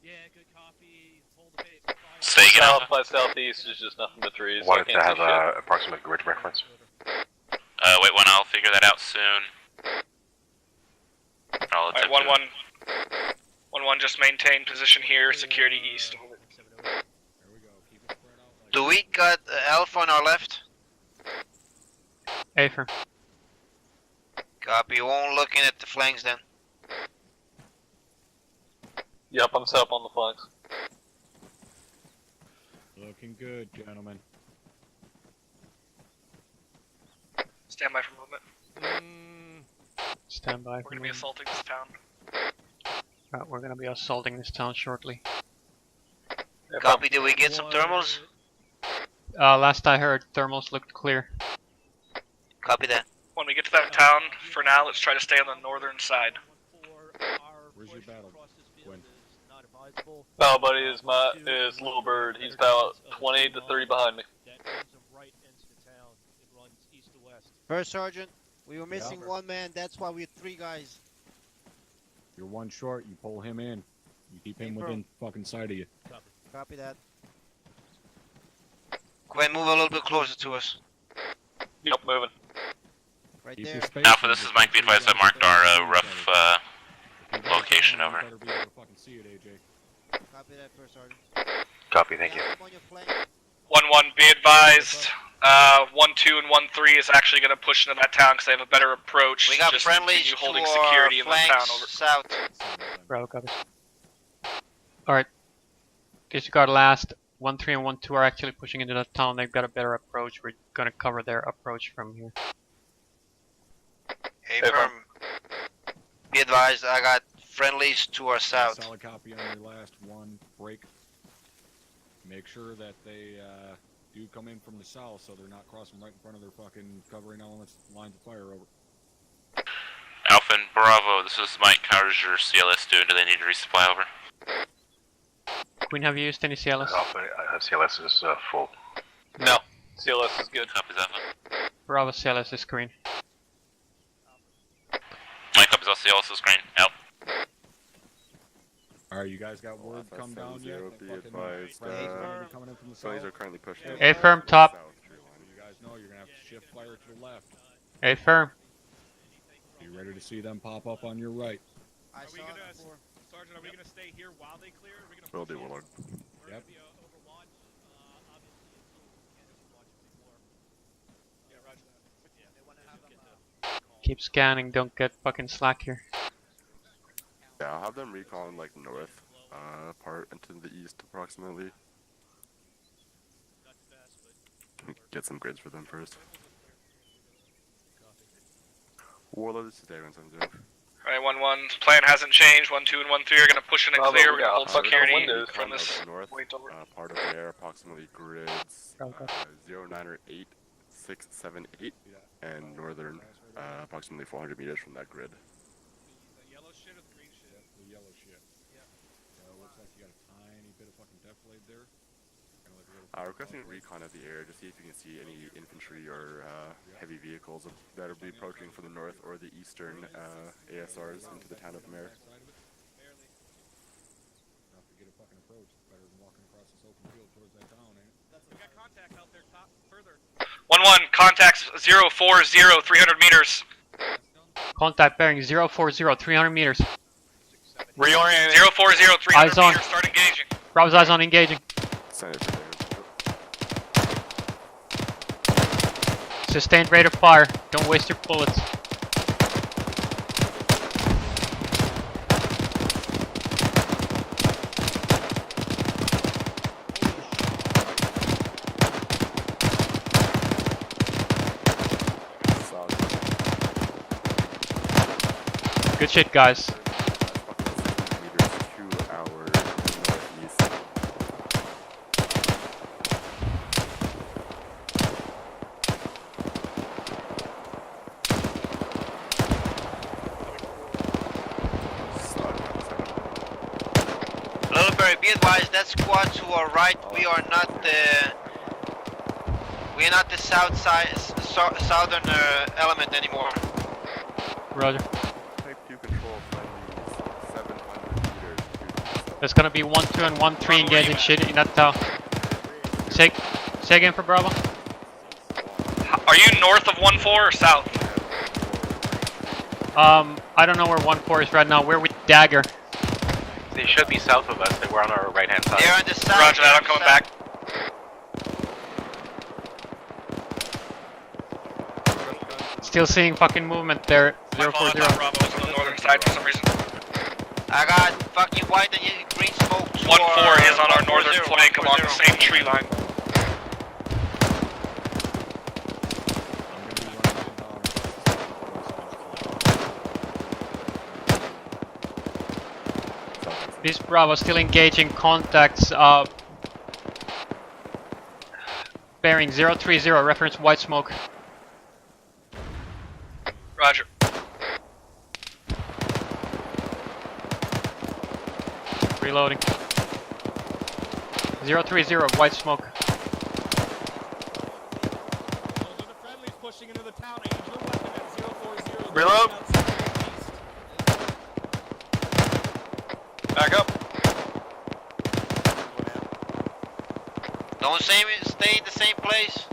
Yeah, good copy. Hold the base. Stay get South out. by southeast is just nothing but trees. so I Wanted can't to see have shit. a approximate grid reference. Wait one, I'll figure that out soon. I'll Alright, attempt 1-1. 1-1, just maintain position here. Security east. Over. Do we got Alpha on our left? Affirm. Copy. Won't looking at the flanks then. Yep, I'm set up on the flanks. Looking good, gentlemen. Stand by for movement. Stand by. We're gonna be assaulting this town. Alright, we're gonna be assaulting this town shortly. Copy. Did we get some thermals? Last I heard, thermals looked clear. Copy that. When we get to that town, for now, let's try to stay on the northern side. Where's your battle? When? Battle buddy is is Little Bird. He's about 20 to 30 behind me. That runs them right into the town. It runs east to west. First Sergeant, we were missing one man. That's why we had 3 guys. You're one short. You pull him in. You keep him within fucking sight of you. Copy that. Quinn, move a little bit closer to us. Yep, moving. Right Keep there. your space. Alpha, this is Mike. Be advised I marked our rough location over. Better be able to fucking see it, AJ. Copy that, First Sergeant. Copy, thank you. 1-1, be advised. 1-2 and 1-3 is actually going to push into that town because they have a better approach. We got Just friendlies continue to holding our security in the town flanks over. south. Bravo, copy. Alright. Disregard last. 1-3 and 1-2 are actually pushing into that town. They've got a better approach. We're gonna cover their approach from here. Hey, firm. Be advised, I got friendlies to our south. Solid copy on your last one. Break. Make sure that they do come in from the south so they're not crossing right in front of their fucking covering elements, lines of fire over. Alpha and Bravo, this is Mike. How's your CLS doing? Do they need to resupply over? Queen, have you used any CLS? Alpha, CLS is full. No, CLS is good. Copies Alpha. Bravo, CLS is green. Mike, copies all CLS is green. Out. Alright, you guys got word come down yet? Be advised, coming in from the friendlies south? are currently pushing in. A firm top. You guys know you're gonna have to shift fire to the left. A firm. Be ready to see them pop up on your right. Are we gonna, Sergeant, are we gonna stay here while they clear? Or are we gonna Will do, Willard. Yep. Yeah, roger that. Keep scanning, don't get fucking slack here. Yeah, I'll have them recon like north, part into the east approximately. Get some grids for them first. Warlord, this is David. Alright, 1-1. Plan hasn't changed. 1-2 and 1-3 are going to push in and clear. We're going to hold security from this. North, part of there, approximately grids 09 or 8, 6, 7, 8, and northern, approximately 400 meters from that grid. The yellow shit or the green shit? The yellow shit. Yeah. Looks like you got a tiny bit of fucking depth blade there. Requesting a recon of the air to see if you can see any infantry or heavy vehicles that will be approaching from the north or the eastern ASRs into the town of Mare. Enough to get a fucking approach. It's better than walking across this open field towards that town, ain't it? We got contact out there top further. 1-1, contacts 040, 300 meters. Contact bearing 040, 300 meters. Reorienting. 040, 300 Eyes on. meters, start engaging. Bravo's eyes on engaging. Send it to there. Sustained rate of fire. Don't waste your bullets. Good shit, guys. Be advised, that squad to our right, we are not the south side, southern element anymore. Roger. Type 2 control friendlies, 700 meters. There's gonna be 1-2 and 1-3 engaging shit in that town. Say again for Bravo. Are you north of 1-4 or south? I don't know where 1-4 is right now. We're with Dagger. They should be south of us. They were on our right hand side. They're on the south. Roger that, I'm coming back. Still seeing fucking movement there. My fault, I thought Bravo was on the northern side for some reason. I got fucking white and green smoke to 1-4 is on our northern flank along the same tree line. This Bravo still engaging contacts. Bearing 030, reference white smoke. Roger. Reloading. 030, white smoke. Those are the friendlies pushing into the town. I need your weapon at 040. Reload. Back up. Don't stay in the same place.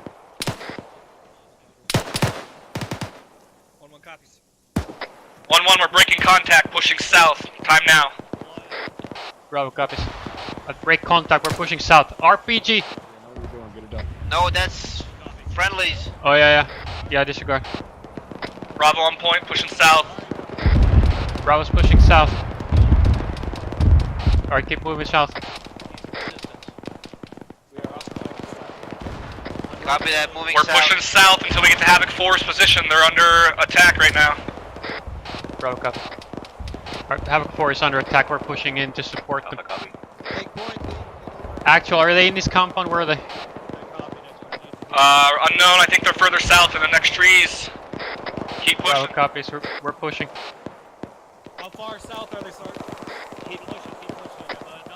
1-1 copies. 1-1, we're breaking contact, pushing south. Time now. Bravo copies. Break contact, we're pushing south. RPG! Yeah, know what you're doing. Get it done. No, that's friendlies. Oh yeah. Yeah, disregard. Bravo on point, pushing south. Bravo's pushing south. Alright, keep moving south. Copy that, moving We're south. pushing south until we get to Havoc 4's position. They're under attack right now. Bravo, copy. Alright, Havoc 4 is under attack, we're pushing in to support them. Actual, are they in this compound? Where are they? Unknown, I think they're further south in the next trees. Keep pushing. Bravo copies, we're pushing. How far south are they, sir? Keep pushing, keep pushing.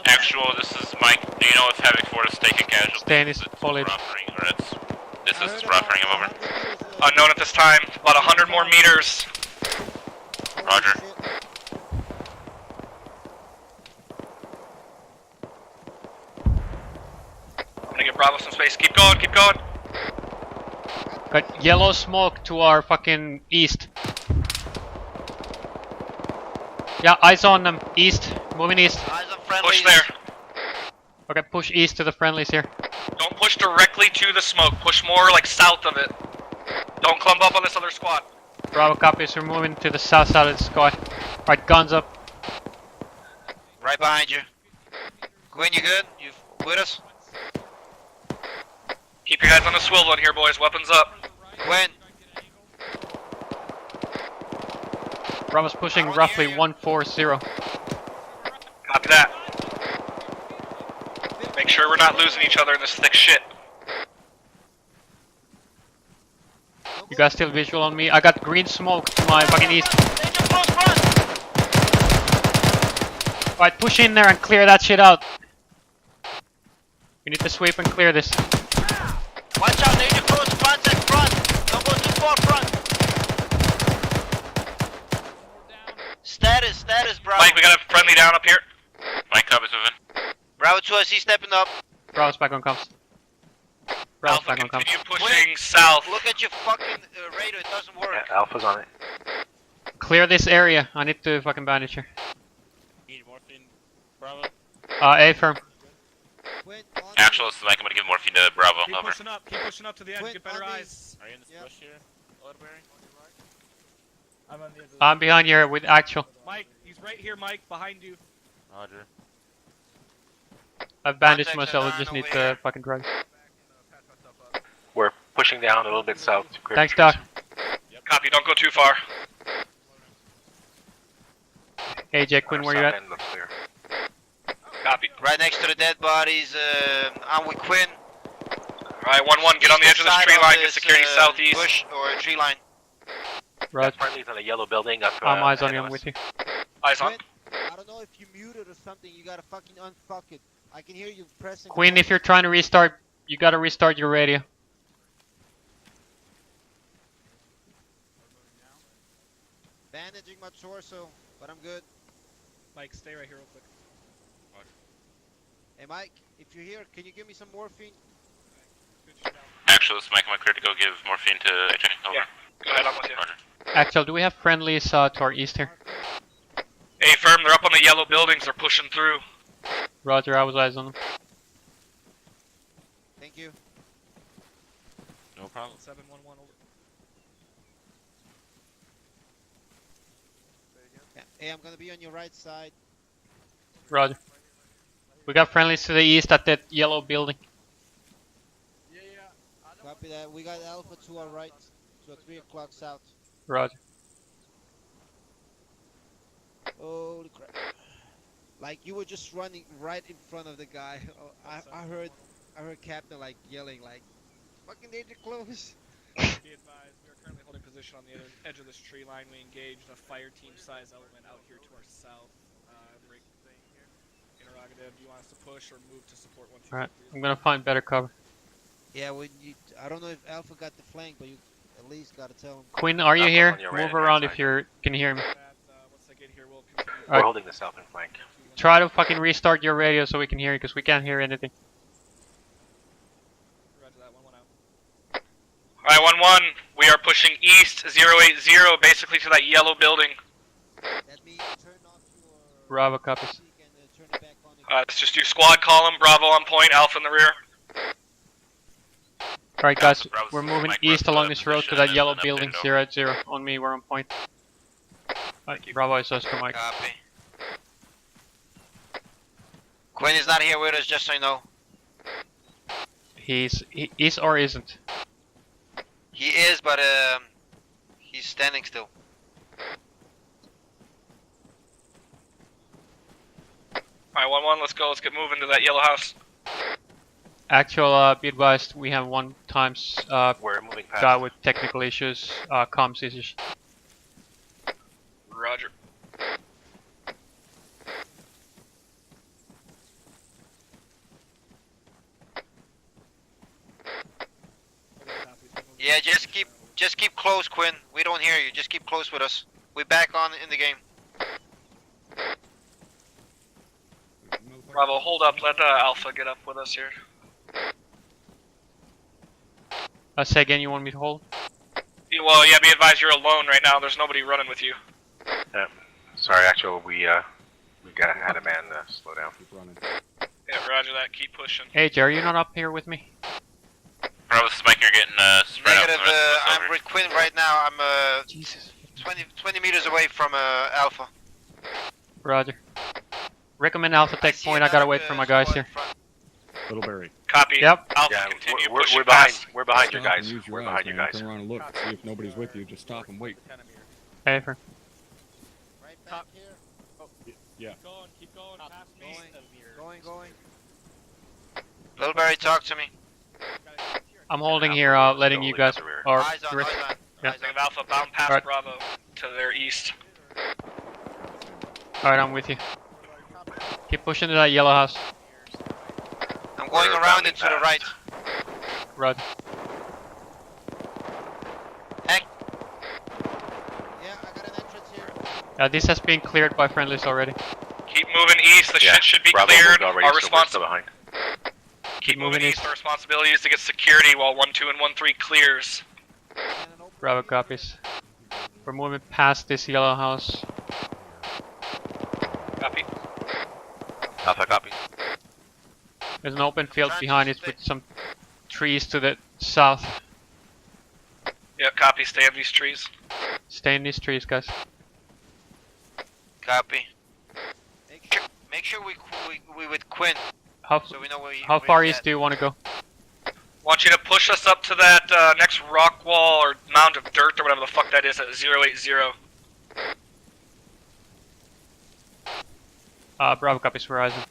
Actual, this is Mike. Do you know if Havoc 4 is taking casualties? Stay in this foliage. Or it's... This is buffering him over. Unknown at this time. About 100 more meters. Roger. I'm gonna give Bravo some space. Keep going, keep going. Got yellow smoke to our fucking east. Yeah, eyes on them. East. Moving east. Push there. Okay, push east to the friendlies here. Don't push directly to the smoke. Push more like south of it. Don't clump up on this other squad. Bravo copies, we're moving to the south side of the squad. Alright, guns up. Right behind you. Quinn, you good? You with us? Keep your heads on the swivel in here, boys. Weapons up. Quinn. Bravo's pushing roughly 140. Copy that. Make sure we're not losing each other in this thick shit. You guys still visual on me? I got green smoke to my fucking east. Alright, push in there and clear that shit out. We need to sweep and clear this. Watch out, danger close, contact front. Don't go too far front. Status, Bravo. Mike, we got a friendly down up here. Mike, Cub is moving. Bravo 2, I see stepping up. Bravo's back on comms. Bravo's back on comms. Continue pushing south. Look at your fucking radar, it doesn't work. Yeah, Alpha's on it. Clear this area. I need to fucking bandage here. Need morphine. Bravo. A firm. Actual, this is Mike. I'm gonna give morphine to Bravo. Keep Over. pushing up to the edge, get better eyes. Are you in this bush here, Oldberry? I'm on the edge of I'm behind here with actual. Mike, he's right here, Mike, behind you. Roger. I've bandaged myself, I just need to fucking drug. We're pushing down a little bit south. To clear Thanks, the trees. Doc. Copy, don't go too far. AJ, Quinn, where you South at? end looks clear. Copy. Right next to the dead bodies, I'm with Quinn. Alright, 1-1, get on the edge of this tree line, get security southeast. Bush or tree line. Roger. Friendly's on a yellow building up. I'm eyes on ahead you, of I'm us. with you. Eyes on. I don't know if you muted or something. You gotta fucking unfuck it. I can hear you pressing. Quinn, if you're trying to restart, you gotta restart your radio. Bandaging my torso, but I'm good. Mike, stay right here real quick. Hey Mike, if you're here, can you give me some morphine? Actual, this is Mike. I'm clear to go give morphine to AJ. Over. Yeah, go ahead, I'm with you. Roger. Actual, do we have friendlies to our east here? A firm, they're up on the yellow buildings, they're pushing through. Roger, I was eyes on them. Thank you. No problem. 711 over. Yeah. Hey, I'm gonna be on your right side. Roger. We got friendlies to the east at that yellow building. Copy that. We got Alpha to our right, so 3 o'clock south. Roger. Holy crap! Like you were just running right in front of the guy. Oh, I heard Captain like yelling like, "Fucking danger close!" Be advised, we are currently holding position on the other edge of this tree line. We engaged a fire team size element out here to our south. Break thing here. Interrogative, do you want us to push or move to support 1 2 Alright, I'm gonna find better cover. Yeah, when you, I don't know if Alpha got the flank, but you at least gotta tell him. Quinn, are you Alpha's here? on your right Move hand around side. if you can hear me. Once I get here, we'll continue. We're holding the southern flank. Try to fucking restart your radio so we can hear you, because we can't hear anything. Roger that, 1-1 out. Alright, 1-1, we are pushing east 080, basically to that yellow building. That means turn off your Bravo copies. and turn it back on again. It's just your squad column, Bravo on point, Alpha in the rear. Alright guys, we're moving east along this road to that yellow building, 080. On me, we're on point. Alright, Bravo is Oscar Mike. Copy. Quinn is not here with us, just so you know. He is or isn't? He is, but he's standing still. Alright, 1-1, let's go. Let's get moving to that yellow house. Actual, be advised, we have one times We're moving past. guy with technical issues, comms issues. Roger. Yeah, just keep close, Quinn. We don't hear you. Just keep close with us. We're back on in the game. Bravo, hold up. Let Alpha get up with us here. Say again, you want me to hold? Well, yeah, be advised you're alone right now. There's nobody running with you. Yeah. Sorry, actually, we had a man slow down. Keep running. Yeah, roger that. Keep pushing. Hey, Jerry, you're not up here with me? Bravo, this is Mike, you're getting spread Negative, out. I'm with Quinn right now. I'm Jesus. 20 meters away from Alpha. Roger. Recommend Alpha Tech point, I gotta wait for my guys here. Littleberry. Copy. Yep. Alpha, Yeah, continue we're pushing behind. past. We're behind you Stop and guys. use your We're eyes, behind you man. guys. Turn around and look. See if nobody's with you. Just stop and wait. Hey, for Right back here. Yeah. Keep going, past me. Going. Littleberry, talk to me. I'm holding here, letting you guys. Or Eyes on, eyes on. Yeah. Negative Alpha, bound past Alright. Bravo to their east. Alright, I'm with you. Keep pushing to that yellow house. I'm going We're around bounding it to the right. Roger. Heck, Yeah, I got an entrance here. This has been cleared by friendlies already. Keep moving east. The Yeah, shit should be Bravo cleared. moved already, Our so we're still responsibility. behind. Keep moving east. Our responsibility is to get security while 1-2 and 1-3 clears. Bravo copies. We're moving past this yellow house. Copy. Alpha copy. There's an open field behind it with some trees to the south. Yeah, copy. Stay in these trees. Stay in these trees, guys. copy. Make sure we with Quinn. How so we know where how far east do you want to go? Want you to push us up to that next rock wall or mound of dirt or whatever the fuck that is at 080. Bravo copies, Verizon.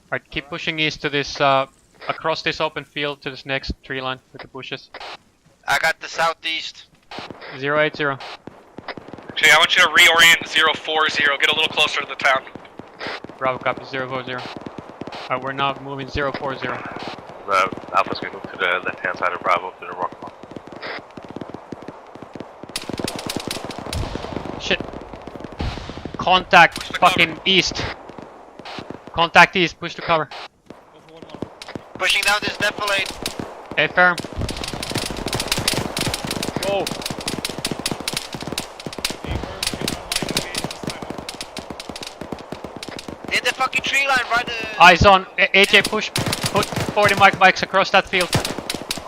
Alright, keep pushing east to this, across this open field to this next tree line with the bushes. I got the southeast. 080. Actually, I want you to reorient 040. Get a little closer to the town. Bravo copies, 040. Alright, we're now moving 040. Alpha's gonna move to the left-hand side of Bravo to the rock wall. Shit. Contact fucking east. Contact east, push to cover. Pushing down this defilade. Hey, firm. Whoa. In the fucking tree line, right? Eyes on. AJ, push. Put 40 mic bikes across that field.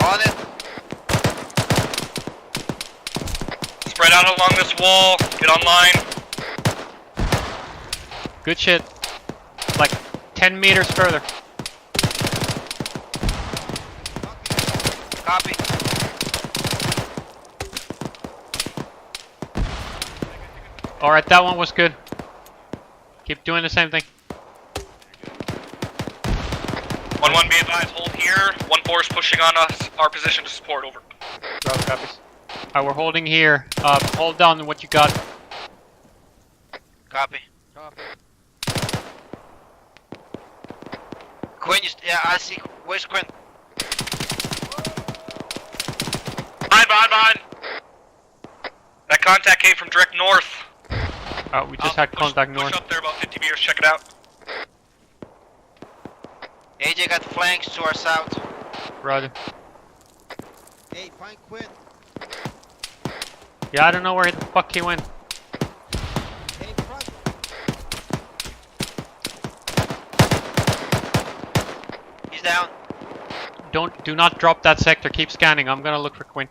On it. Spread out along this wall. Get online. Good shit. Like 10 meters further. Copy. Alright, that one was good. Keep doing the same thing. 1-1, be advised, hold here. 1-4 is pushing on us. Our position to support, over. Bravo copies. Alright, we're holding here. Hold down what you got. Copy. Quinn, yeah, I see. Where's Quinn? Behind. That contact came from direct north. We just had contact north. Push up there about 50 meters, check it out. AJ got flanks to our south. Roger. Hey, find Quinn. Yeah, I don't know where the fuck he went. Hey, front. down. Do not drop that sector. Keep scanning. I'm gonna look for Quinn.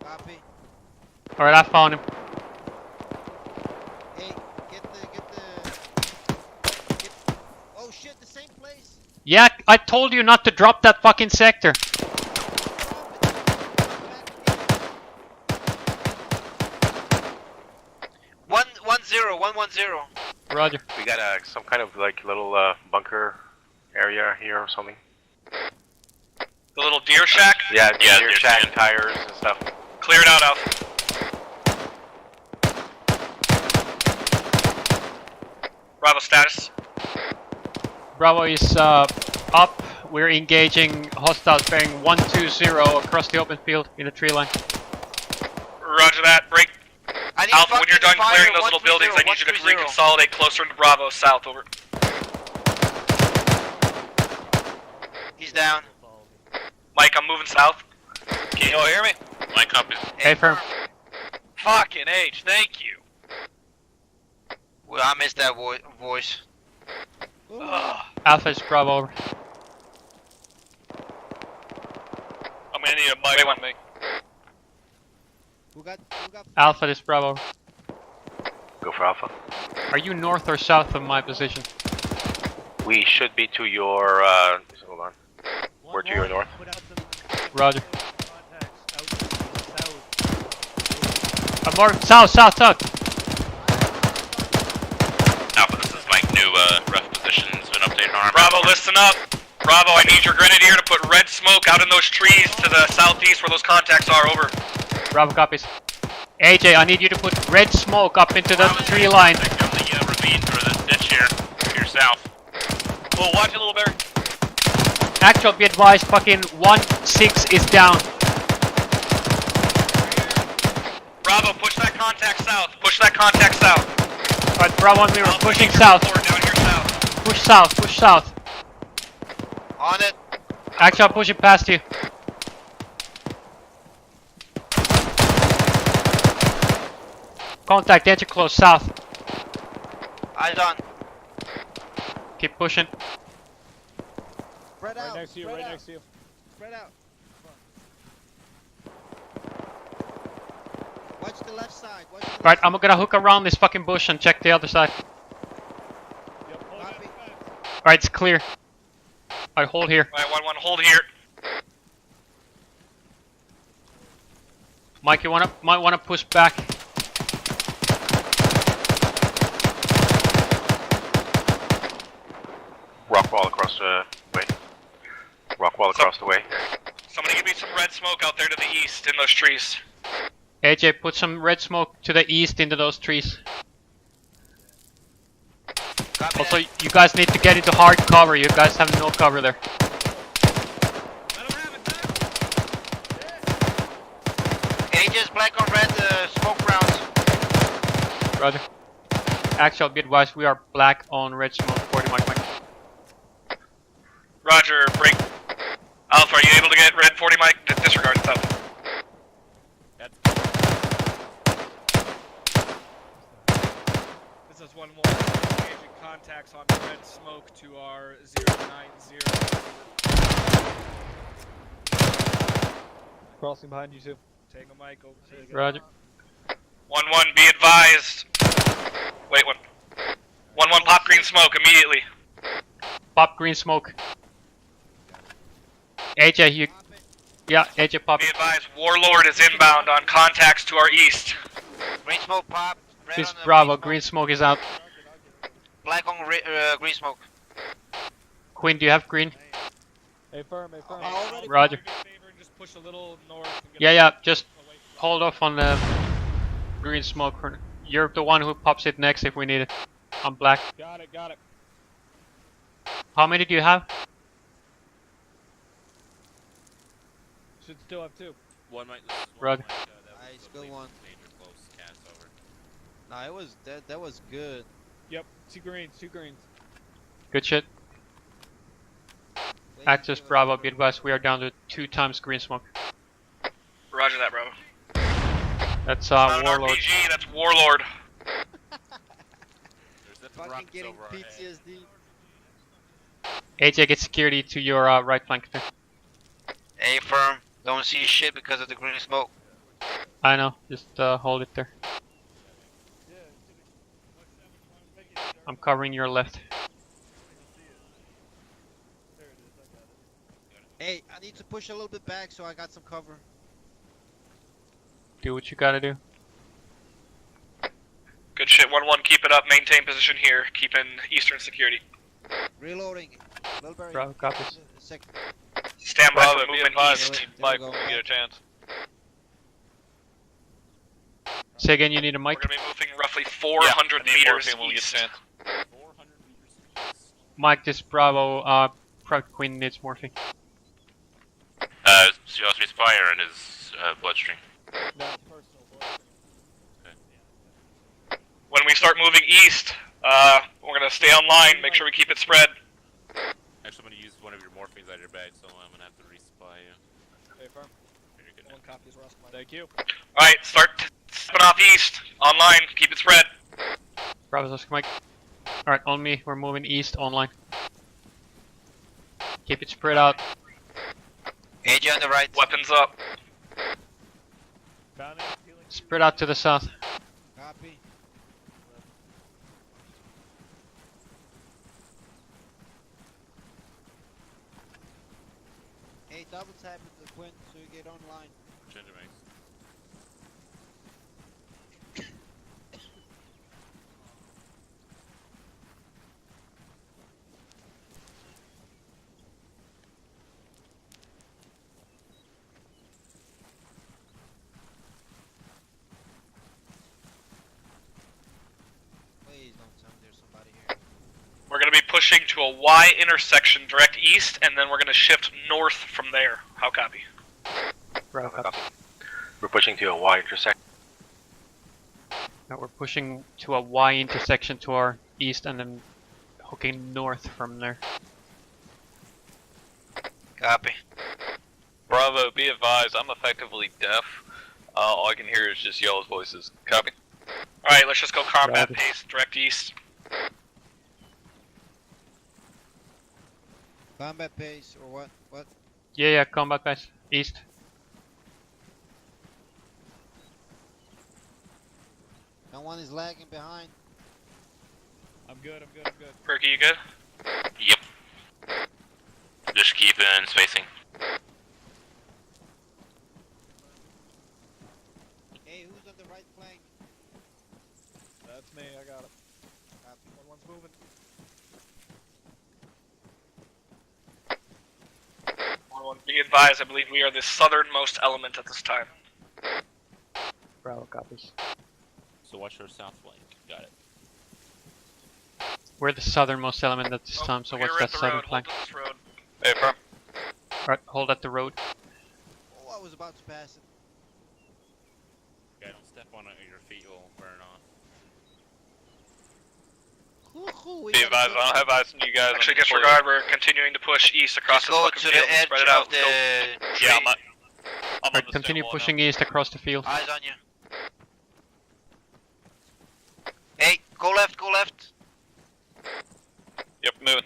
Copy. All right, I found him. Hey, oh shit, the same place. Yeah, I told you not to drop that fucking sector. 110. Roger. We got some kind of like little bunker area here or something. The little deer shack? Yeah, deer shack, tires and stuff. Clear it out, Alpha. Bravo status. Bravo is up. We're engaging hostiles bearing 120 across the open field in the tree line. Roger that. Break. Alpha, when you're done clearing those little buildings, I need you to reconsolidate closer to Bravo, south, over. He's down. Mike, I'm moving south. Can you all hear me? Mike up is... Hey, firm. Fucking H, thank you. Well, I missed that voice. Alpha is Bravo, over. I'm gonna need a mic on me. Who got Alpha is Bravo. Go for Alpha. Are you north or south of my position? We should be to your, hold on. We're to your north. Roger. I'm more south. Alpha, this is Mike. New rough position's been updated on our Bravo, listen up. Bravo, I need your grenadier to put red smoke out in those trees to the southeast where those contacts are, over. Bravo copies. AJ, I need you to put red smoke up into the tree line. Down the ravine or the ditch here, to your south. Well, watch it, little bear. Actual, be advised, fucking 1-6 is down. Bravo, push that contact south. Push that contact south. Alright, Bravo and we were pushing south. Down here south. Push south. On it. Actual, pushing past you. Contact, enter close, south. Eyes on. Keep pushing. Spread out. Next to you, right next to you. Spread out. Watch the left side. Right, I'm gonna hook around this fucking bush and check the other side. Alright, it's clear. Alright, hold here. Alright, 1-1, hold here. Mike, you might wanna push back. Rock wall across the way. Rock wall across the way. Somebody give me some red smoke out there to the east in those trees. AJ, put some red smoke to the east into those trees. Also, you guys need to get into hard cover. You guys have no cover there. Aegis, black on red, smoke rounds. Roger. Actual, be advised, we are black on red smoke. 40 Mike. Roger, break. Alpha, are you able to get red 40 Mike? Disregard, it's up. This is 1-1. Engaging contacts on red smoke to our 090. Crossing behind you too. Take a mic over. Roger. 1-1, be advised. Wait, 1-1, pop green smoke immediately. Pop green smoke. AJ, you... Yeah, AJ pop. Be advised, Warlord is inbound on contacts to our east. Green smoke pop. This is Bravo, green smoke is out. Black on green smoke. Quinn, do you have green? Hey, firm. Roger. Just push a little north. Yeah, just hold off on the green smoke. You're the one who pops it next if we need it. I'm black. Got it. How many do you have? Should still have 2. One might. Roger. I still one. Nah, it was that was good. Yep, 2 greens. Good shit. Access Bravo, be advised, we are down to 2 times green smoke. Roger that, bro. That's Not Warlord. an RPG, that's Warlord. Fucking getting PTSD. AJ, get security to your right flank there. A firm. Don't see shit because of the green smoke. I know, just hold it there. I'm covering your left. Hey, I need to push a little bit back so I got some cover. Do what you gotta do. Good shit, 1-1, keep it up, maintain position here, keep in eastern security. Reloading. Lilberry. Bravo, copies. Stand by Bravo, for be movement advised. east. Mike, when you get a chance. Say again, you need a mic? We're going to be moving roughly 400 meters when we get a east. chance. Mike, this Bravo, Private Queen needs morphine. She also respire in his bloodstream. When we start moving east, we're going to stay online, make sure we keep it spread. Actually, I'm going to use one of your morphines out of your bag, so I'm going to have to resupply you. Hey, firm. One copy is Ross. Thank you. Alright, start stepping off east, online, keep it spread. Bravo's Oscar Mike. Alright, on me, we're moving east, online. Keep it spread out. AJ on the right. Weapons up. Spread out to the south. Copy. Hey, double tap with the Quint so you get online. Change your mags. Please don't tell me there's somebody here. We're going to be pushing to a Y intersection direct east, and then we're going to shift north from there. How copy? Bravo, copy. We're pushing to a Y intersection. Now we're pushing to a Y intersection to our east and then hooking north from there. Copy. Bravo, be advised, I'm effectively deaf. All I can hear is just y'all's voices. Copy. Alright, let's just go combat Roger. pace, direct east. Combat pace or what? What? Yeah, combat guys. East. No one is lagging behind. I'm good, I'm good, I'm good. Perky, you good? Yep. Just keep in spacing. Hey, who's on the right flank? That's me, I got it. One's moving. Be advised, I believe we are the southernmost element at this time. Bravo, copies. So watch your south flank. Got it. We're the southernmost element at this time, so watch that southern flank. Hey, firm. Alright, hold at the road. Oh, I was about to pass it. Yeah, don't step on it or your feet will burn off. Be advised, I don't have eyes on you guys. Actually, disregard, we're continuing to push east across the Go fucking to field. the edge Spread it out. of the tree. Yeah, I'm on Alright, the continue stone wall pushing east across the field. Eyes on you. Hey, go left, go left. now. Yep, moving.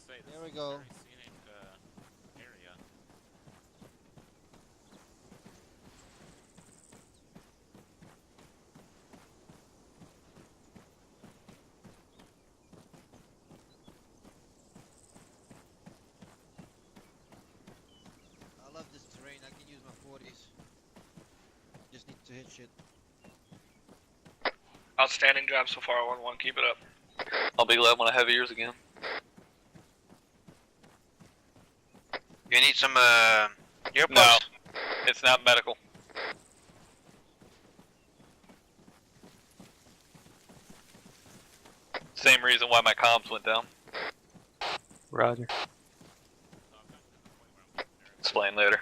There we go. Area. I love this terrain. I can use my 40s. Just need to hit shit. Outstanding job so far, 1-1. Keep it up. I'll be glad when I have ears again. You need some earplugs? No, it's not medical. Same reason why my comms went down. Roger. Explain later.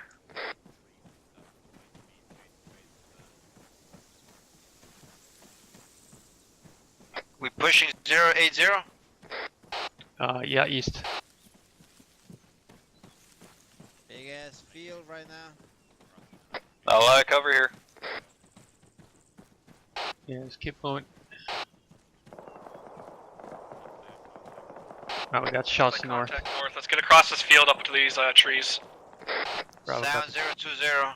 We pushing 080? Yeah, east. Big ass field right now. Not a lot of cover here. Yeah, just keep moving. we got shots north. Contact north. Let's get across this field up to these trees. Bravo, Sound 020.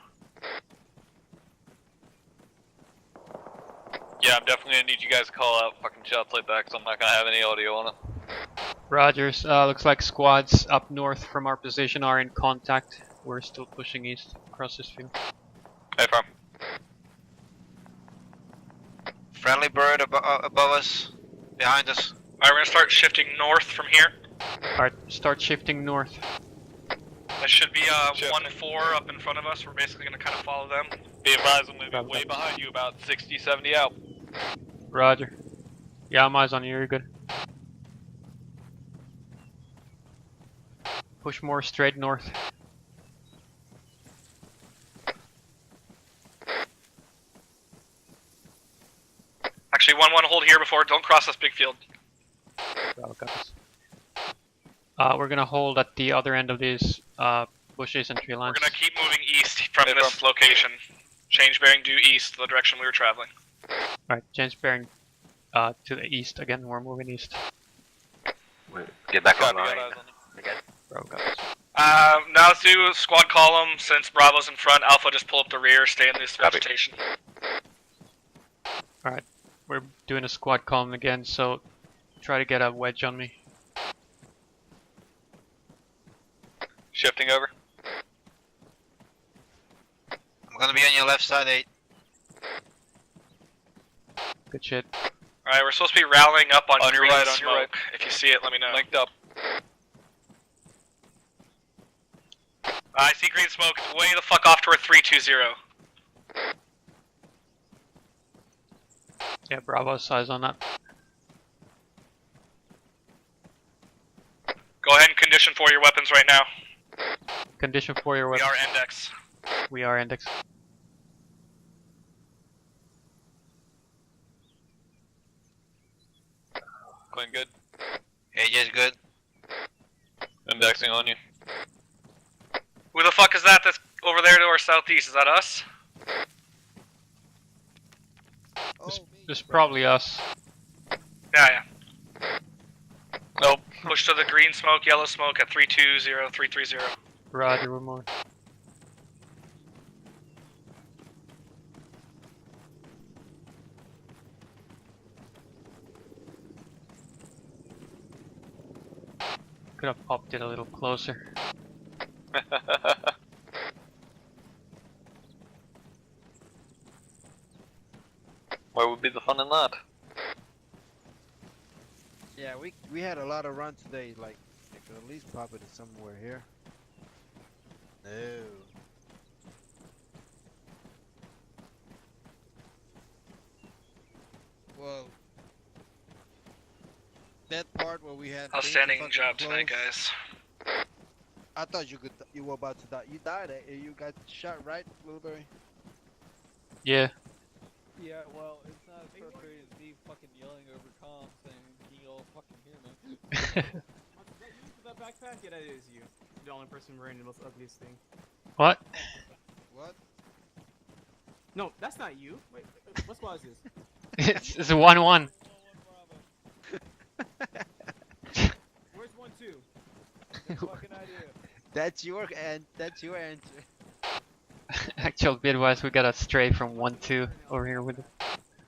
Yeah, I'm definitely gonna need you guys to call out fucking shots like that, because I'm not gonna have any audio on it. Rogers, looks like squads up north from our position are in contact. We're still pushing east across this field. Hey, Farm. Friendly bird above us, behind us. Alright, we're gonna start shifting north from here. Alright, start shifting north. That should be 1-4 up in front of us. We're basically gonna kind of follow them. Be advised, I'm gonna be way behind you, about 60, 70 out. Roger. Yeah, I'm eyes on you, you're good. Push more straight north. Actually, 1-1, hold here before. Don't cross this big field. Bravo, copies. We're gonna hold at the other end of these bushes and tree lines. We're gonna keep moving east from this location. Change bearing due east, the direction we were traveling. Alright, change bearing to the east again. We're moving east. Get back online again. Bravo, copies. Now let's do a squad column. Since Bravo's in front, Alpha just pull up the rear, stay in this vegetation. Alright, we're doing a squad column again, so try to get a wedge on me. Shifting over. I'm gonna be on your left side, 8. Good shit. Alright, we're supposed to be rallying up on your green right, smoke. on your right. If you see it, let me know. Linked up. I see green smoke. It's way the fuck off toward 320. Yeah, Bravo's eyes on that. Go ahead and condition for your weapons right now. Condition for your weapons. We are index. We are index. Going good. AJ's good. Indexing on you. Who the fuck is that that's over there to our southeast? Is that us? This is probably us. Yeah. Nope. Push to the green smoke, yellow smoke at 320, 330. Roger, we're moving. Could have popped it a little closer. Where would be the fun in that? Yeah, we had a lot of runs today. Like, I could at least pop it somewhere here. No. Well, that part where we had. Outstanding job tonight, guys. I thought you were about to die. You died. You got shot, right, Blueberry? Yeah. Yeah, well, it's not as frustrating as me fucking yelling over comms saying, can you all fucking hear me? That backpack? Yeah, that is you. The only person wearing the most ugliest thing. What? What? No, that's not you. Wait, what squad is this? It's a 1-1. Where's 1-2? Fucking idea. That's your answer. Actual bid-wise, we got a stray from 1-2 over here with it.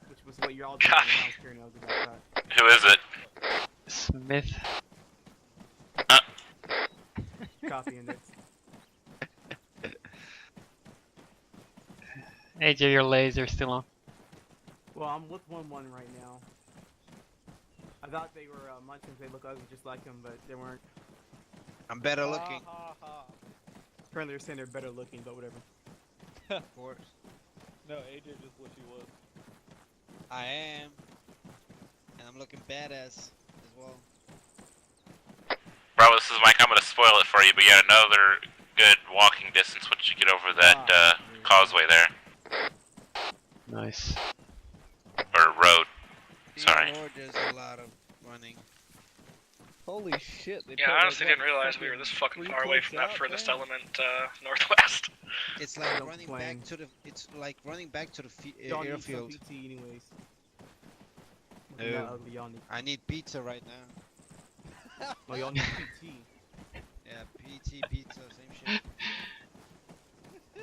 Which was what you're all doing when I was carrying out the backpack. Who is it? Smith. Copying it. AJ, your laser still on. Well, I'm with 1-1 right now. I thought they were munchkins, they look ugly just like them, but they weren't. I'm better looking. Apparently they're saying they're better looking, but whatever. Of course. No, AJ just what you was. I am. And I'm looking badass as well. Bro, this is Mike. I'm gonna spoil it for you, but you got another good walking distance once you get over that causeway there. Nice. Or road. Sorry. Lord, there's a lot of running. Holy shit! They Yeah, I honestly didn't realize we were this fucking far away from that furthest element northwest. It's like running back to the. It's like running back to the airfield. PT anyways. No. I need pizza right now. Oh, y'all need PT. Yeah, PT, pizza, same shit.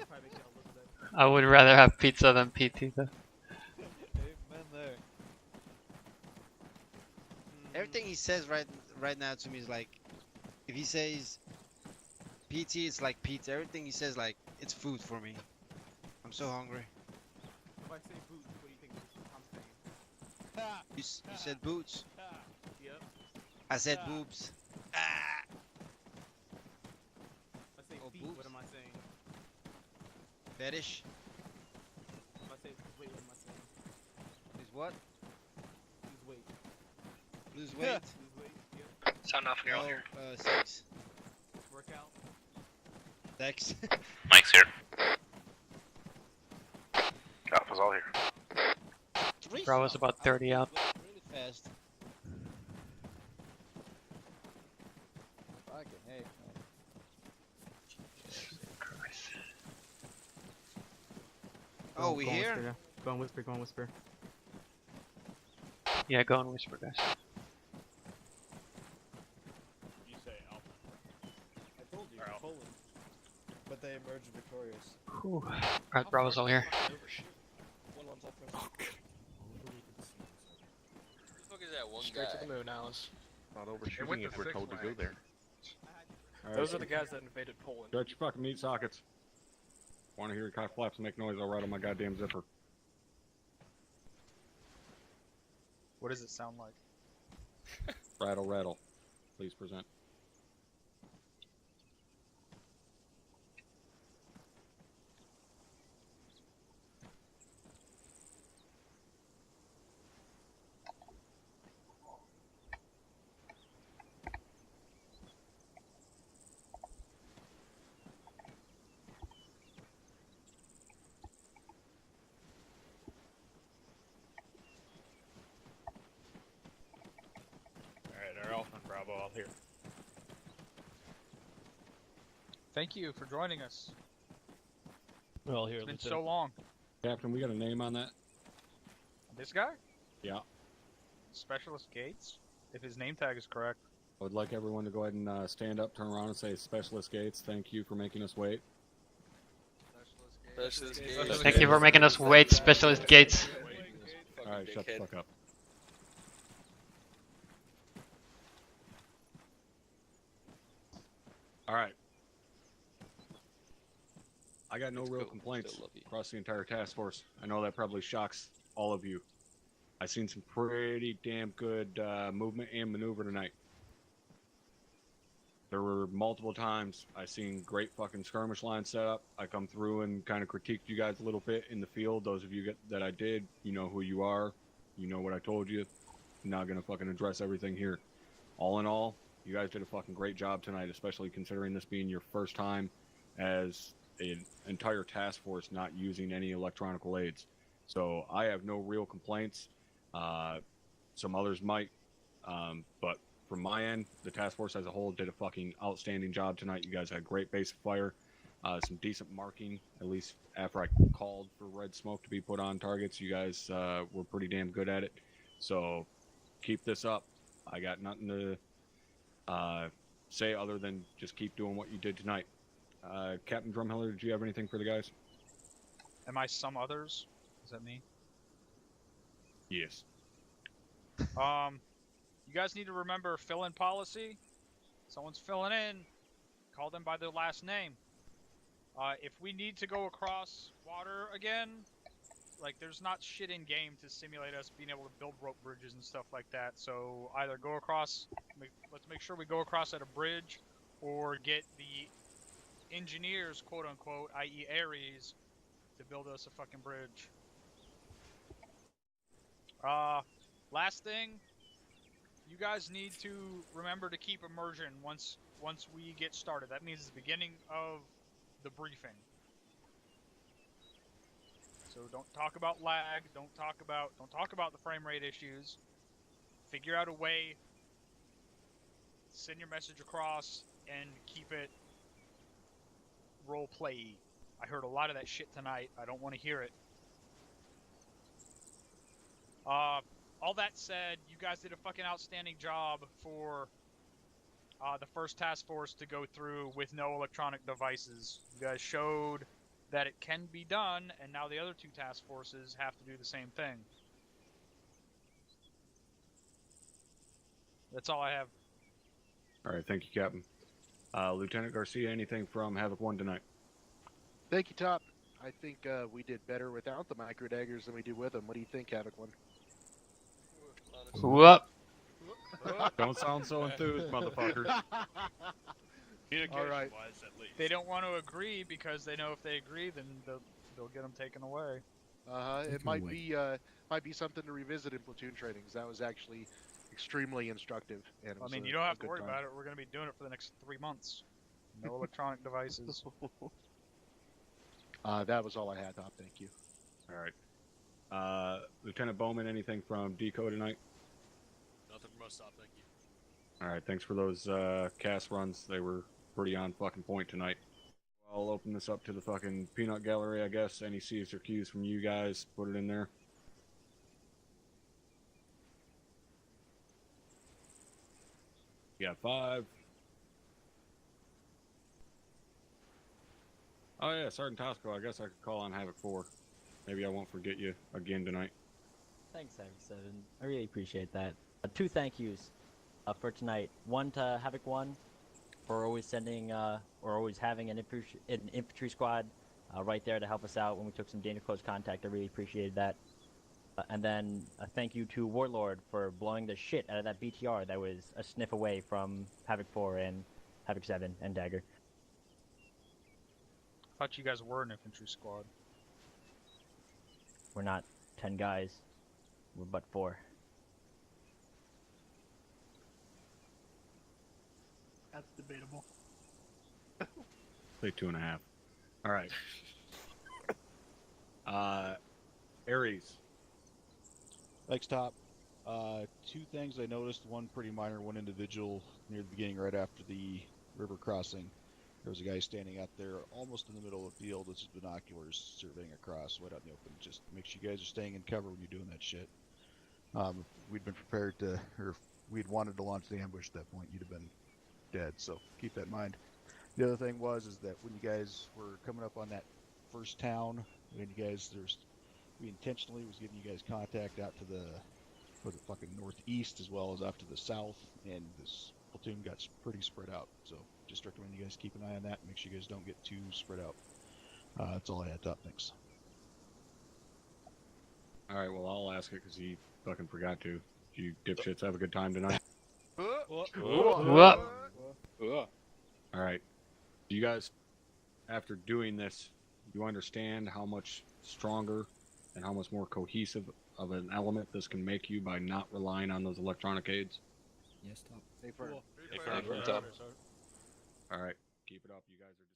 Probably make y'all look better. I would rather have pizza than PT though. Amen there. Everything he says right now to me is like, if he says PT, it's like pizza. Everything he says like it's food for me. I'm so hungry. If I say boots, what do you think I'm saying? You said boots. Yep. I said boobs. If I say feet, boobs. what am I saying? Fetish. If I say wait, what am I saying? Is what? Lose weight. Lose weight. Lose weight. Yep. Sound off when you're all here. Sex. Workout. Sex. Mike's here. Alpha's all here. Bravo's about 30 out. Really fast. Fucking hey, man. Oh, we here? Whisper, go and whisper, go and whisper. Yeah, go and whisper, guys. You say Alpha. I told you, Poland. But they emerged victorious. Whew. Alright, Bravo's all here. One's up there. Who the fuck is that one Straight guy? to the moon, Alice. Not It went overshooting to if we're Six told to go Flags. there. Those are the guys that invaded Poland. Shut your fucking meat sockets. Want to hear your cock flaps make noise? I'll rattle my goddamn zipper. What does it sound like? Rattle, rattle. Please present. Alright, our Alpha and Bravo all here. Thank you for joining us. We're all here. It's been Lieutenant. so long. Captain, we got a name on that? This guy? Yeah. Specialist Gates? If his name tag is correct. I would like everyone to go ahead and stand up, turn around, and say, Specialist Gates, thank you for making us wait. Specialist Gates. Thank you for making us wait, Specialist Gates. Alright, shut the fuck up. Alright. I got no real complaints across the entire task force. I know that probably shocks all of you. I've seen some pretty damn good movement and maneuver tonight. There were multiple times I've seen great fucking skirmish lines set up. I come through and kind of critiqued you guys a little bit in the field. Those of you that I did, you know who you are. You know what I told you. I'm not gonna fucking address everything here. All in all, you guys did a fucking great job tonight, especially considering this being your first time as an entire task force not using any electronical aids. So I have no real complaints. Some others might, but from my end, the task force as a whole did a fucking outstanding job tonight. You guys had great basic fire, some decent marking, at least after I called for red smoke to be put on targets. You guys were pretty damn good at it. So keep this up. I got nothing to say other than just keep doing what you did tonight. Captain Drumheller, did you have anything for the guys? Am I some others? Is that me? Yes. You guys need to remember fill-in policy. Someone's filling in. Call them by their last name. If we need to go across water again, like there's not shit in game to simulate us being able to build rope bridges and stuff like that. So either go across, let's make sure we go across at a bridge, or get the engineers, quote unquote, i.e. Ares, to build us a fucking bridge. Last thing, you guys need to remember to keep immersion once we get started. That means the beginning of the briefing. So don't talk about lag, don't talk about the frame rate issues. Figure out a way, send your message across, and keep it role play. I heard a lot of that shit tonight. I don't want to hear it. All that said, you guys did a fucking outstanding job for the first task force to go through with no electronic devices. You guys showed that it can be done, and now the other 2 task forces have to do the same thing. That's all I have. All right, thank you, Captain. Lieutenant Garcia, anything from Havoc 1 tonight? Thank you, Top. I think we did better without the micro daggers than we do with them. What do you think, Havoc 1? Whoop. Don't sound so enthused, motherfucker. Alright. Wise, at least. They don't want to agree because they know if they agree, then they'll get them taken away. It might be something to revisit in platoon trainings. That was actually extremely instructive. And it I was mean, a- you don't a have to good worry time. about it. We're going to be doing it for the next 3 months. No electronic devices. That was all I had, Top. Thank you. All right. Lieutenant Bowman, anything from DECO tonight? Nothing from us, Top. Thank you. All right, thanks for those cast runs. They were pretty on fucking point tonight. I'll open this up to the fucking peanut gallery, I guess. Any C's or Q's from you guys, put it in there. You got 5. Oh yeah, Sergeant Tosco, I guess I could call on Havoc 4. Maybe I won't forget you again tonight. Thanks, Havoc 7. I really appreciate that. 2 thank yous for tonight. One to Havoc 1 for always sending or always having an infantry squad right there to help us out when we took some danger close contact. I really appreciated that. And then a thank you to Warlord for blowing the shit out of that BTR that was a sniff away from Havoc 4 and Havoc 7 and Dagger. I thought you guys were an infantry squad. We're not 10 guys. We're but 4. That's debatable. Say 2.5. All right. Ares. Thanks, Top. 2 things I noticed. One pretty minor, one individual near the beginning, right after the river crossing. There was a guy standing out there almost in the middle of the field with his binoculars surveying across right out in the open. Just make sure you guys are staying in cover when you're doing that shit. If we'd been prepared to, or if we'd wanted to launch the ambush at that point, you'd have been dead, so keep that in mind. The other thing is that when you guys were coming up on that first town, when you guys, we intentionally was giving you guys contact out to the fucking northeast as well as out to the south, and this platoon got pretty spread out, so just recommend you guys keep an eye on that and make sure you guys don't get too spread out. That's all I had, Top. Thanks. Alright, well, I'll ask it because he fucking forgot to. You dipshits have a good time tonight? Alright. Do you guys, after doing this, you understand how much stronger and how much more cohesive of an element this can make you by not relying on those electronic aids? Yes, Top. Stay firm. Stay firm, Top. Alright, keep it up. You guys are